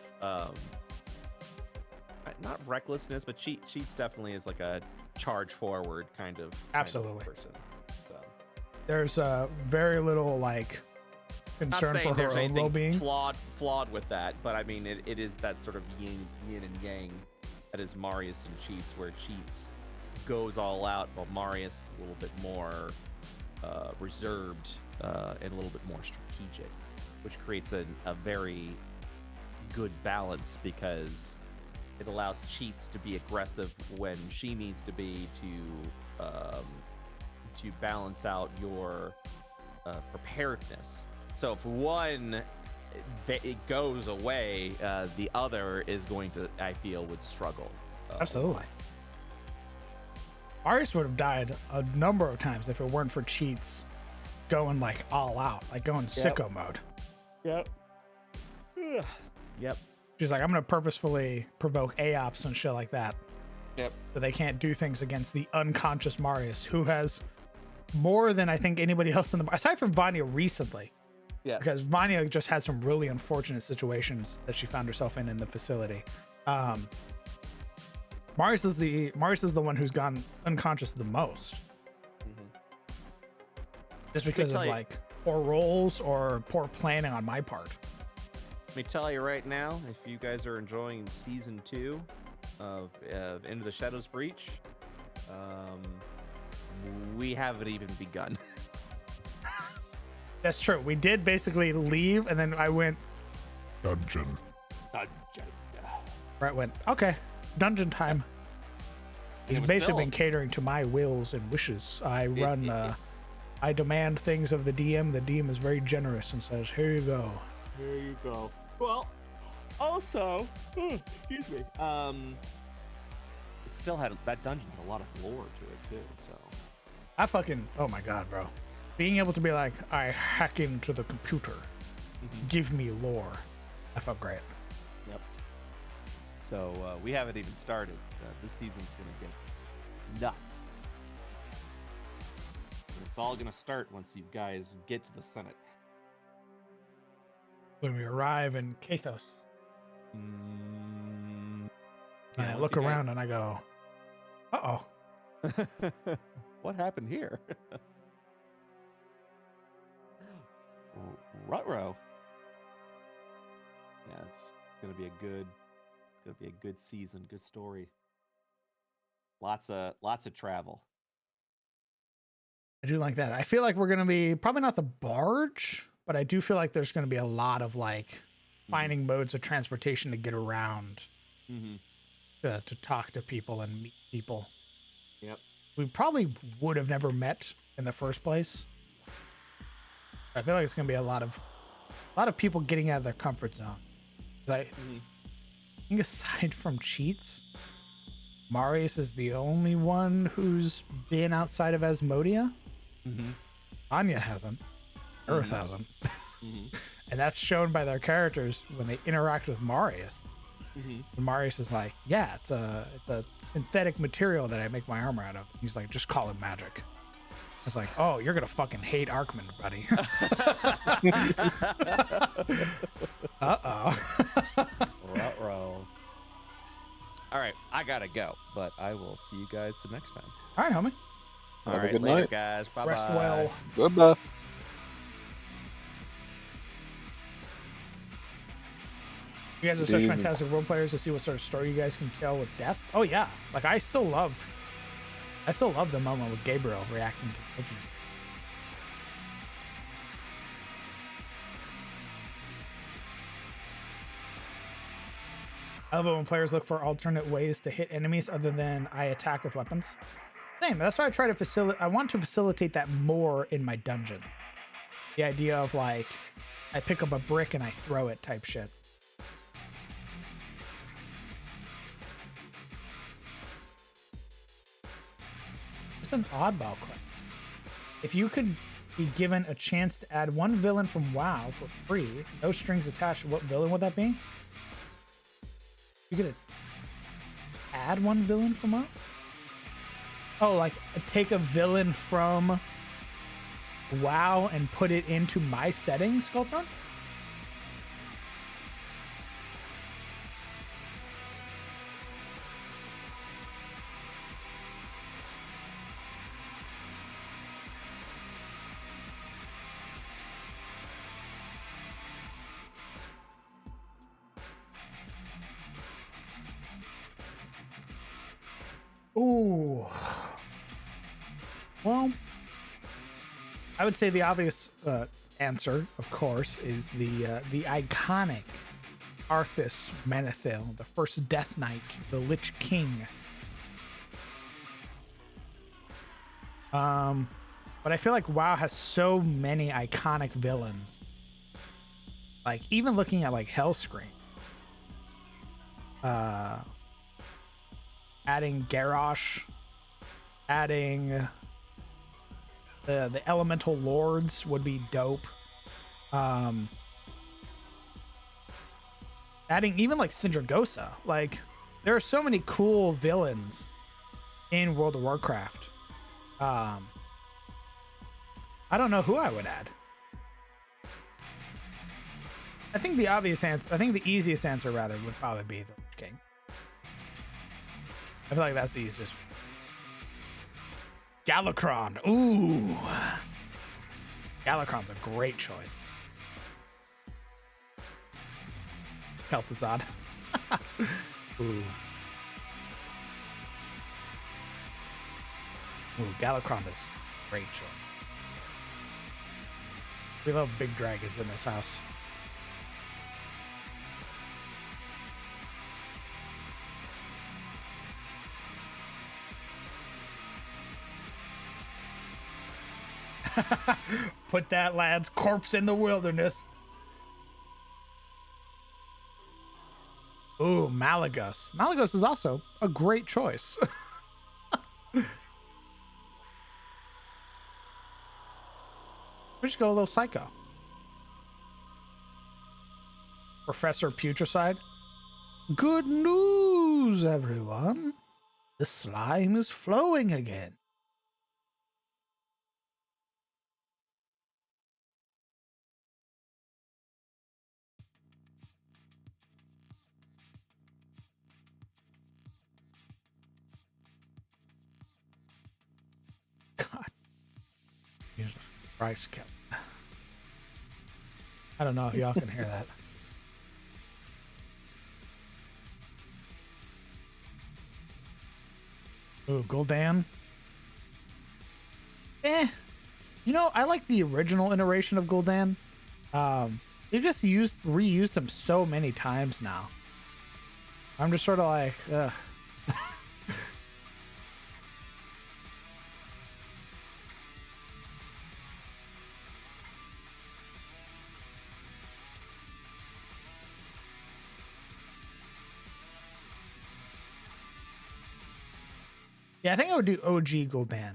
not recklessness, but Cheats definitely is like a charge forward kind of Absolutely. person. So. There's very little like concern for her own well-being. Flawed with that, but I mean it is that sort of yin and yang that is Marius and Cheats, where Cheats goes all out while Marius is a little bit more reserved and a little bit more strategic, which creates a very good balance because it allows Cheats to be aggressive when she needs to be to balance out your preparedness. So if one it goes away, the other is going to, I feel, would struggle. Absolutely. Marius would have died a number of times if it weren't for Cheats going like all out, like going sicko mode. Yep. Yep. She's like, I'm going to purposefully provoke AOPS and shit like that. Yep. So they can't do things against the unconscious Marius, who has more than I think anybody else in the, aside from Vanya recently. Yes. Because Vanya just had some really unfortunate situations that she found herself in the facility. Marius is the one who's gone unconscious the most. Just because of like poor roles or poor planning on my part. Let me tell you right now, if you guys are enjoying season 2 of Into the Shadows Breach, we haven't even begun. That's true. We did basically leave, and then I went Dungeon. Brett went, okay, dungeon time. He's basically been catering to my wills and wishes. I I demand things of the DM. The DM is very generous and says, here you go. Here you go. Well, also, excuse me. It still had, that dungeon had a lot of lore to it too, so. I fucking, oh my God, bro. Being able to be like, I hack into the computer. Give me lore. I felt great. Yep. So we haven't even started. This season's gonna get nuts. And it's all gonna start once you guys get to the Senate. When we arrive in Kathos. And I look around and I go, uh-oh. What happened here? Ruh-roh. Yeah, it's gonna be a good season, good story. Lots of travel. I do like that. I feel like we're gonna be probably not the barge, but I do feel like there's gonna be a lot of like finding modes of transportation to get around, to talk to people and meet people. Yep. We probably would have never met in the first place. I feel like it's gonna be a lot of people getting out of their comfort zone. I think aside from cheats, Marius is the only one who's been outside of Asmodia. Anya hasn't. Earth hasn't. And that's shown by their characters when they interact with Marius. And Marius is like, yeah, it's a synthetic material that I make my armor out of. He's like, just call it magic. I was like, oh, you're gonna fucking hate Arkman, buddy. Ruh-roh. All right, I gotta go, but I will see you guys the next time. All right, homie. All Have a right, good later, night. guys. Bye bye. Rest well. Goodbye. You guys are such Dude. fantastic role players to see what sort of story you guys can tell with death. Oh yeah, like I still love the moment with Gabriel reacting to Legends. I love it when players look for alternate ways to hit enemies other than I attack with weapons. Same. That's why I try to facilitate. I want to facilitate that more in my dungeon. The idea of like, I pick up a brick and I throw it type shit. It's an oddball question. If you could be given a chance to add one villain from WoW for free, no strings attached, what villain would that be? You could add one villain from WoW? Oh, like take a villain from WoW and put it into my settings, Skullthrone? Ooh. Well, I would say the obvious answer, of course, is the iconic Arthas Menethil, the first Death Knight, the Lich King. But I feel like WoW has so many iconic villains. Like even looking at like Hellscream. Adding Garrosh, adding the Elemental Lords would be dope. Adding even like Sindragosa. Like there are so many cool villains in World of Warcraft. I don't know who I would add. I think the obvious answer, I think the easiest answer rather would probably be the Lich King. I feel like that's the easiest. Galakrond. Ooh. Galakrond's a great choice. Kel'Thuzad. Ooh. Ooh, Galakrond is a great choice. We love big dragons in this house. Put that lad's corpse in the wilderness. Ooh, Malygos. Malygos is also a great choice. We just go a little psycho. Professor Putricide. Good news, everyone. The slime is flowing again. God. Jesus Christ, Kelly. I don't know if y'all can hear that. Ooh, Gul'dan. You know, I like the original iteration of Gul'dan. They've just reused him so many times now. I'm just sort of like, ugh. Yeah, I think I would do OG Gul'dan.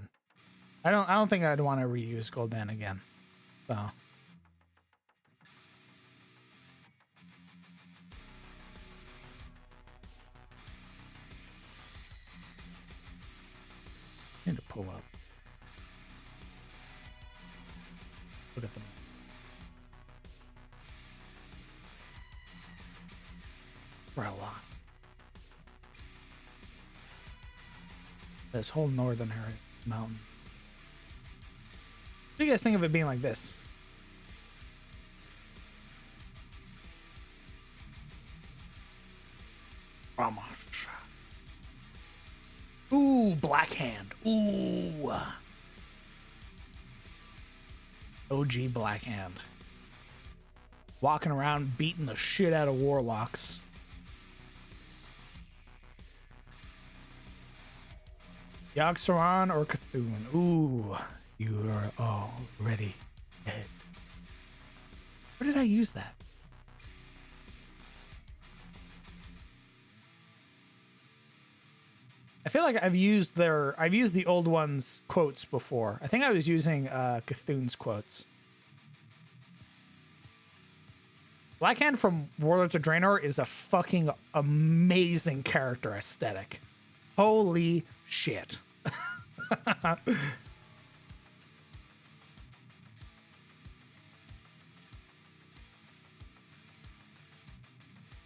I don't think I'd want to reuse Gul'dan again. So need to pull up. Look at them. Umbrella. This whole northern area mountain. What do you guys think of it being like this? Ramash. Ooh, Black Hand. Ooh. OG Black Hand. Walking around beating the shit out of warlocks. Yogg-Saron or Cthulhu? Ooh, you are already dead. Where did I use that? I feel like I've used the old ones quotes before. I think I was using Cthulhu's quotes. Blackhand from Warlords of Draenor is a fucking amazing character aesthetic. Holy shit.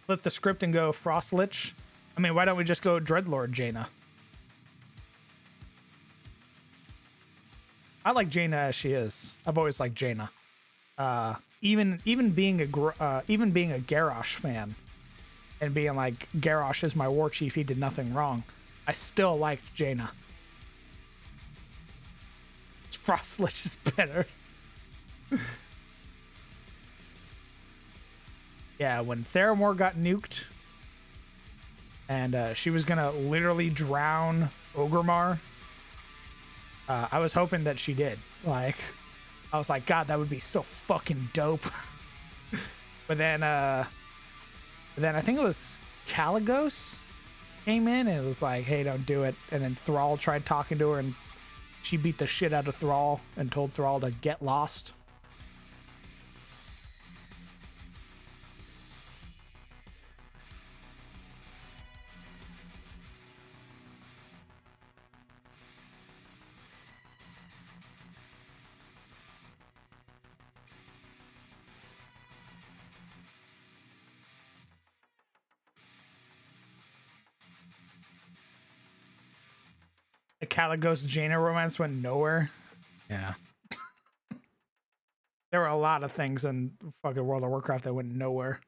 Flip the script and go Frostlich. I mean, why don't we just go Dreadlord Jaina? I like Jaina as she is. I've always liked Jaina. Even being a Garrosh fan and being like Garrosh is my war chief, he did nothing wrong. I still liked Jaina. Frostlich is better. Yeah, when Theramore got nuked and she was gonna literally drown Orgrimmar, I was hoping that she did. Like, I was like, God, that would be so fucking dope. But then I think it was Caligos came in and it was like, hey, don't do it. And then Thrall tried talking to her and she beat the shit out of Thrall and told Thrall to get lost. The Caligos Jaina romance went nowhere. Yeah. There were a lot of things in fucking World of Warcraft that went nowhere.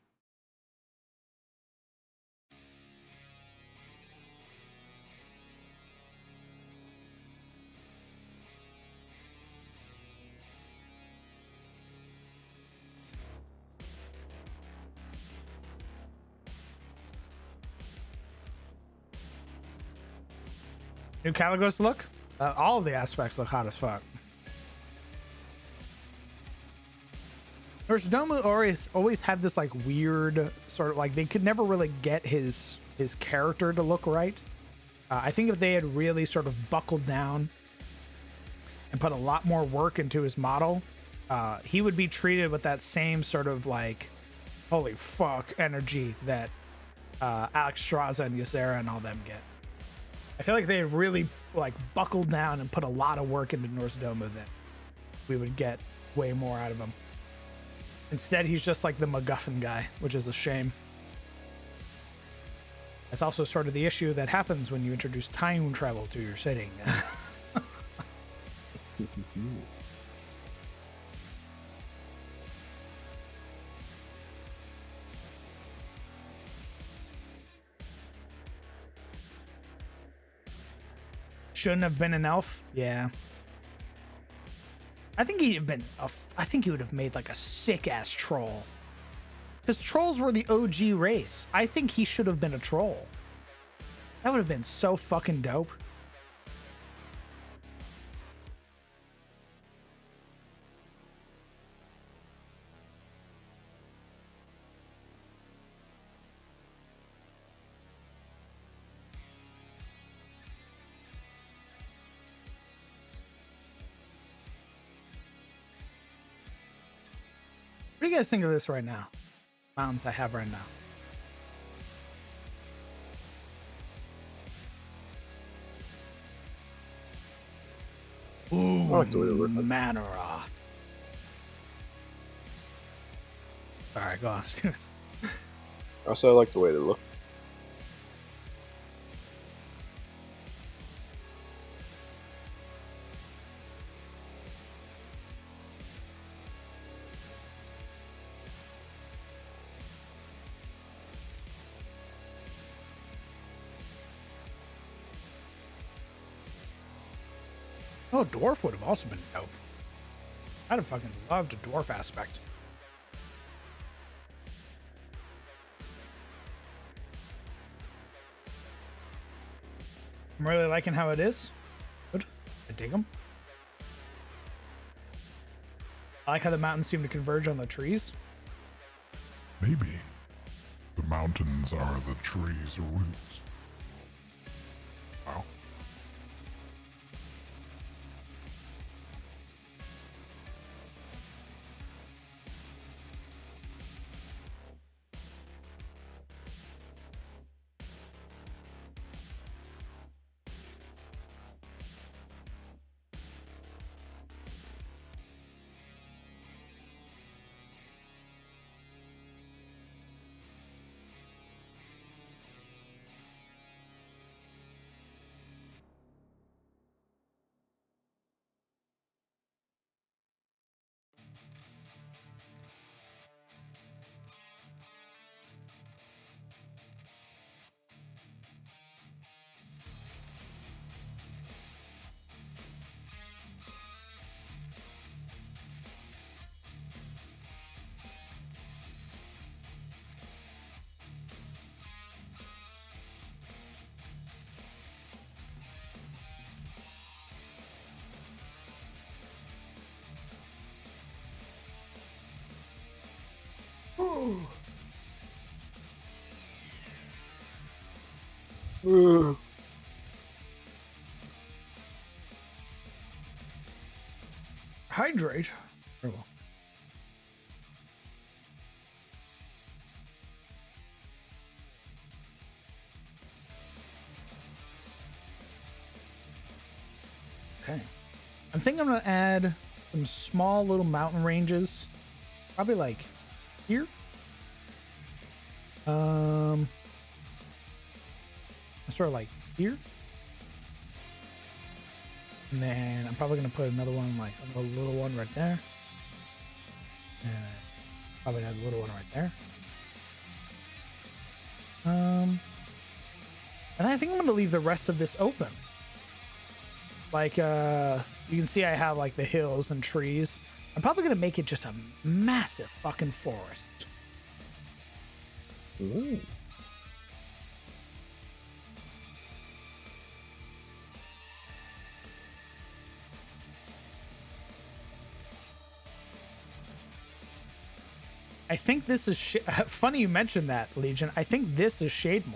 New Caligos look? All of the aspects look hot as fuck. Domu always had this like weird sort of like they could never really get his character to look right. I think if they had really sort of buckled down and put a lot more work into his model, he would be treated with that same sort of like holy fuck energy that Alexstrasza and Ysera and all them get. I feel like they really like buckled down and put a lot of work into Norse Domu that we would get way more out of him. Instead, he's just like the MacGuffin guy, which is a shame. That's also sort of the issue that happens when you introduce time travel to your setting. Shouldn't have been an elf. Yeah. I think he'd have been. I think he would have made like a sick ass troll. Because trolls were the OG race. I think he should have been a troll. That would have been so fucking dope. do you guys think of this right now? Mountains I have right now. Ooh, I like the way they look. Manaroth. Alright, go on, Steven. Also, I like the way they look. Oh, dwarf would have also been dope. I'd have fucking loved a dwarf aspect. I'm really liking how it is. Good. I dig them. I like how the mountains seem to converge on the trees. Maybe the mountains are the tree's roots. Wow. Ugh. Hydrate. Very well. Okay. I'm thinking I'm gonna add some small little mountain ranges. Probably like here. Sort of like here. And then I'm probably gonna put another one, like a little one right there. And probably another little one right there. And I think I'm gonna leave the rest of this open. Like you can see I have like the hills and trees. I'm probably gonna make it just a massive fucking forest. Ooh. I think this is funny you mentioned that, Legion. I think this is Shademore.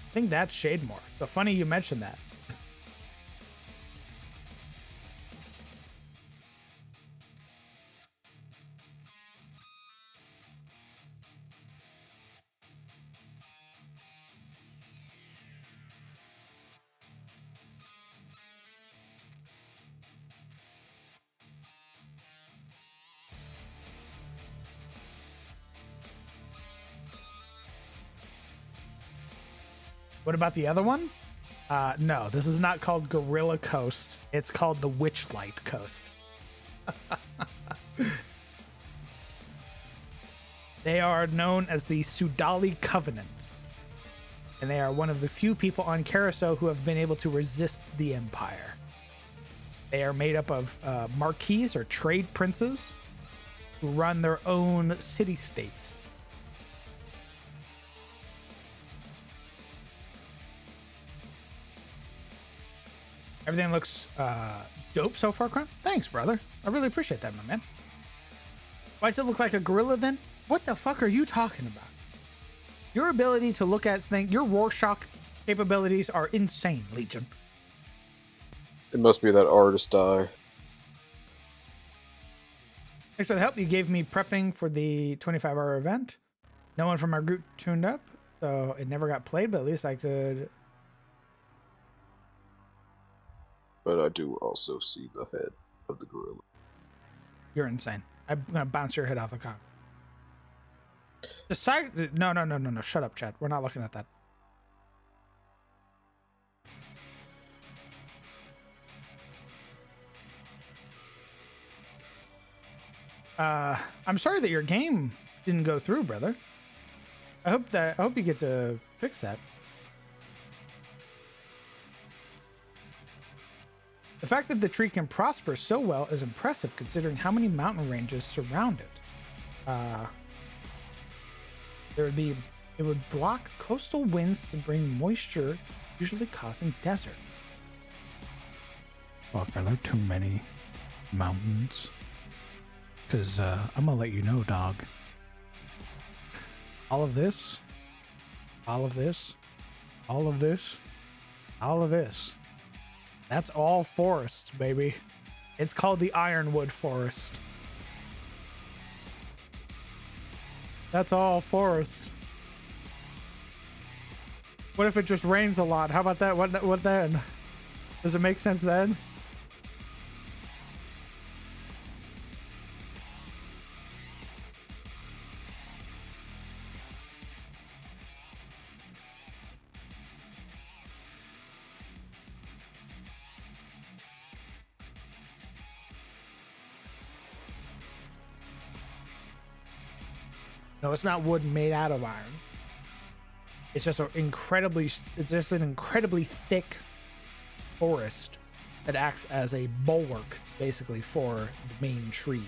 I think that's Shademore. So funny you mentioned that. What about the other one? No, this is not called Gorilla Coast. It's called the Witchlight Coast. They are known as the Sudali Covenant. And they are one of the few people on Carousel who have been able to resist the Empire. They are made up of marquises or trade princes who run their own city-states. Everything looks dope so far, Crown. Thanks, brother. I really appreciate that, my man. Why does it look like a gorilla then? What the fuck are you talking about? Your ability to look at things, your Rorschach capabilities are insane, Legion. It must be that artist eye. Thanks for the help you gave me prepping for the 25-hour event. No one from our group tuned up, so it never got played, but at least I could. But I do also see the head of the gorilla. You're insane. I'm gonna bounce your head off the car. The side. No. Shut up, Chad. We're not looking at that. I'm sorry that your game didn't go through, brother. I hope you get to fix that. The fact that the tree can prosper so well is impressive considering how many mountain ranges surround it. It would block coastal winds to bring moisture, usually causing desert. Fuck, are there too many mountains? Because I'm gonna let you know, dog. All of this, all of this, all of this, all of this. That's all forest, baby. It's called the Ironwood Forest. That's all forest. What if it just rains a lot? How about that? What then? Does it make sense then? No, it's not wood made out of iron. It's just an incredibly thick forest that acts as a bulwark, basically, for the main tree.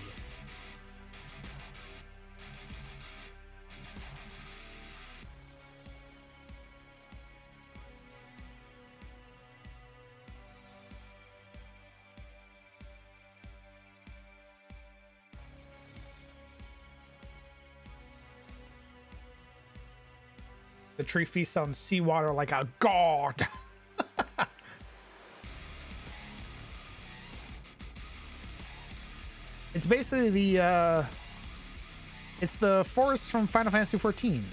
The tree feasts on seawater like a god. It's basically the forest from Final Fantasy XIV.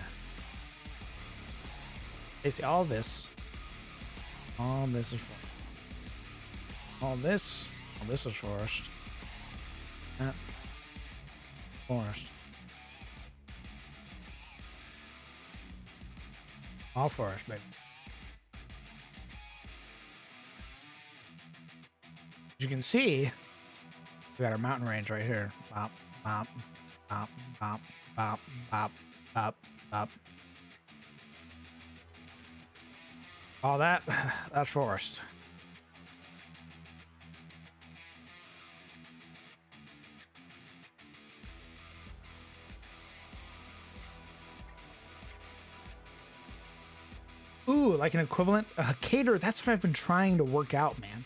Basically, all this is forest. All this is forest. Forest. All forest, baby. As you can see, we got our mountain range right here. Bop, bop, bop, bop, bop, bop, bop, bop. All that's forest. Ooh, like an equivalent. Cater, that's what I've been trying to work out, man.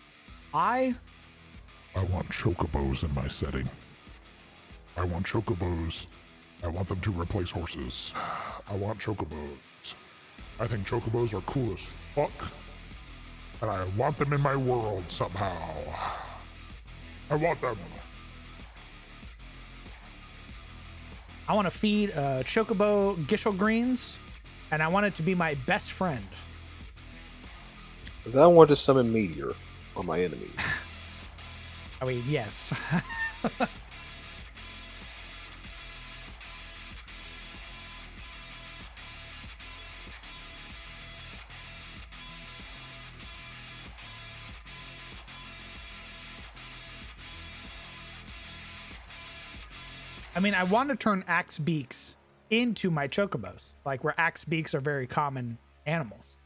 I want chocobos in my setting. I want chocobos. I want them to replace horses. I want chocobos. I think chocobos are cool as fuck. And I want them in my world somehow. I want them. I want to feed chocobo Gishel greens, and I want it to be my best friend. Then I want to summon Meteor on my enemies. I mean, yes. I mean, I want to turn axe beaks into my chocobos, like where axe beaks are very common animals.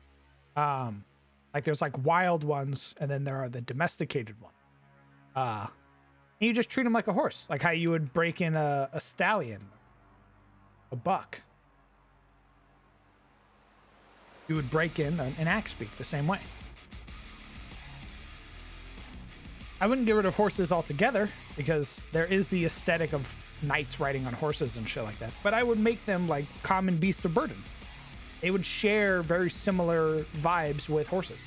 Like there's like wild ones, and then there are the domesticated ones. And you just treat them like a horse, like how you would break in a stallion, a buck. You would break in an axe beak the same way. I wouldn't get rid of horses altogether because there is the aesthetic of knights riding on horses and shit like that. But I would make them like common beasts of burden. They would share very similar vibes with horses.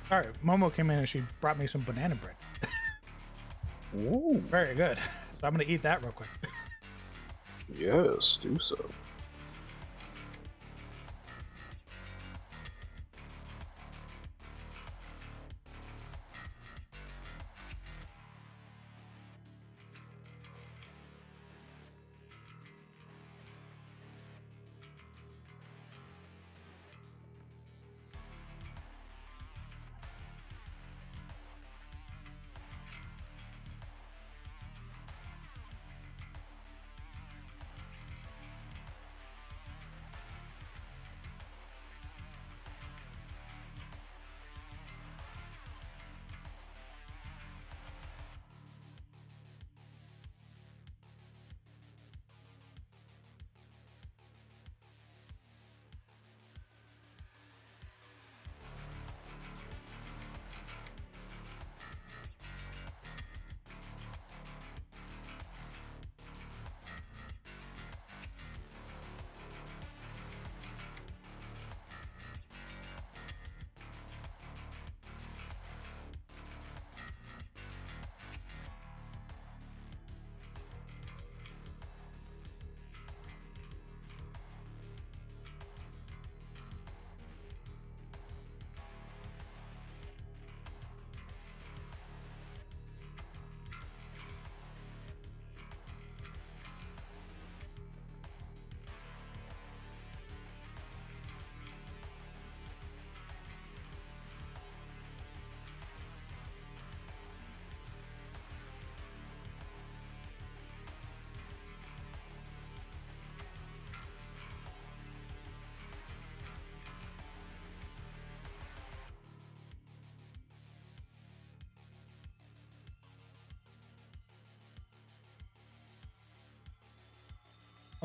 All right, Momo came in and she brought me some banana bread. Ooh, Very good. So I'm gonna eat that real quick. yes, do so.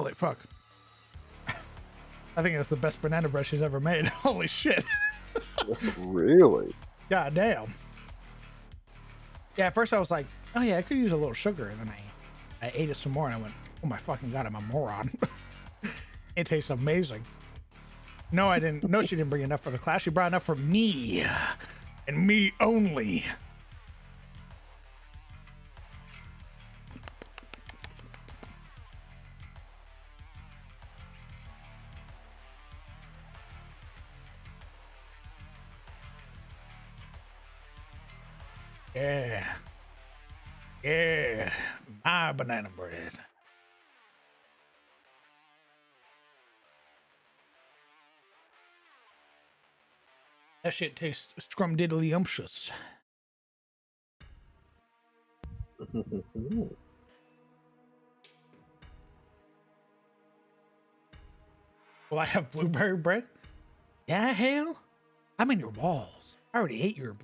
Holy fuck. I think that's the best banana bread she's ever made. Holy shit. Really? God damn. Yeah, at first I was like, oh yeah, I could use a little sugar. And then I ate it some more and I went, oh my fucking god, I'm a moron. It tastes amazing. No, I didn't. No, she didn't bring enough for the class. She brought enough for me and me only. Yeah. Yeah. My banana bread. That shit tastes scrumdiddlyumptious. Will I have blueberry bread? Yeah, hell. I'm in your walls. I already ate your.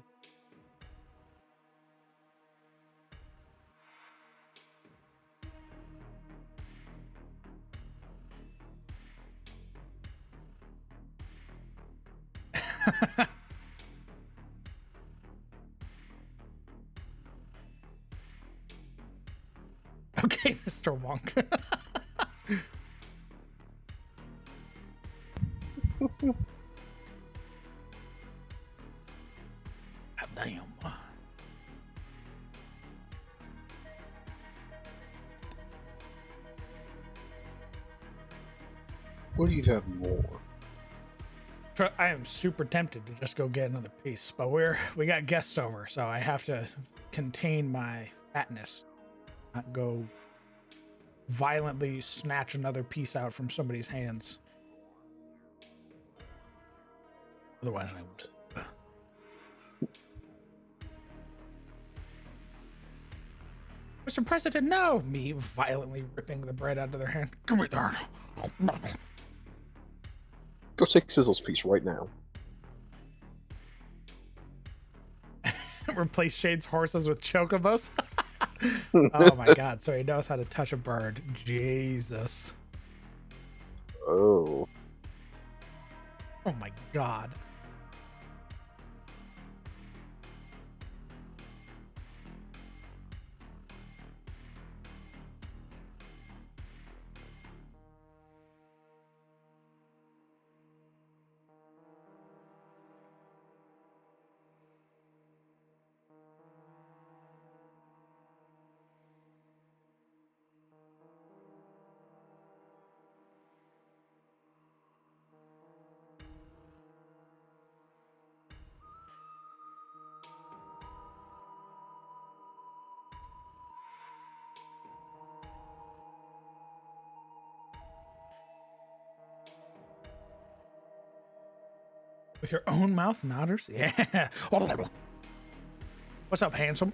Okay, Mr. Wonk. God damn. What do you have more? I am super tempted to just go get another piece, but we got guests over, so I have to contain my fatness, not go violently snatch another piece out from somebody's hands. Otherwise, I won't. Mr. President, no! Me violently ripping the bread out of their hand. Give me that. Go take Sizzle's piece right now. Replace Shade's horses with chocobos. Oh my god, so he knows how to touch a bird. Jesus. Oh. Oh my god. With your own mouth, Nodders? Yeah. What's up, handsome?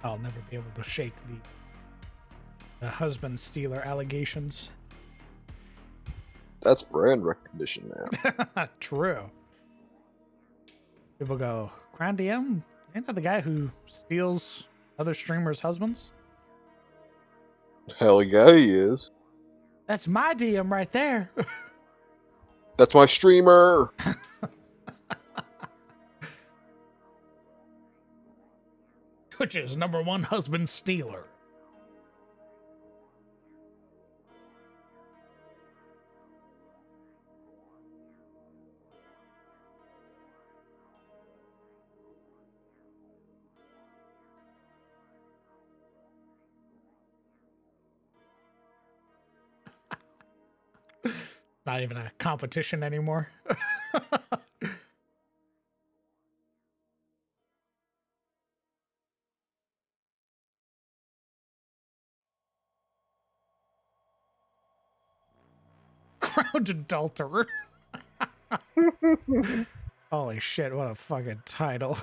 I'll never be able to shake the husband stealer allegations. That's brand recognition now. True. People go, Crown DM? Ain't that the guy who steals other streamers' husbands? Hell yeah, he is. That's my DM right there. That's my streamer. Twitch's #1 husband stealer. Not even a competition anymore. Crowned adulterer. Holy shit, what a fucking title.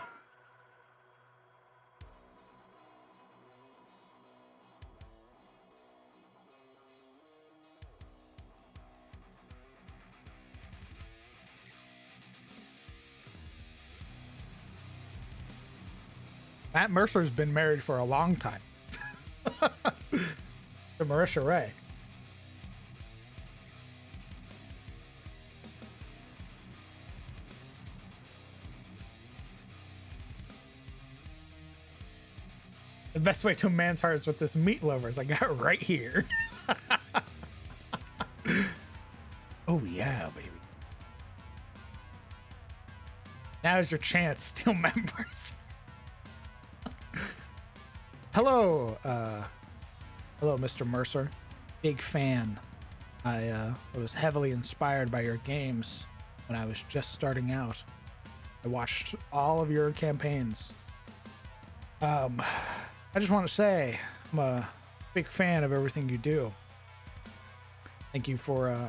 Matt Mercer's been married for a long time. To Marisha Ray. The best way to a man's heart is with this meat lovers I got right here. Oh yeah, baby. Now's your chance, Steel members. Hello, hello, Mr. Mercer. Big fan. I was heavily inspired by your games when I was just starting out. I watched all of your campaigns. I just want to say I'm a big fan of everything you do. Thank you for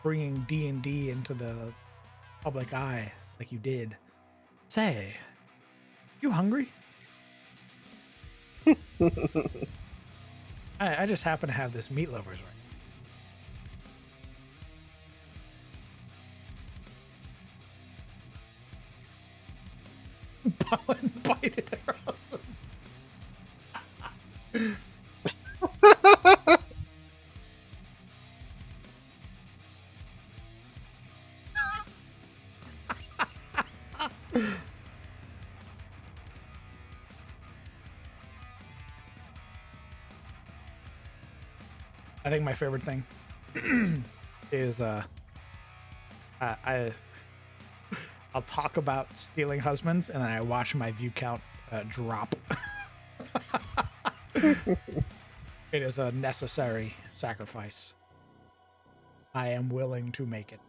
bringing D&D into the public eye like you did. Say, you hungry? I just happen to have this meat lovers right. Bow and bite it are awesome. I think my favorite thing is I'll talk about stealing husbands and then I watch my view count drop. It is a necessary sacrifice. I am willing to make it.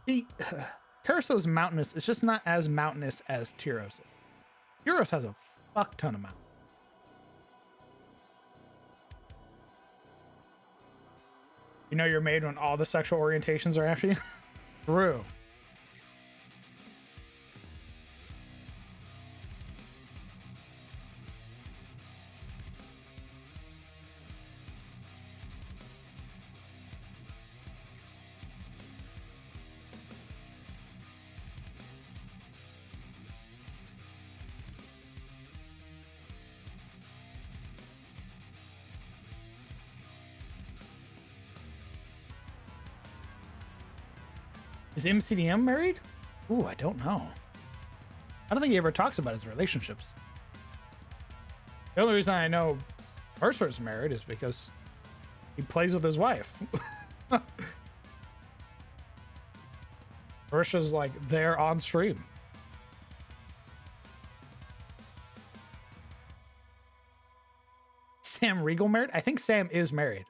See, Carousel's mountainous. It's just not as mountainous as Tyros is. Tyros has a fuck ton of mountains. You know you're made when all the sexual orientations are after you? True. Is MCDM married? Ooh, I don't know. I don't think he ever talks about his relationships. The only reason I know Mercer's married is because he plays with his wife. Mercer's like there on stream. Sam Riegel married? I think Sam is married.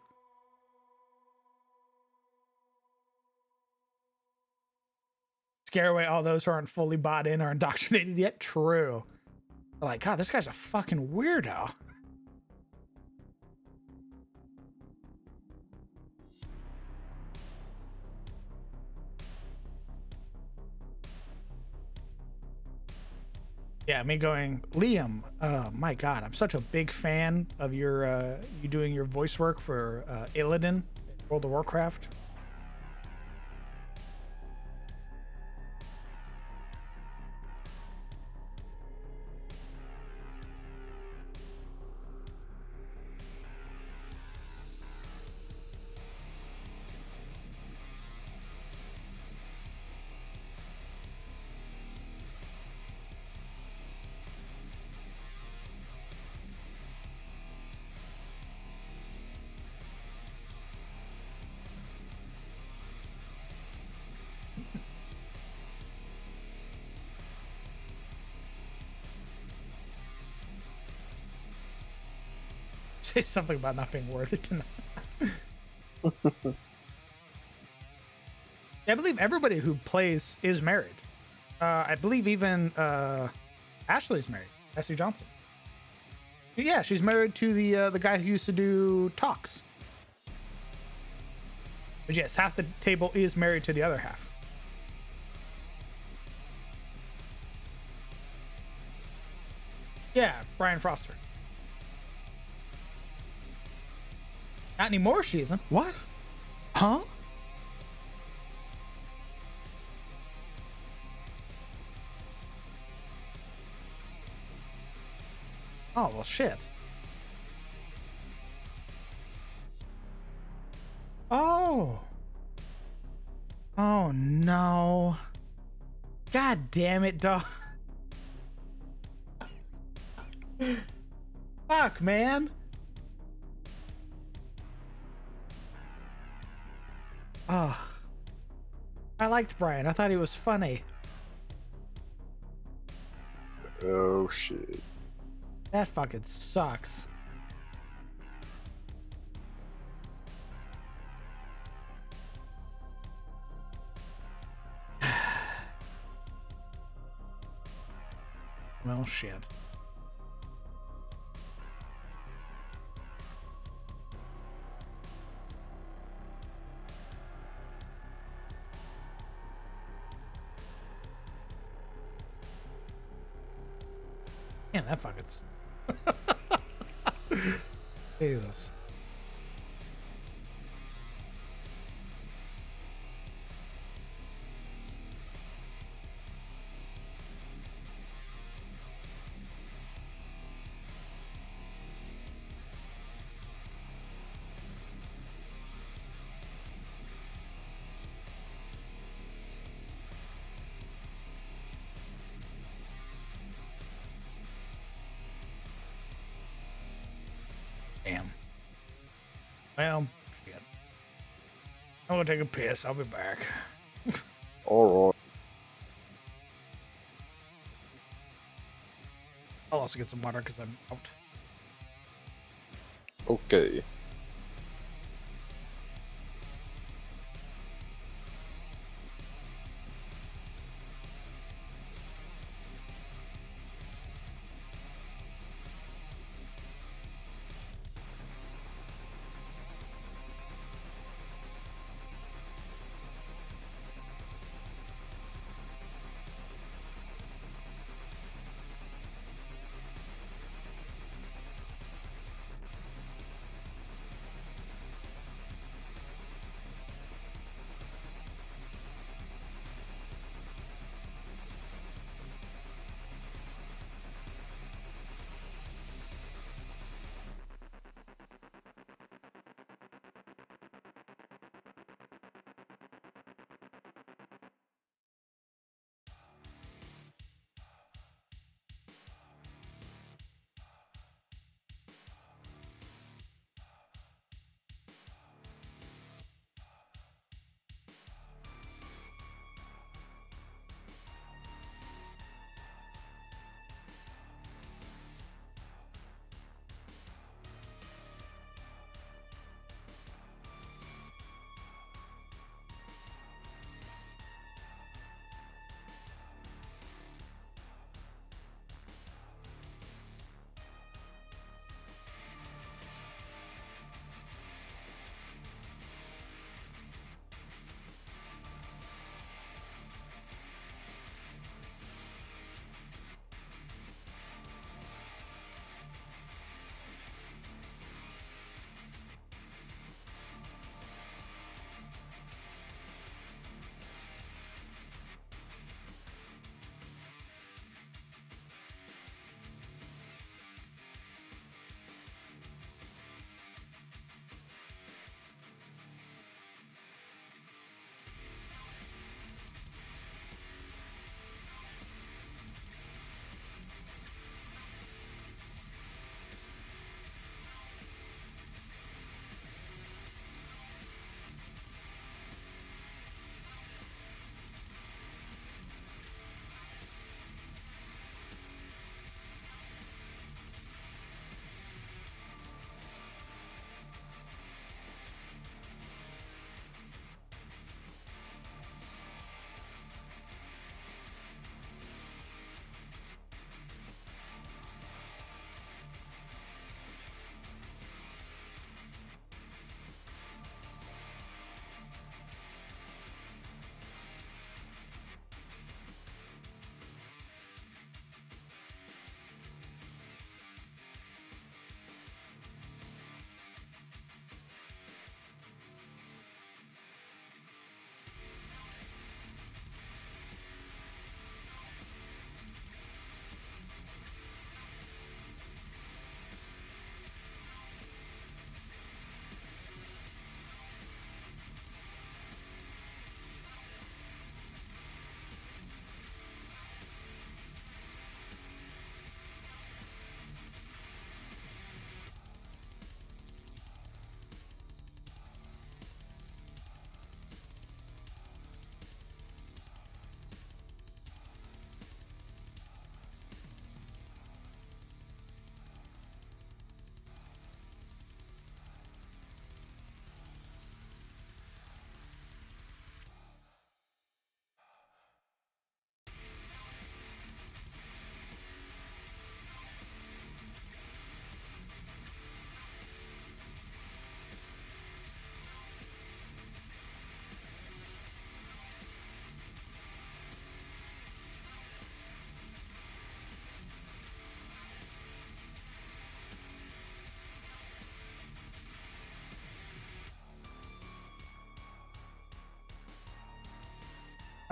Scare away all those who aren't fully bought in or indoctrinated yet. True. They're like, God, this guy's a fucking weirdo. Yeah, me going, Liam, my God, I'm such a big fan of your you doing your voice work for Illidan in World of Warcraft. Say something about not being worth it tonight. Yeah, I believe everybody who plays is married. I believe even Ashley's married. Ashley Johnson. Yeah, she's married to the guy who used to do talks. But yes, half the table is married to the other half. Yeah, Brian Foster. Not anymore, she isn't. What? Huh? Oh, well, shit. Oh. Oh, no. God damn it, dog. Fuck, man. Oh, I liked Brian. I thought he was funny. Oh shit. That fucking sucks. Well, shit. Man, that fucking... Jesus. Damn. Well, shit. I'm gonna take a piss. I'll be back. Alright. I'll also get some water because I'm out. Okay.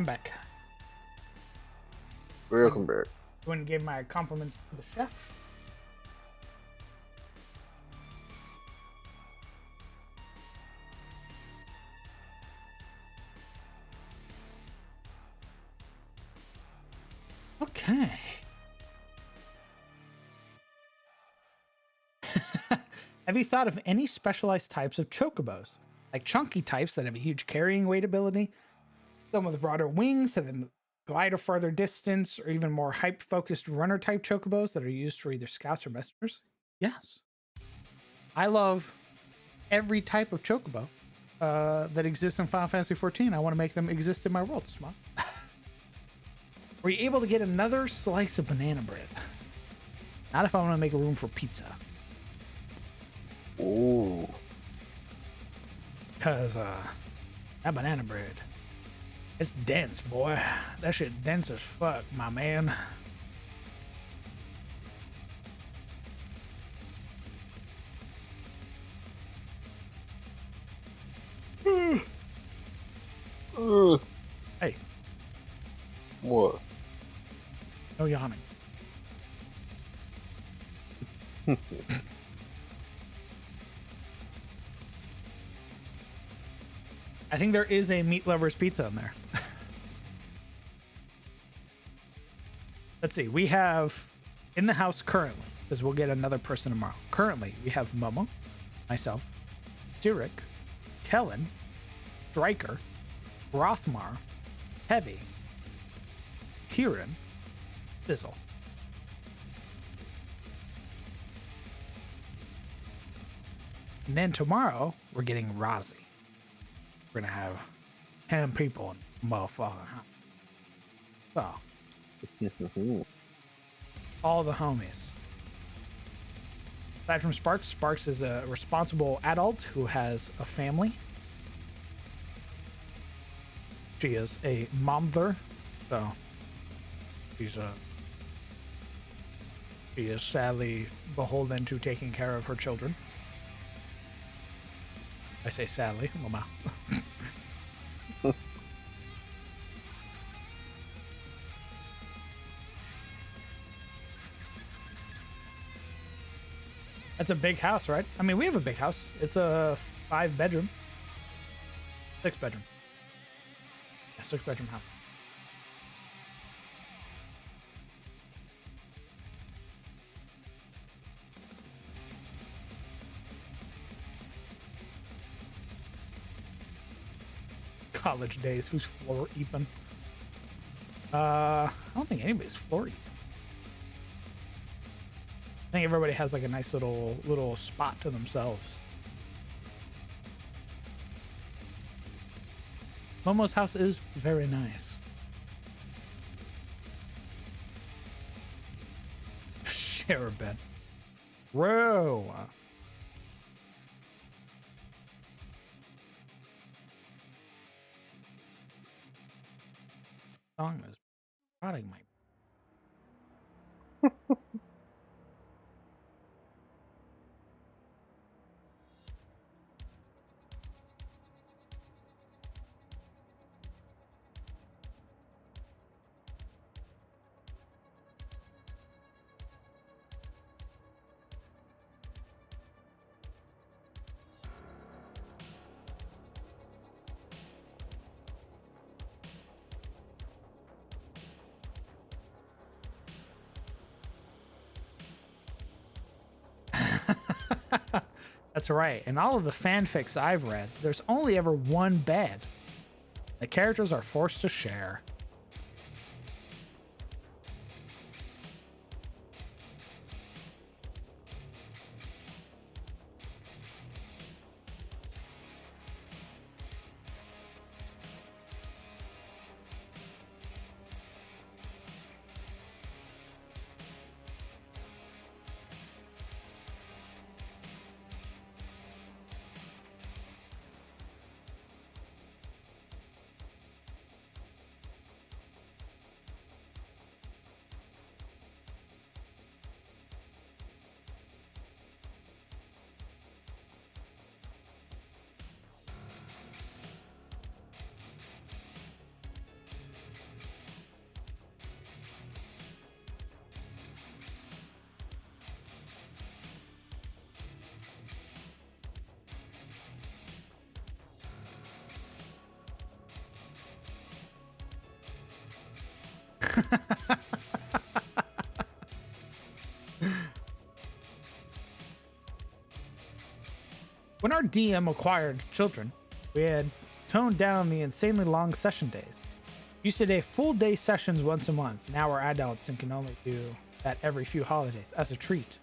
back. Welcome back. Go ahead and give my compliments to the chef. Okay. Have you thought of any specialized types of chocobos? Like chunky types that have a huge carrying weight ability, some with broader wings that then glide a farther distance, or even more hype-focused runner-type chocobos that are used for either scouts or messengers? Yes. I love every type of chocobo that exists in Final Fantasy XIV. I want to make them exist in my world, Smart. Were you able to get another slice of banana bread? Not if I want to make room for pizza. Ooh. Because that banana bread, it's dense, boy. That shit dense as fuck, my man. Hey, What? no yawning. I think there is a meat lover's pizza in there. Let's see. We have in the house currently, because we'll get another person tomorrow. Currently, we have Momo, myself, Zurich, Kellen, Striker, Rothmar, Heavy, Kieran, Fizzle. And then tomorrow, we're getting Rozzy. We're gonna have 10 people in motherfucking house. So, all the homies. Aside from Sparks, Sparks is a responsible adult who has a family. She is a momther, so she is sadly beholden to taking care of her children. I say sadly, mama. That's a big house, right? I mean, we have a big house. It's a 5-bedroom. 6-bedroom. Yeah, 6-bedroom house. College days. Who's floor eeping? I don't think anybody's floor eeping. I think everybody has like a nice little spot to themselves. Momo's house is very nice. Share a bed. Whoa. Song is prodding my. That's right. In all of the fanfics I've read, there's only ever one bed. The characters are forced to share. When our DM acquired children, we had toned down the insanely long session days. Used to do full day sessions once a month. Now we're adults and can only do that every few holidays as a treat.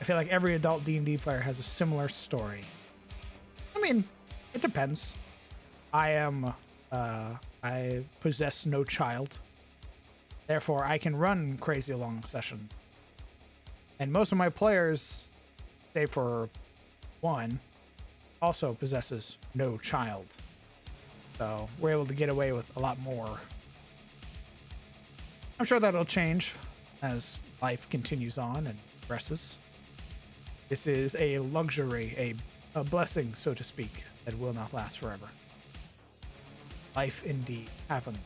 I feel like every adult D&D player has a similar story. I mean, it depends. I possess no child. Therefore, I can run crazy long sessions. And most of my players, save for one, also possesses no child. So we're able to get away with a lot more. I'm sure that'll change as life continues on and progresses. This is a luxury, a blessing, so to speak, that will not last forever. Life indeed happens.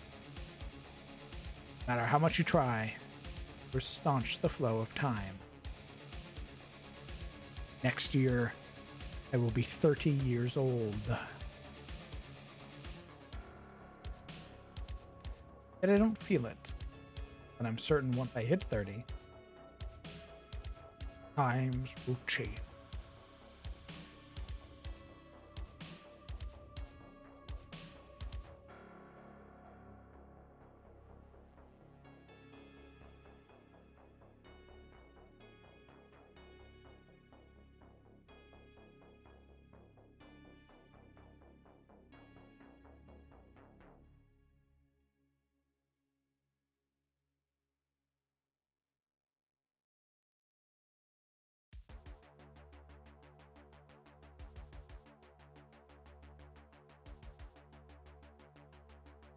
No matter how much you try to staunch the flow of time. Next year, I will be 30 years old. Yet I don't feel it. But I'm certain once I hit 30, times will change.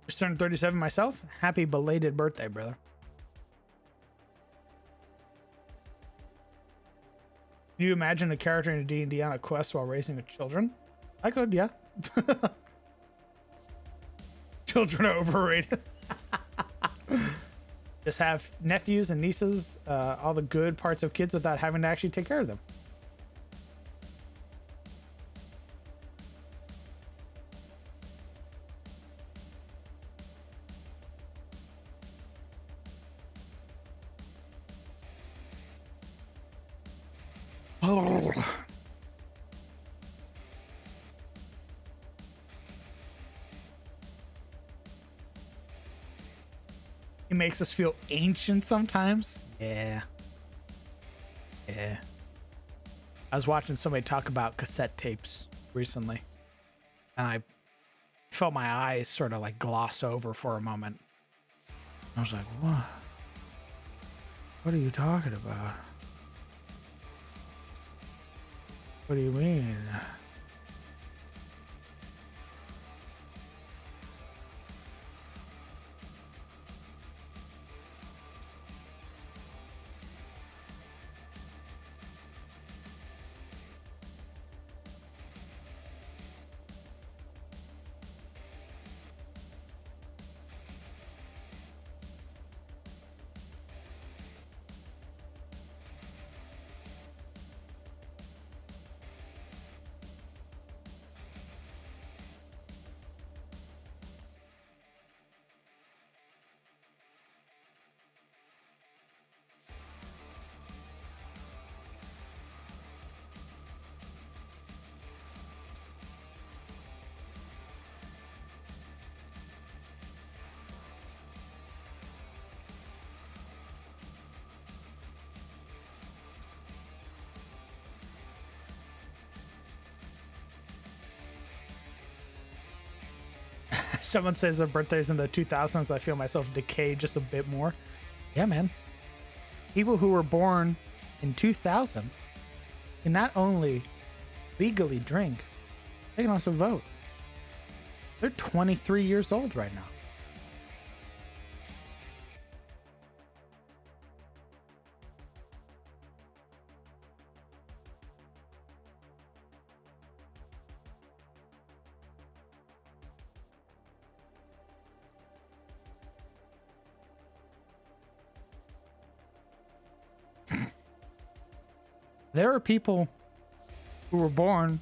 Just turned 37 myself. Happy belated birthday, brother. Can you imagine a character in a D&D on a quest while raising children? I could, yeah. Children are overrated. Just have nephews and nieces, all the good parts of kids without having to actually take care of them. He makes us feel ancient sometimes. Yeah. Yeah. I was watching somebody talk about cassette tapes recently, and I felt my eyes sort of like gloss over for a moment. I was like, what? What are you talking about? What do you mean? Someone says their birthday's in the 2000s. I feel myself decay just a bit more. Yeah, man. People who were born in 2000 can not only legally drink, they can also vote. They're 23 years old right now. There are people who were born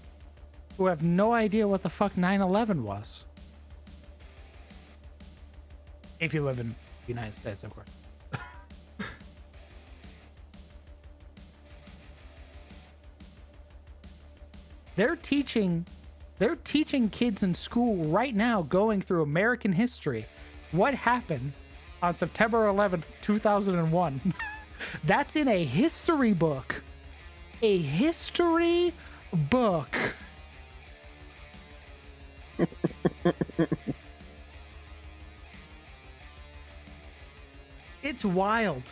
who have no idea what the fuck 9/11 was. If you live in United States, of course. They're teaching kids in school right now going through American history. What happened on September 11th, 2001? That's in a history book. A history book. It's wild.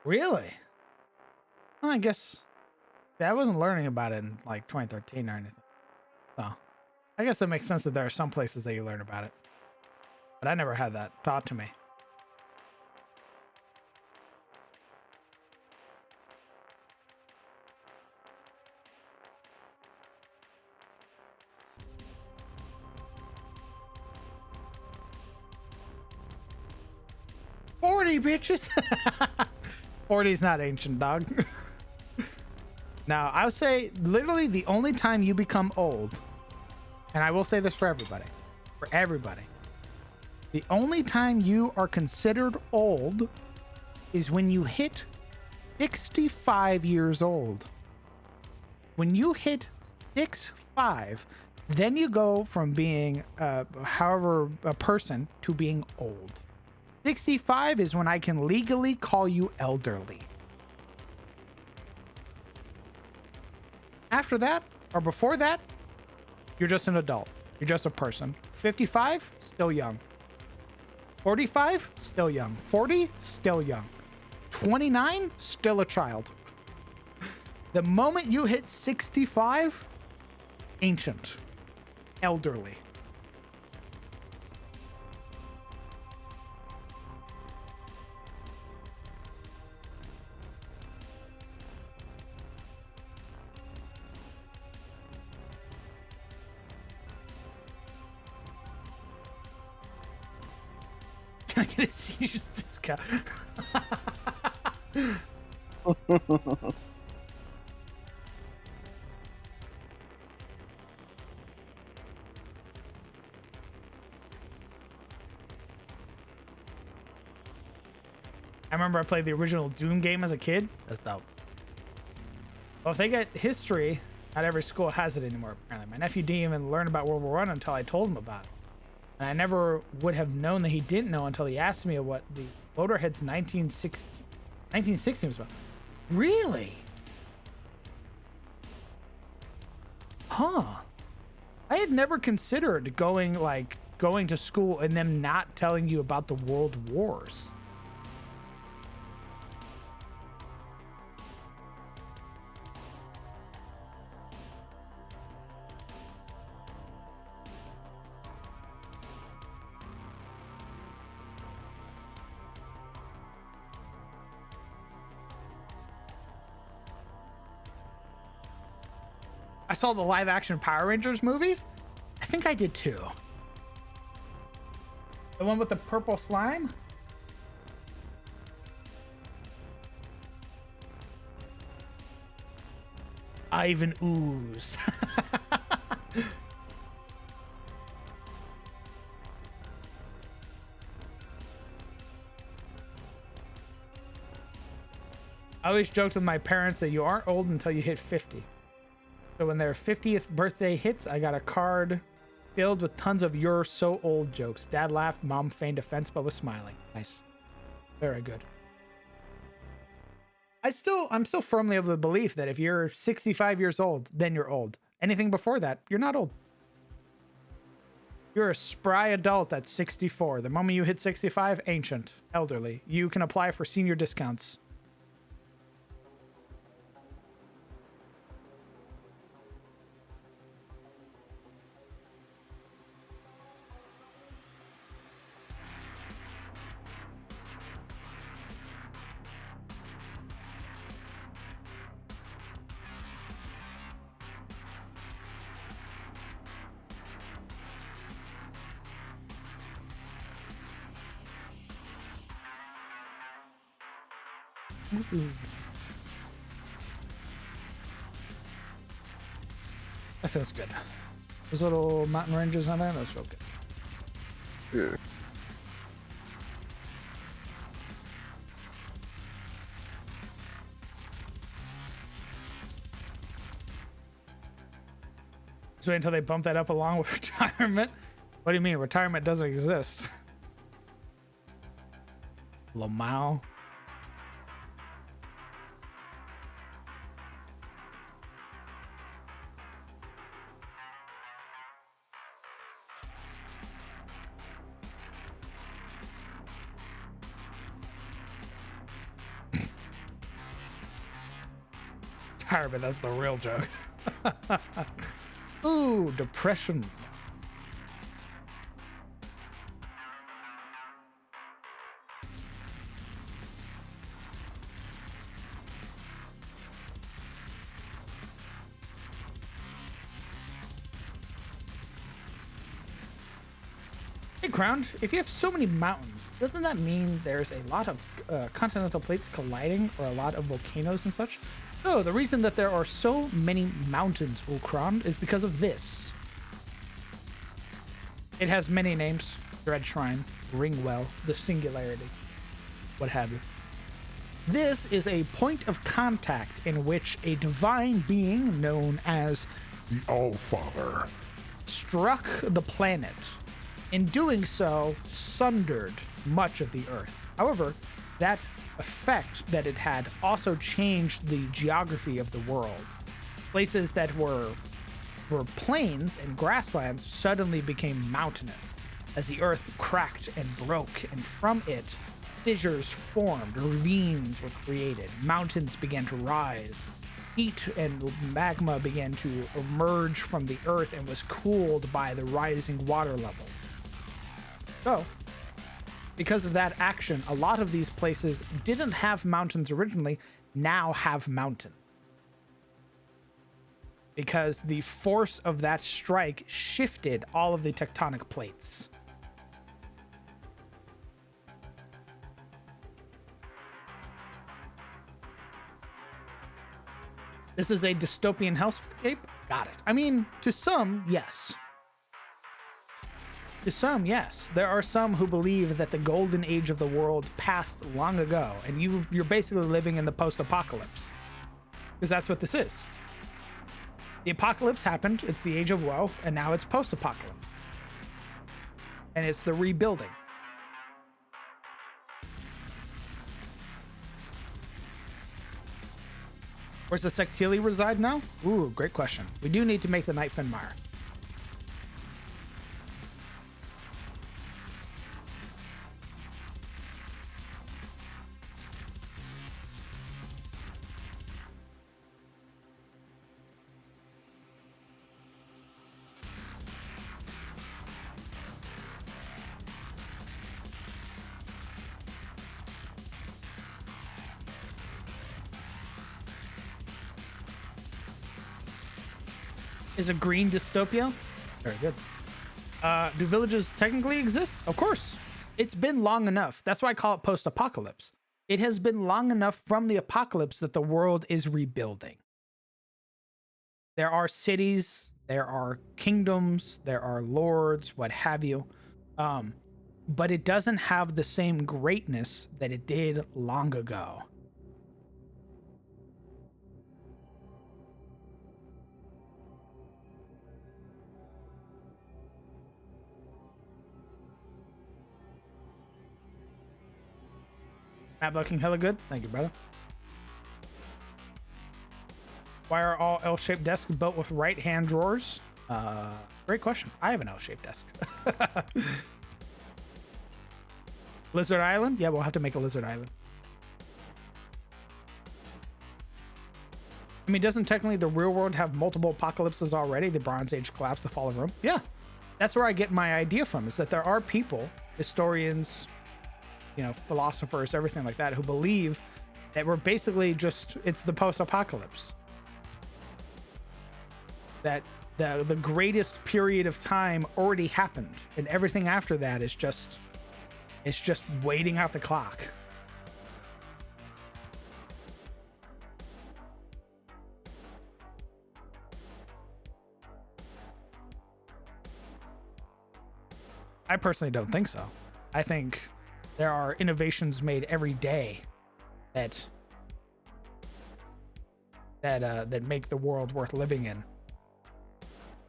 Really? Well, I guess I wasn't learning about it in like 2013 or anything. So I guess it makes sense that there are some places that you learn about it. But I never had that taught to me. "40 bitches." 40 is not ancient, dog. Now, I would say literally the only time you become old, and I will say this for everybody, the only time you are considered old is when you hit 65 years old. When you hit 65, then you go from being however a person to being old. 65 is when I can legally call you elderly. After that, or before that, you're just an adult. You're just a person. 55, still young. 45, still young. 40, still young. 29, still a child. The moment you hit 65, ancient, elderly. Can I get a senior's discount? I remember I played the original Doom game as a kid. That's dope. Well, if they get history, not every school has it anymore, apparently. My nephew didn't even learn about World War I until I told him about it. And I never would have known that he didn't know until he asked me what the Motorhead's 1960 was about. Really? Huh. I had never considered going to school and them not telling you about the world wars. I saw the live action Power Rangers movies. I think I did too. The one with the purple slime? Ivan Ooze. I always joked with my parents that you aren't old until you hit 50. So when their 50th birthday hits, I got a card filled with tons of "you're so old" jokes. Dad laughed, mom feigned offense but was smiling. Nice. Very good. I'm still firmly of the belief that if you're 65 years old, then you're old. Anything before that, you're not old. You're a spry adult at 64. The moment you hit 65, ancient, elderly. You can apply for senior discounts. Ooh. That feels good. Those little mountain ranges on there, those feel good. Yeah. So wait until they bump that up along with retirement. What do you mean? Retirement doesn't exist. Lamau. Retirement, that's the real joke. Ooh, depression. Hey, Crown, if you have so many mountains, doesn't that mean there's a lot of continental plates colliding or a lot of volcanoes and such? Oh, the reason that there are so many mountains, Ulkron, is because of this. It has many names. Dread Shrine, Ringwell, the Singularity, what have you. This is a point of contact in which a divine being known as The Allfather. struck the planet. In doing so, sundered much of the Earth. However, that effect that it had also changed the geography of the world. Places that were plains and grasslands suddenly became mountainous as the earth cracked and broke, and from it fissures formed, ravines were created, mountains began to rise, heat and magma began to emerge from the earth and was cooled by the rising water level. So because of that action, a lot of these places didn't have mountains originally, now have mountains. Because the force of that strike shifted all of the tectonic plates. This is a dystopian hellscape? Got it. I mean, to some, yes. To some, yes. There are some who believe that the golden age of the world passed long ago, and you're basically living in the post-apocalypse. Because that's what this is. The apocalypse happened, it's the age of woe, and now it's post-apocalypse. And it's the rebuilding. Where's the Sectili reside now? Ooh, great question. We do need to make the Night Finmire. Is a green dystopia? Very good. Do villages technically exist? Of course. It's been long enough. That's why I call it post-apocalypse. It has been long enough from the apocalypse that the world is rebuilding. There are cities, there are kingdoms, there are lords, what have you. But it doesn't have the same greatness that it did long ago. Map looking hella good. Thank you, brother. Why are all L-shaped desks built with right-hand drawers? Great question. I have an L-shaped desk. Lizard Island? Yeah, we'll have to make a Lizard Island. I mean, doesn't technically the real world have multiple apocalypses already? The Bronze Age collapse, the fall of Rome? Yeah. That's where I get my idea from, is that there are people, historians, you know, philosophers, everything like that, who believe that we're basically just, it's the post-apocalypse. That the greatest period of time already happened, and everything after that is just, it's just waiting out the clock. I personally don't think so. I think there are innovations made every day that make the world worth living in.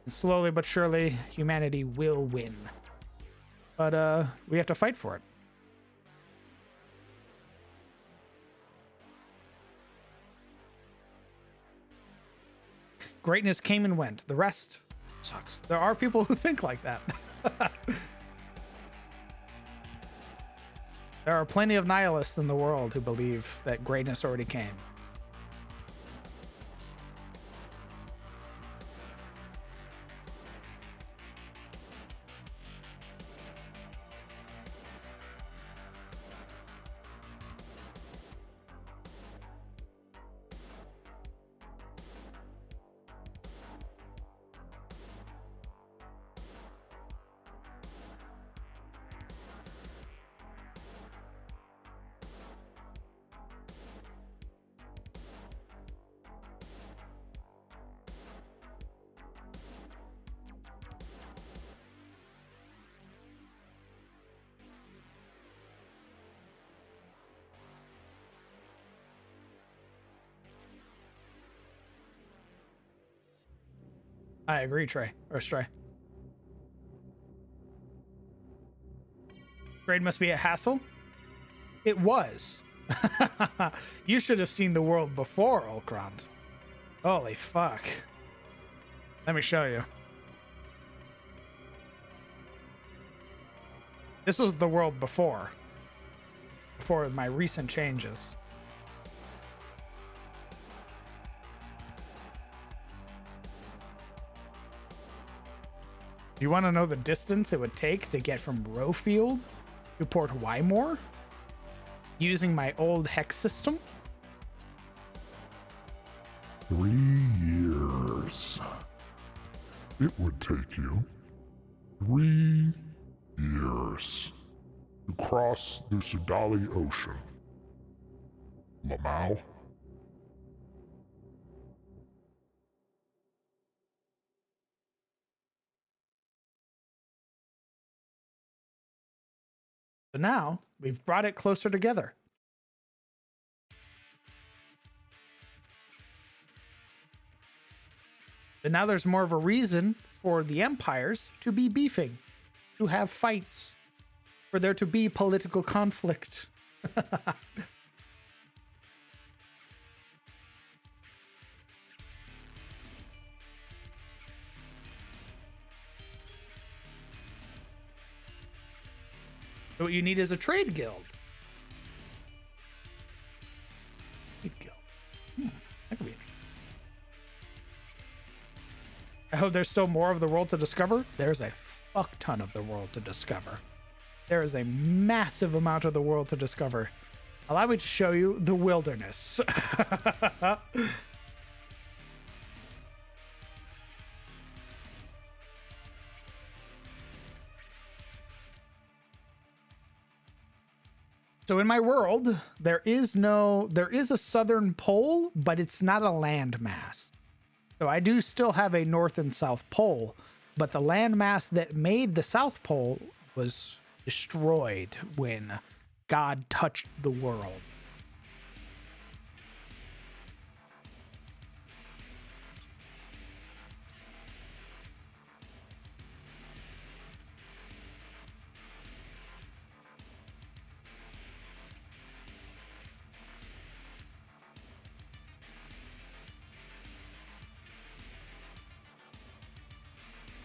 And slowly but surely, humanity will win. But we have to fight for it. Greatness came and went. The rest sucks. There are people who think like that. There are plenty of nihilists in the world who believe that greatness already came. I agree, Trey. Or Stray. Trade must be a hassle. It was. You should have seen the world before, Ulkrond. Holy fuck. Let me show you. This was the world before my recent changes. Do you want to know the distance it would take to get from Rowfield to Port Wymore using my old hex system? 3 years. It would take you 3 years to cross the Sudali Ocean. Lamau? So now we've brought it closer together. And now there's more of a reason for the empires to be beefing, to have fights, for there to be political conflict. So what you need is a trade guild. Trade guild. That could be interesting. I hope there's still more of the world to discover. There's a fuck ton of the world to discover. There is a massive amount of the world to discover. Allow me to show you the wilderness. So in my world, there is a southern pole, but it's not a landmass. So I do still have a north and south pole, but the landmass that made the south pole was destroyed when God touched the world.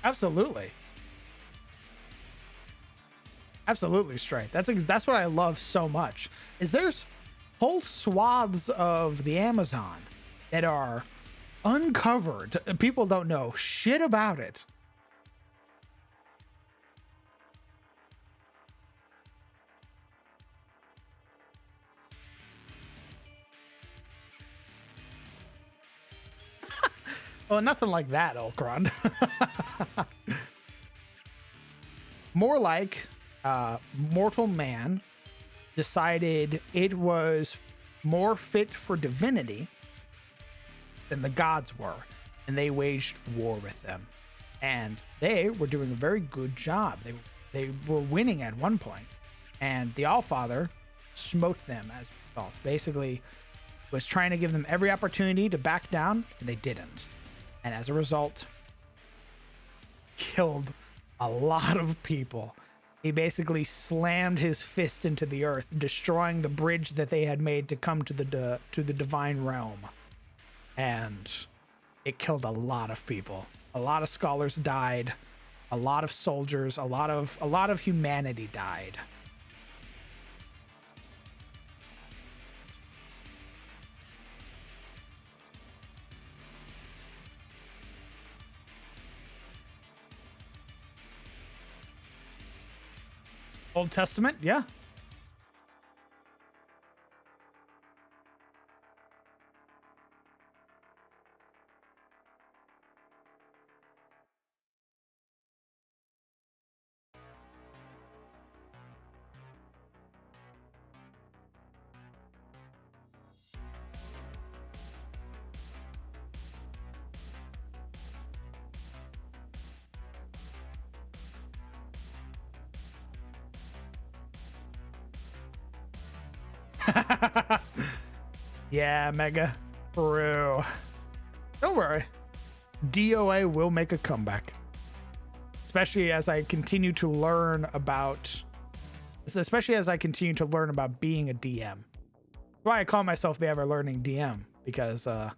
Absolutely. Absolutely straight. That's what I love so much. Is there's whole swaths of the Amazon that are uncovered. People don't know shit about it. Well, nothing like that, Ulkron. More like mortal man decided it was more fit for divinity than the gods were, and they waged war with them. And they were doing a very good job. They were winning at one point, and the Allfather smote them as a result. Basically, was trying to give them every opportunity to back down, and they didn't. And as a result, killed a lot of people. He basically slammed his fist into the earth, destroying the bridge that they had made to come to the divine realm. And it killed a lot of people. A lot of scholars died. A lot of soldiers. A lot of humanity died. Old Testament, yeah. Yeah, Mega. True. Don't worry. DOA will make a comeback. Especially as I continue to learn about being a DM. That's why I call myself the ever-learning DM, because I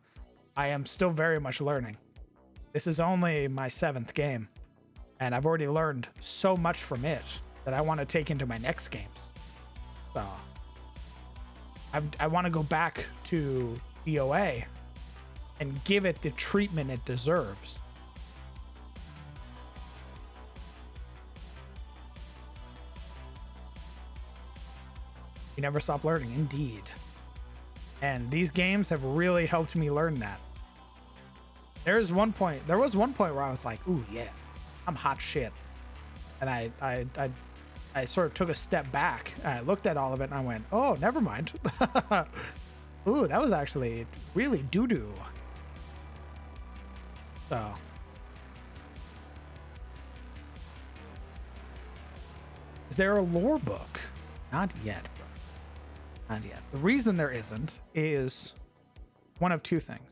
am still very much learning. This is only my 7th game, and I've already learned so much from it that I want to take into my next games. So I want to go back to DOA and give it the treatment it deserves. You never stop learning, indeed. And these games have really helped me learn that. There was one point where I was like, ooh, yeah, I'm hot shit. And I sort of took a step back. And I looked at all of it and I went, oh, never mind. Ooh, that was actually really doo-doo. So. Is there a lore book? Not yet, bro. Not yet. The reason there isn't is one of two things.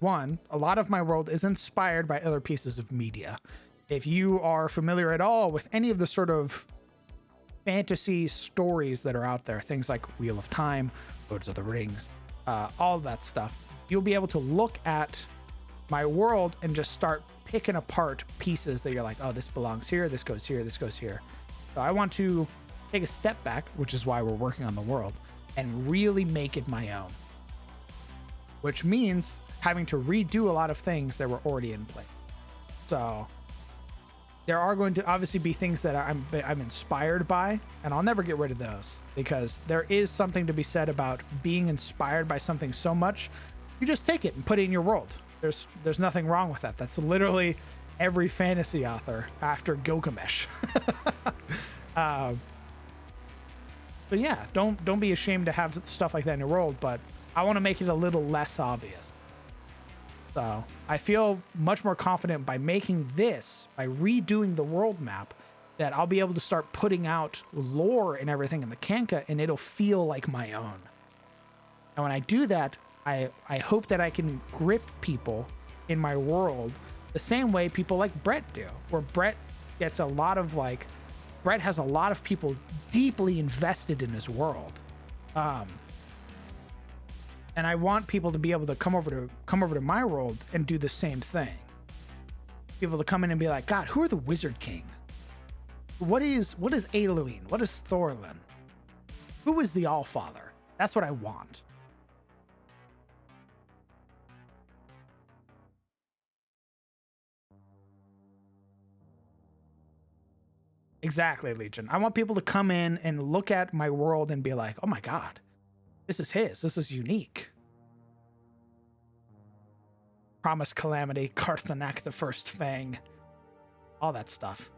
One, a lot of my world is inspired by other pieces of media. If you are familiar at all with any of the sort of fantasy stories that are out there, things like Wheel of Time, Lords of the Rings, all of that stuff, you'll be able to look at my world and just start picking apart pieces that you're like, oh, this belongs here, this goes here, this goes here. So I want to take a step back, which is why we're working on the world, and really make it my own. Which means having to redo a lot of things that were already in place. So there are going to obviously be things that I'm inspired by, and I'll never get rid of those, because there is something to be said about being inspired by something so much, you just take it and put it in your world. There's nothing wrong with that. That's literally every fantasy author after Gilgamesh. So yeah, don't be ashamed to have stuff like that in your world, but I want to make it a little less obvious. So I feel much more confident by making this, by redoing the world map, that I'll be able to start putting out lore and everything in the Kanka, and it'll feel like my own. And when I do that, I hope that I can grip people in my world the same way people like Brett do, where Brett has a lot of people deeply invested in his world. And I want people to be able to come over to my world and do the same thing. people to come in and be like, God, who are the Wizard Kings? What is Eluine? What is Thorlin? Who is the Allfather? That's what I want. Exactly, Legion. I want people to come in and look at my world and be like, oh my God, this is his. This is unique. Promise Calamity, Karthanak the First Fang, all that stuff.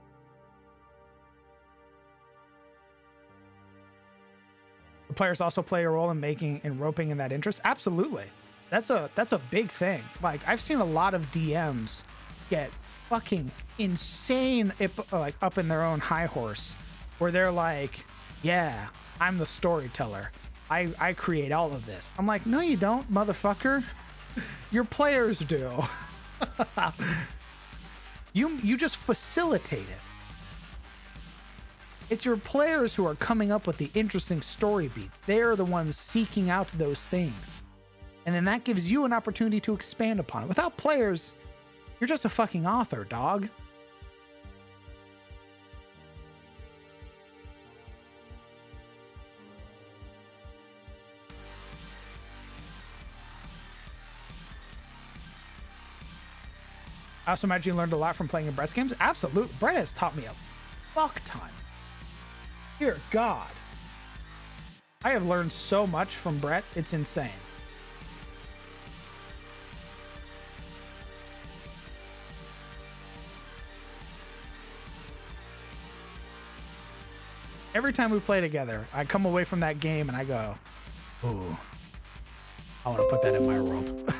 The players also play a role in making and roping in that interest. Absolutely. That's a big thing. Like, I've seen a lot of DMs get fucking insane up in their own high horse, where they're like, yeah, I'm the storyteller. I create all of this. I'm like, no, you don't, motherfucker. Your players do. You just facilitate it. It's your players who are coming up with the interesting story beats. They're the ones seeking out those things. And then that gives you an opportunity to expand upon it. Without players, you're just a fucking author, dog. I also imagine you learned a lot from playing in Brett's games. Absolutely. Brett has taught me a fuck ton. Dear God. I have learned so much from Brett. It's insane. Every time we play together, I come away from that game and I go, ooh, I want to put that in my world.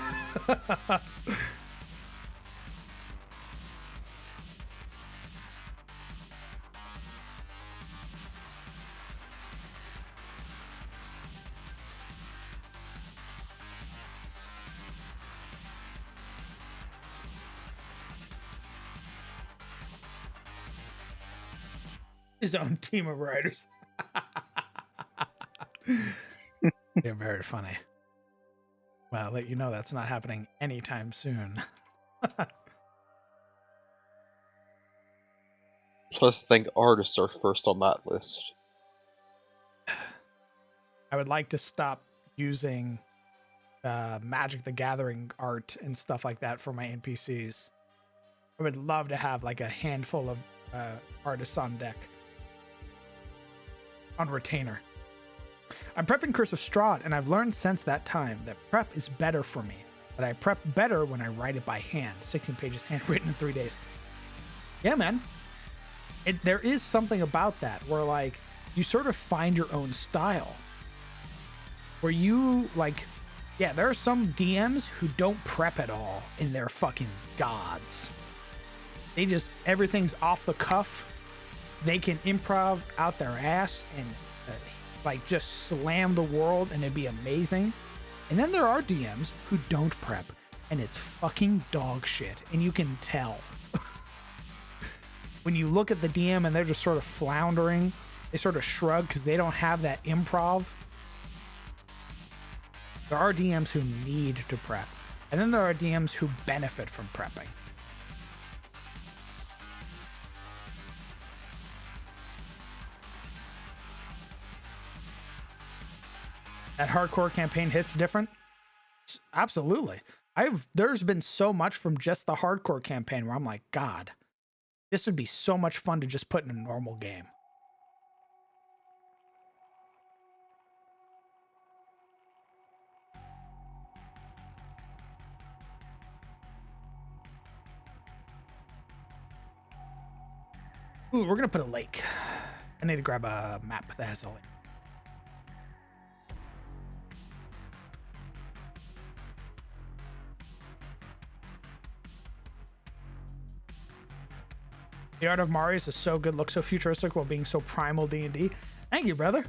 His own team of writers. They're very funny. Well, I'll let you know that's not happening anytime soon. Plus, I think artists are first on that list. I would like to stop using Magic the Gathering art and stuff like that for my NPCs. I would love to have like a handful of artists on deck. On retainer. I'm prepping Curse of Strahd, and I've learned since that time that prep is better for me. But I prep better when I write it by hand. 16 pages handwritten in 3 days. Yeah, man. There is something about that where, like, you sort of find your own style. Where you, like, yeah, there are some DMs who don't prep at all, and they're fucking gods. They just, everything's off the cuff. They can improv out their ass and like just slam the world and it'd be amazing. And then there are DMs who don't prep and it's fucking dog shit. And you can tell. When you look at the DM and they're just sort of floundering, they sort of shrug because they don't have that improv. There are DMs who need to prep. And then there are DMs who benefit from prepping. That hardcore campaign hits different? Absolutely. There's been so much from just the hardcore campaign where I'm like, God, this would be so much fun to just put in a normal game. Ooh, we're gonna put a lake. I need to grab a map that has a lake. The art of Marius is so good, looks so futuristic while being so primal D&D. Thank you, brother.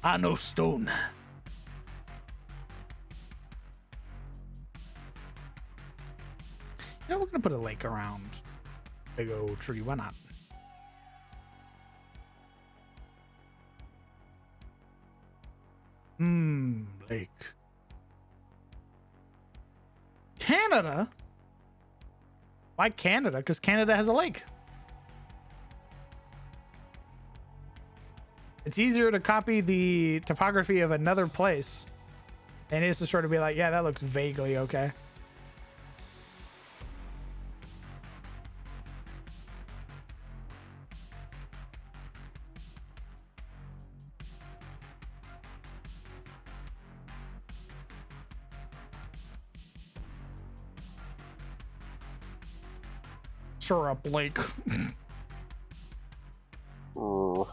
I know stone. Yeah, we're gonna put a lake around big old tree. Why not? Lake. Canada? Why Canada? Because Canada has a lake. It's easier to copy the topography of another place than it is to sort of be like, yeah, that looks vaguely okay. Syrup Lake. Ugh.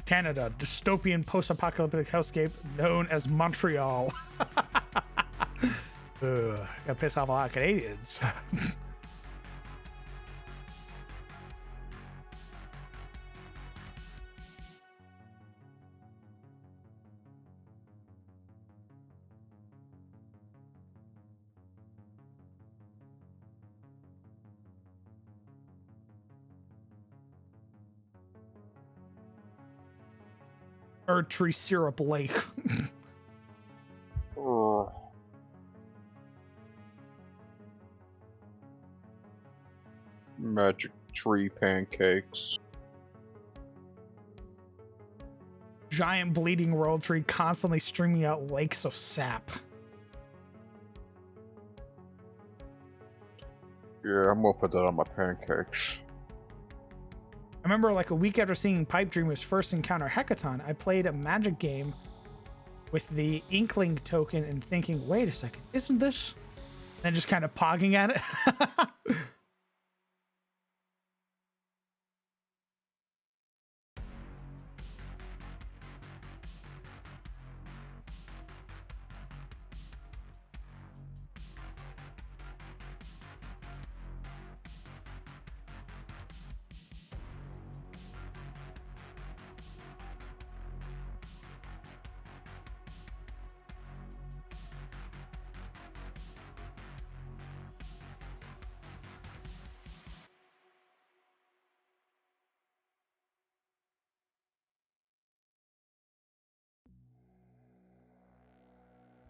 Canada, dystopian post-apocalyptic hellscape known as Montreal. Ugh, gotta piss off a lot of Canadians. Tree Syrup Lake. Ugh. Magic tree pancakes. Giant bleeding world tree constantly streaming out lakes of sap. Yeah, I'm gonna put that on my pancakes. I remember like a week after seeing Pipe Dreamer's first encounter Hecaton, I played a magic game with the Inkling token and thinking, wait a second, isn't this? And just kind of pogging at it.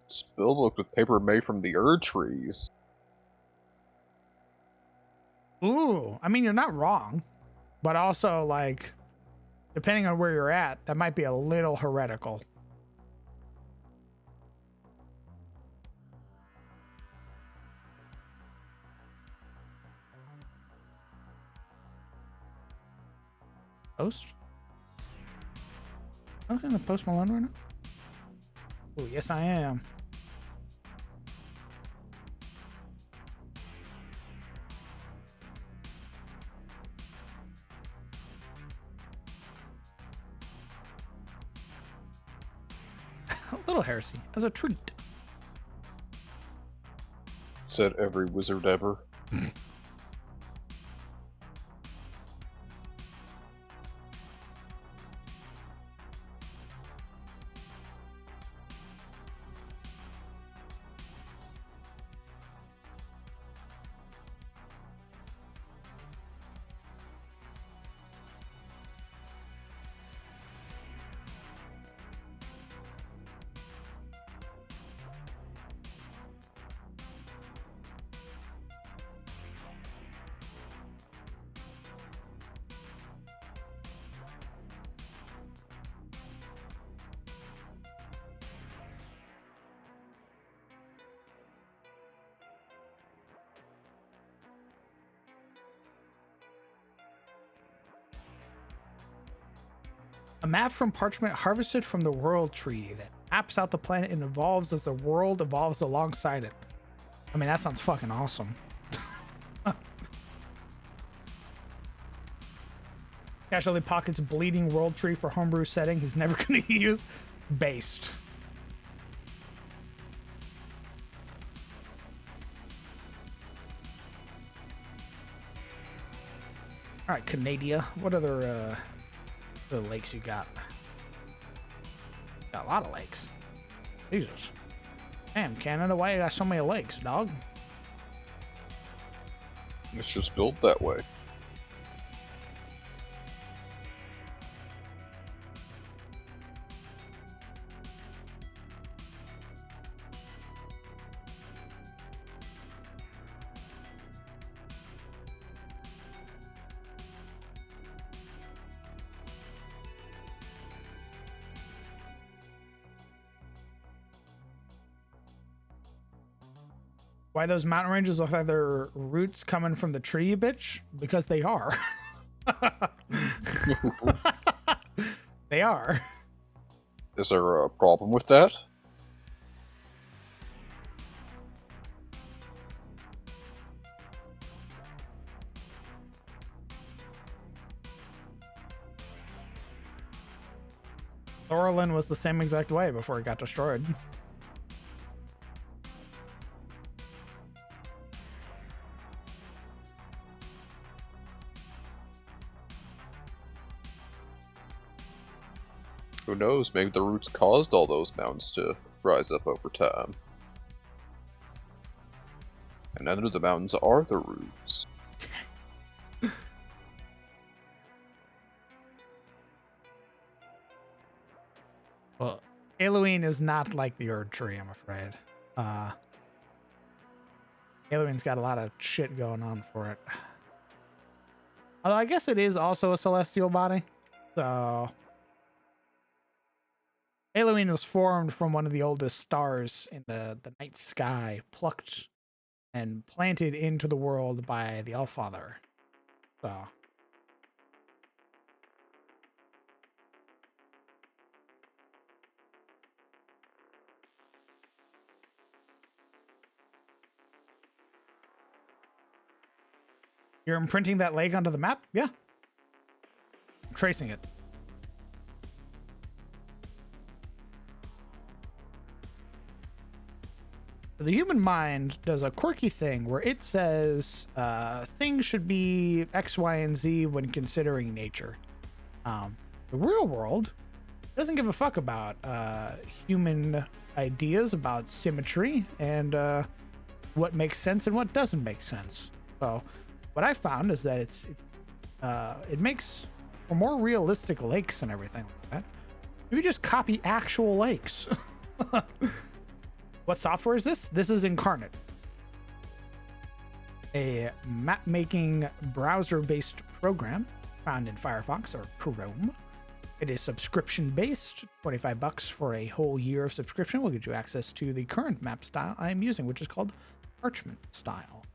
Spellbook with paper made from the Erd trees. Ooh, I mean, you're not wrong, but also like, depending on where you're at, that might be a little heretical. Post? I'm gonna Post Malone right now. Oh, yes, I am. A little heresy as a treat. Said every wizard ever. A map from parchment harvested from the world tree that maps out the planet and evolves as the world evolves alongside it. I mean, that sounds fucking awesome. Casually pockets bleeding world tree for homebrew setting he's never gonna use. Based. All right, Canada. What other lakes you got? Got a lot of lakes. Jesus. Damn, Canada, why you got so many lakes, dog? It's just built that way. Why those mountain ranges look like they're roots coming from the tree, you bitch? Because they are. They are. Is there a problem with that? Thorlin was the same exact way before it got destroyed. Who knows, maybe the roots caused all those mountains to rise up over time. And under the mountains are the roots. Well, Halloween is not like the Erd Tree, I'm afraid. Halloween's got a lot of shit going on for it. Although I guess it is also a celestial body. So Halloween was formed from one of the oldest stars in the night sky, plucked and planted into the world by the Allfather. So you're imprinting that lake onto the map? Yeah. I'm tracing it. The human mind does a quirky thing where it says things should be X, Y, and Z when considering nature. The real world doesn't give a fuck about human ideas about symmetry and what makes sense and what doesn't make sense. So what I found is that it makes for more realistic lakes and everything like that. If you just copy actual lakes. What software is this? This is Incarnate, a map-making browser-based program found in Firefox or Chrome. It is subscription-based, $25 for a whole year of subscription will get you access to the current map style I am using, which is called Parchment style.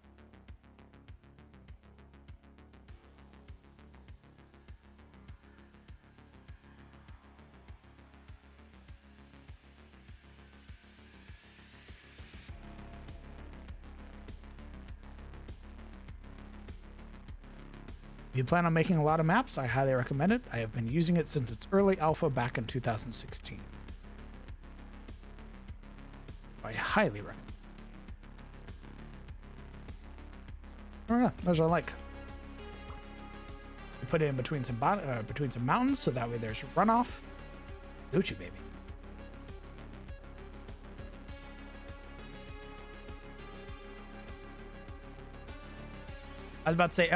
If you plan on making a lot of maps, I highly recommend it. I have been using it since its early alpha back in 2016. I highly recommend it. Oh yeah, those I like. You put it in between some mountains, so that way there's runoff. Gucci, baby. I was about to say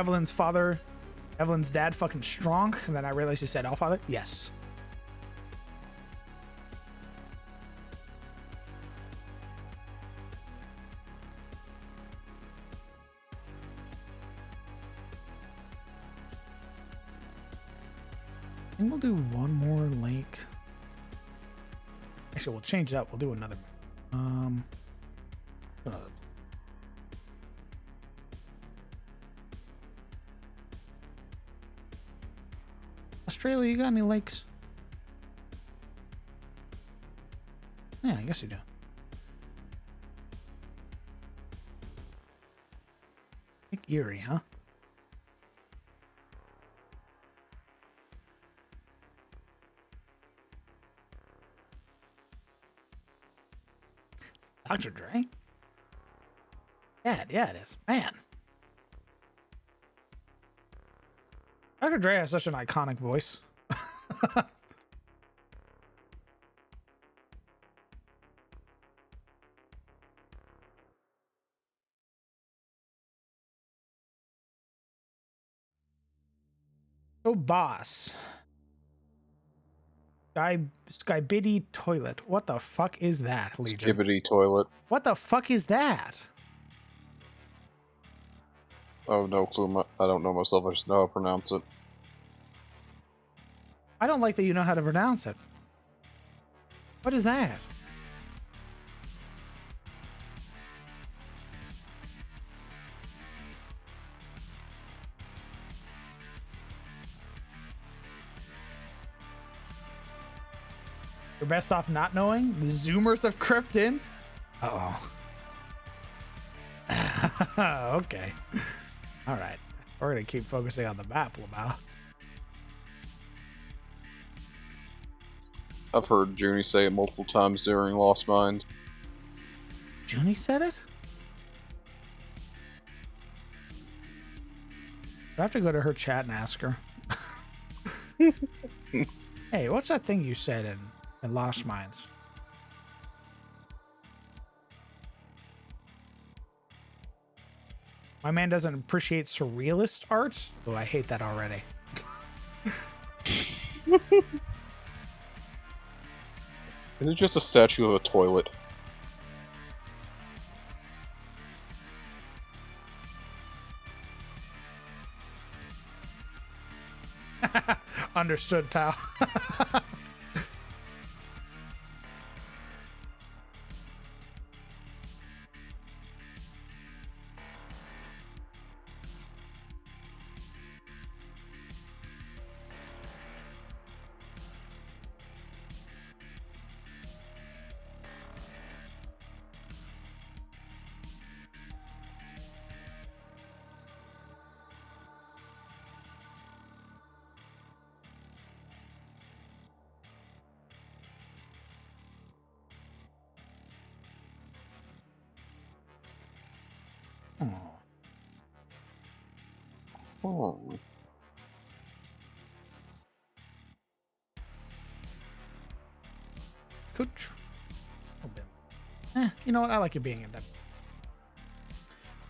Evelyn's dad fucking strong, and then I realized you said Allfather. Yes. I think we'll do one more lake. Actually, we'll change it up. We'll do another. Australia, you got any lakes? Yeah, I guess you do. Lake Erie, huh? Dr. Dre? Yeah, it is. Man. Dr. Dre has such an iconic voice. Oh, boss. Skybiddy toilet. What the fuck is that, Legion? Skibbity toilet. What the fuck is that? Oh, no clue. I don't know myself. I just know how to pronounce it. I don't like that you know how to pronounce it. What is that? You're best off not knowing. The Zoomers have crept in. Uh-oh. Okay. All right. We're going to keep focusing on the map, Lamau. I've heard Junie say it multiple times during Lost Mines. Junie said it? I have to go to her chat and ask her. Hey, what's that thing you said in Lost Mines? My man doesn't appreciate surrealist art? Oh, I hate that already. Is it just a statue of a toilet? Understood, Tao. Oh. Coach. You know what? I like it being in them.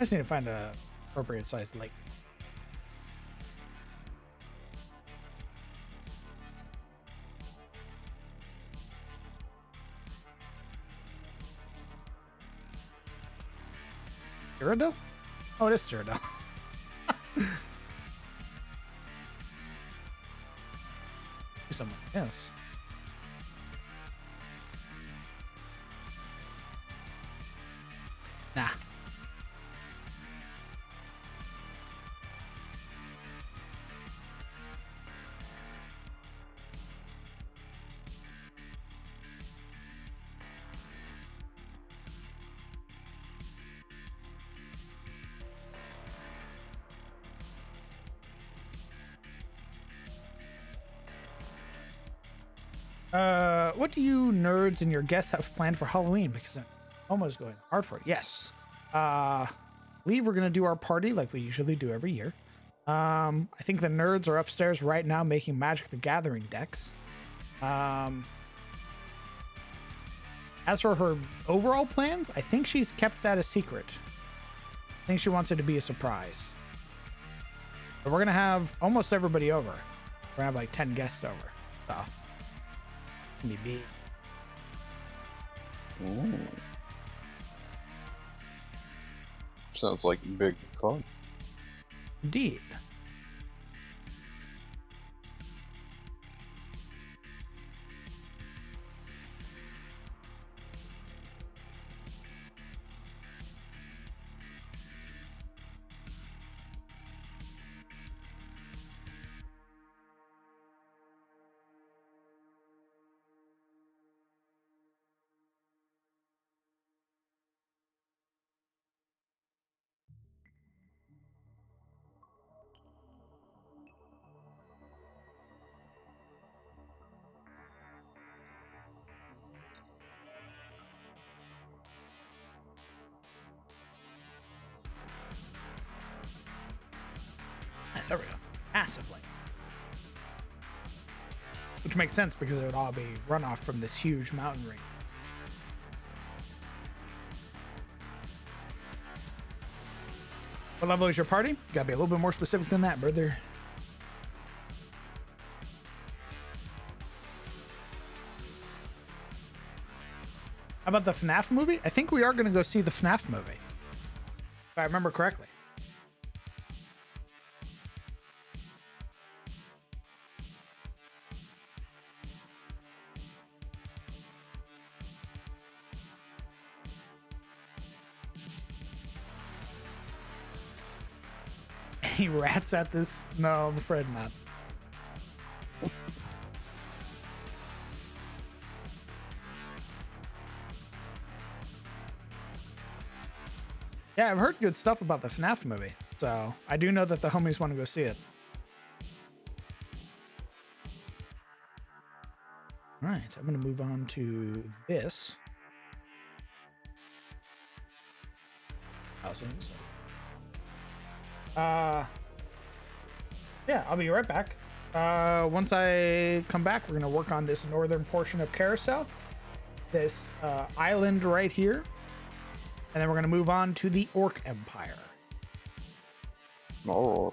I just need to find a appropriate sized lake. Cyrodiil? Oh, it is Cyrodiil. Something else. Nah. What do you nerds and your guests have planned for Halloween? Because I'm almost going hard for it. Yes. Believe we're gonna do our party like we usually do every year. I think the nerds are upstairs right now making Magic the Gathering decks. As for her overall plans, I think she's kept that a secret. I think she wants it to be a surprise. But we're gonna have almost everybody over. We're gonna have like 10 guests over. So be big. Sounds like big fun. Indeed. Nice, there we go. Massively. Which makes sense because it would all be runoff from this huge mountain range. What level is your party? You gotta be a little bit more specific than that, brother. How about the FNAF movie? I think we are going to go see the FNAF movie. If I remember correctly. Any rats at this? No, I'm afraid not. Yeah, I've heard good stuff about the FNAF movie, so I do know that the homies want to go see it. All right, I'm going to move on to this. Housing. Yeah, I'll be right back. Once I come back, we're going to work on this northern portion of Carousel, this island right here. And then we're going to move on to the Orc Empire. Oh,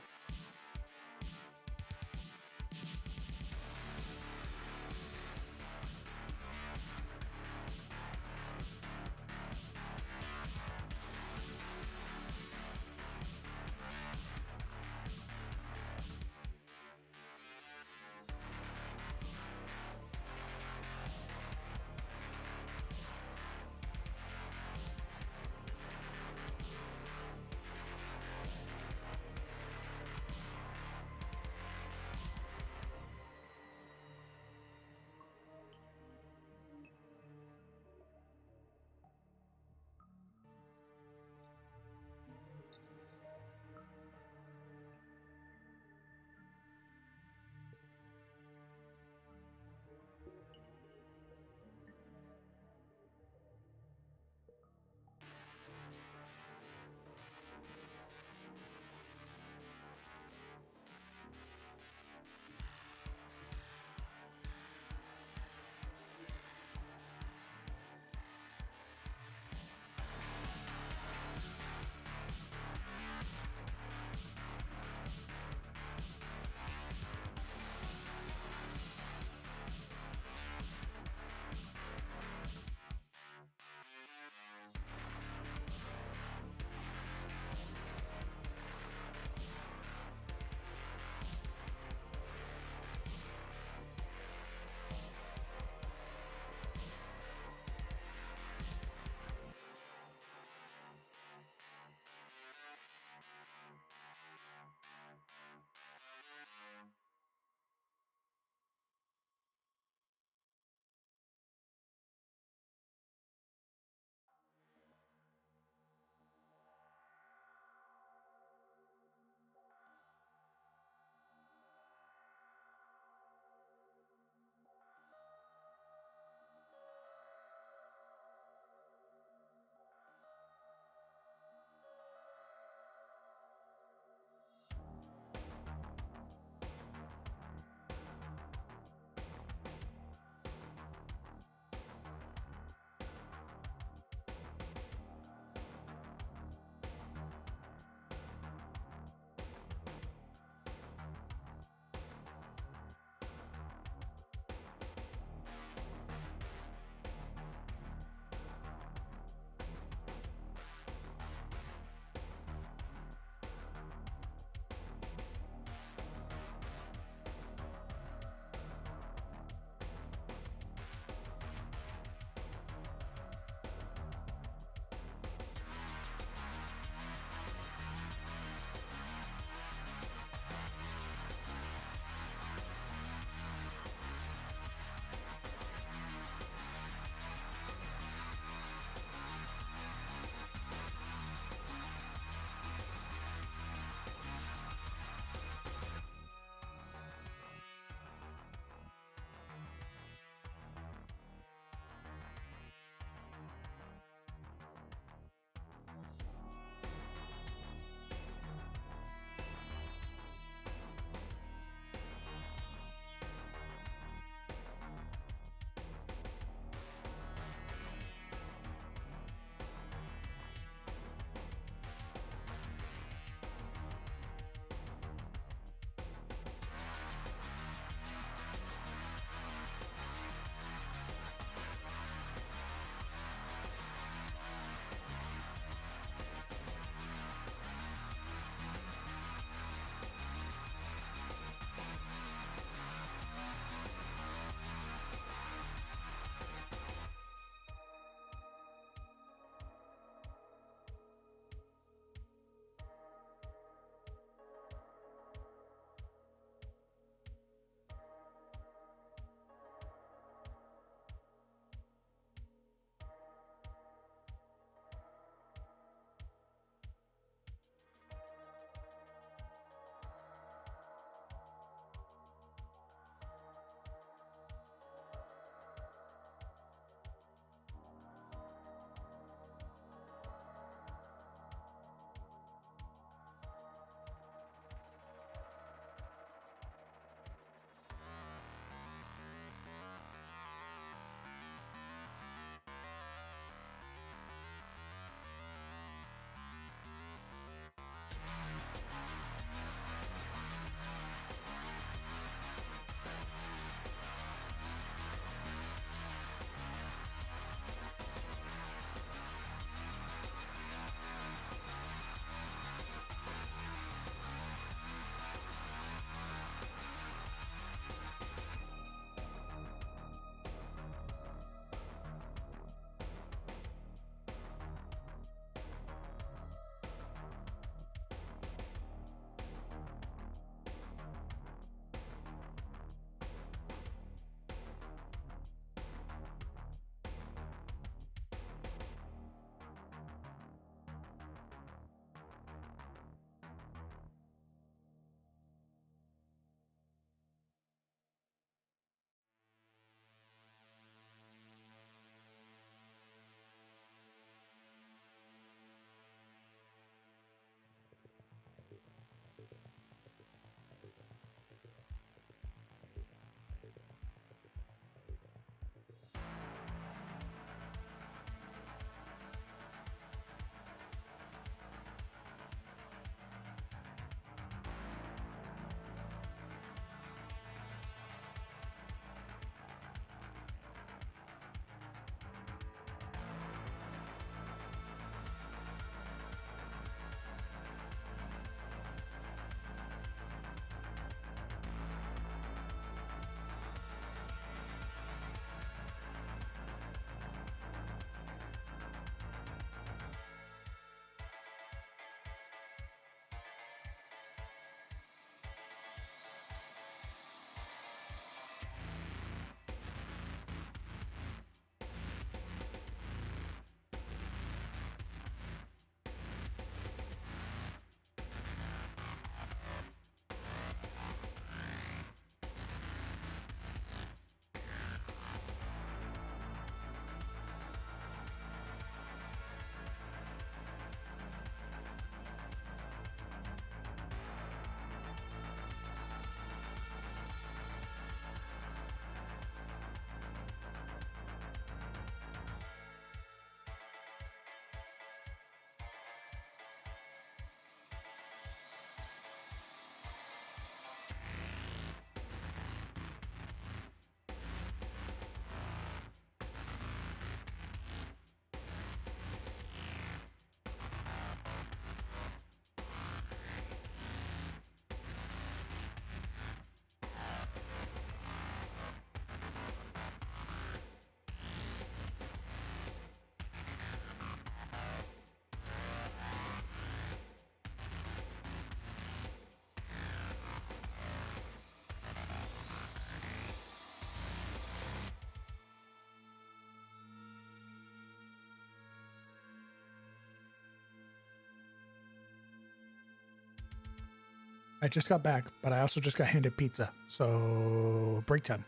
I just got back, but I also just got handed pizza. So break time.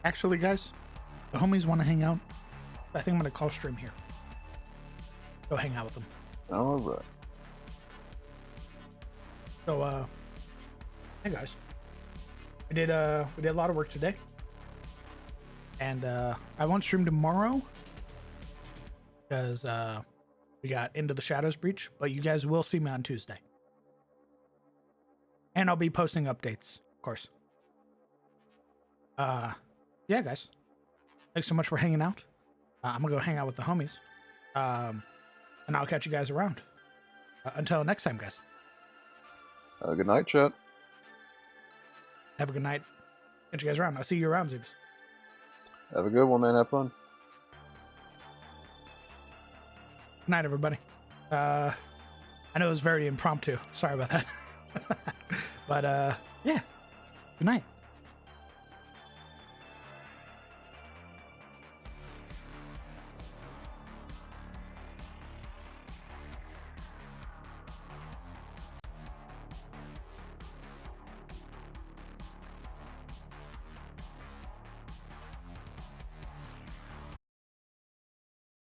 Actually, guys, the homies want to hang out. I think I'm gonna call stream here. Go hang out with them. All right. So, hey guys, we did a lot of work today, and I won't stream tomorrow because we got Into the Shadows breach, but you guys will see me on Tuesday, and I'll be posting updates, of course. Yeah, guys, thanks so much for hanging out. I'm gonna go hang out with the homies, and I'll catch you guys around. Until next time, guys. Good night, chat. Have a good night. Catch you guys around. I'll see you around, Zoops. Have a good one, man. Have fun. Good night, everybody. I know it was very impromptu. Sorry about that. But yeah, good night.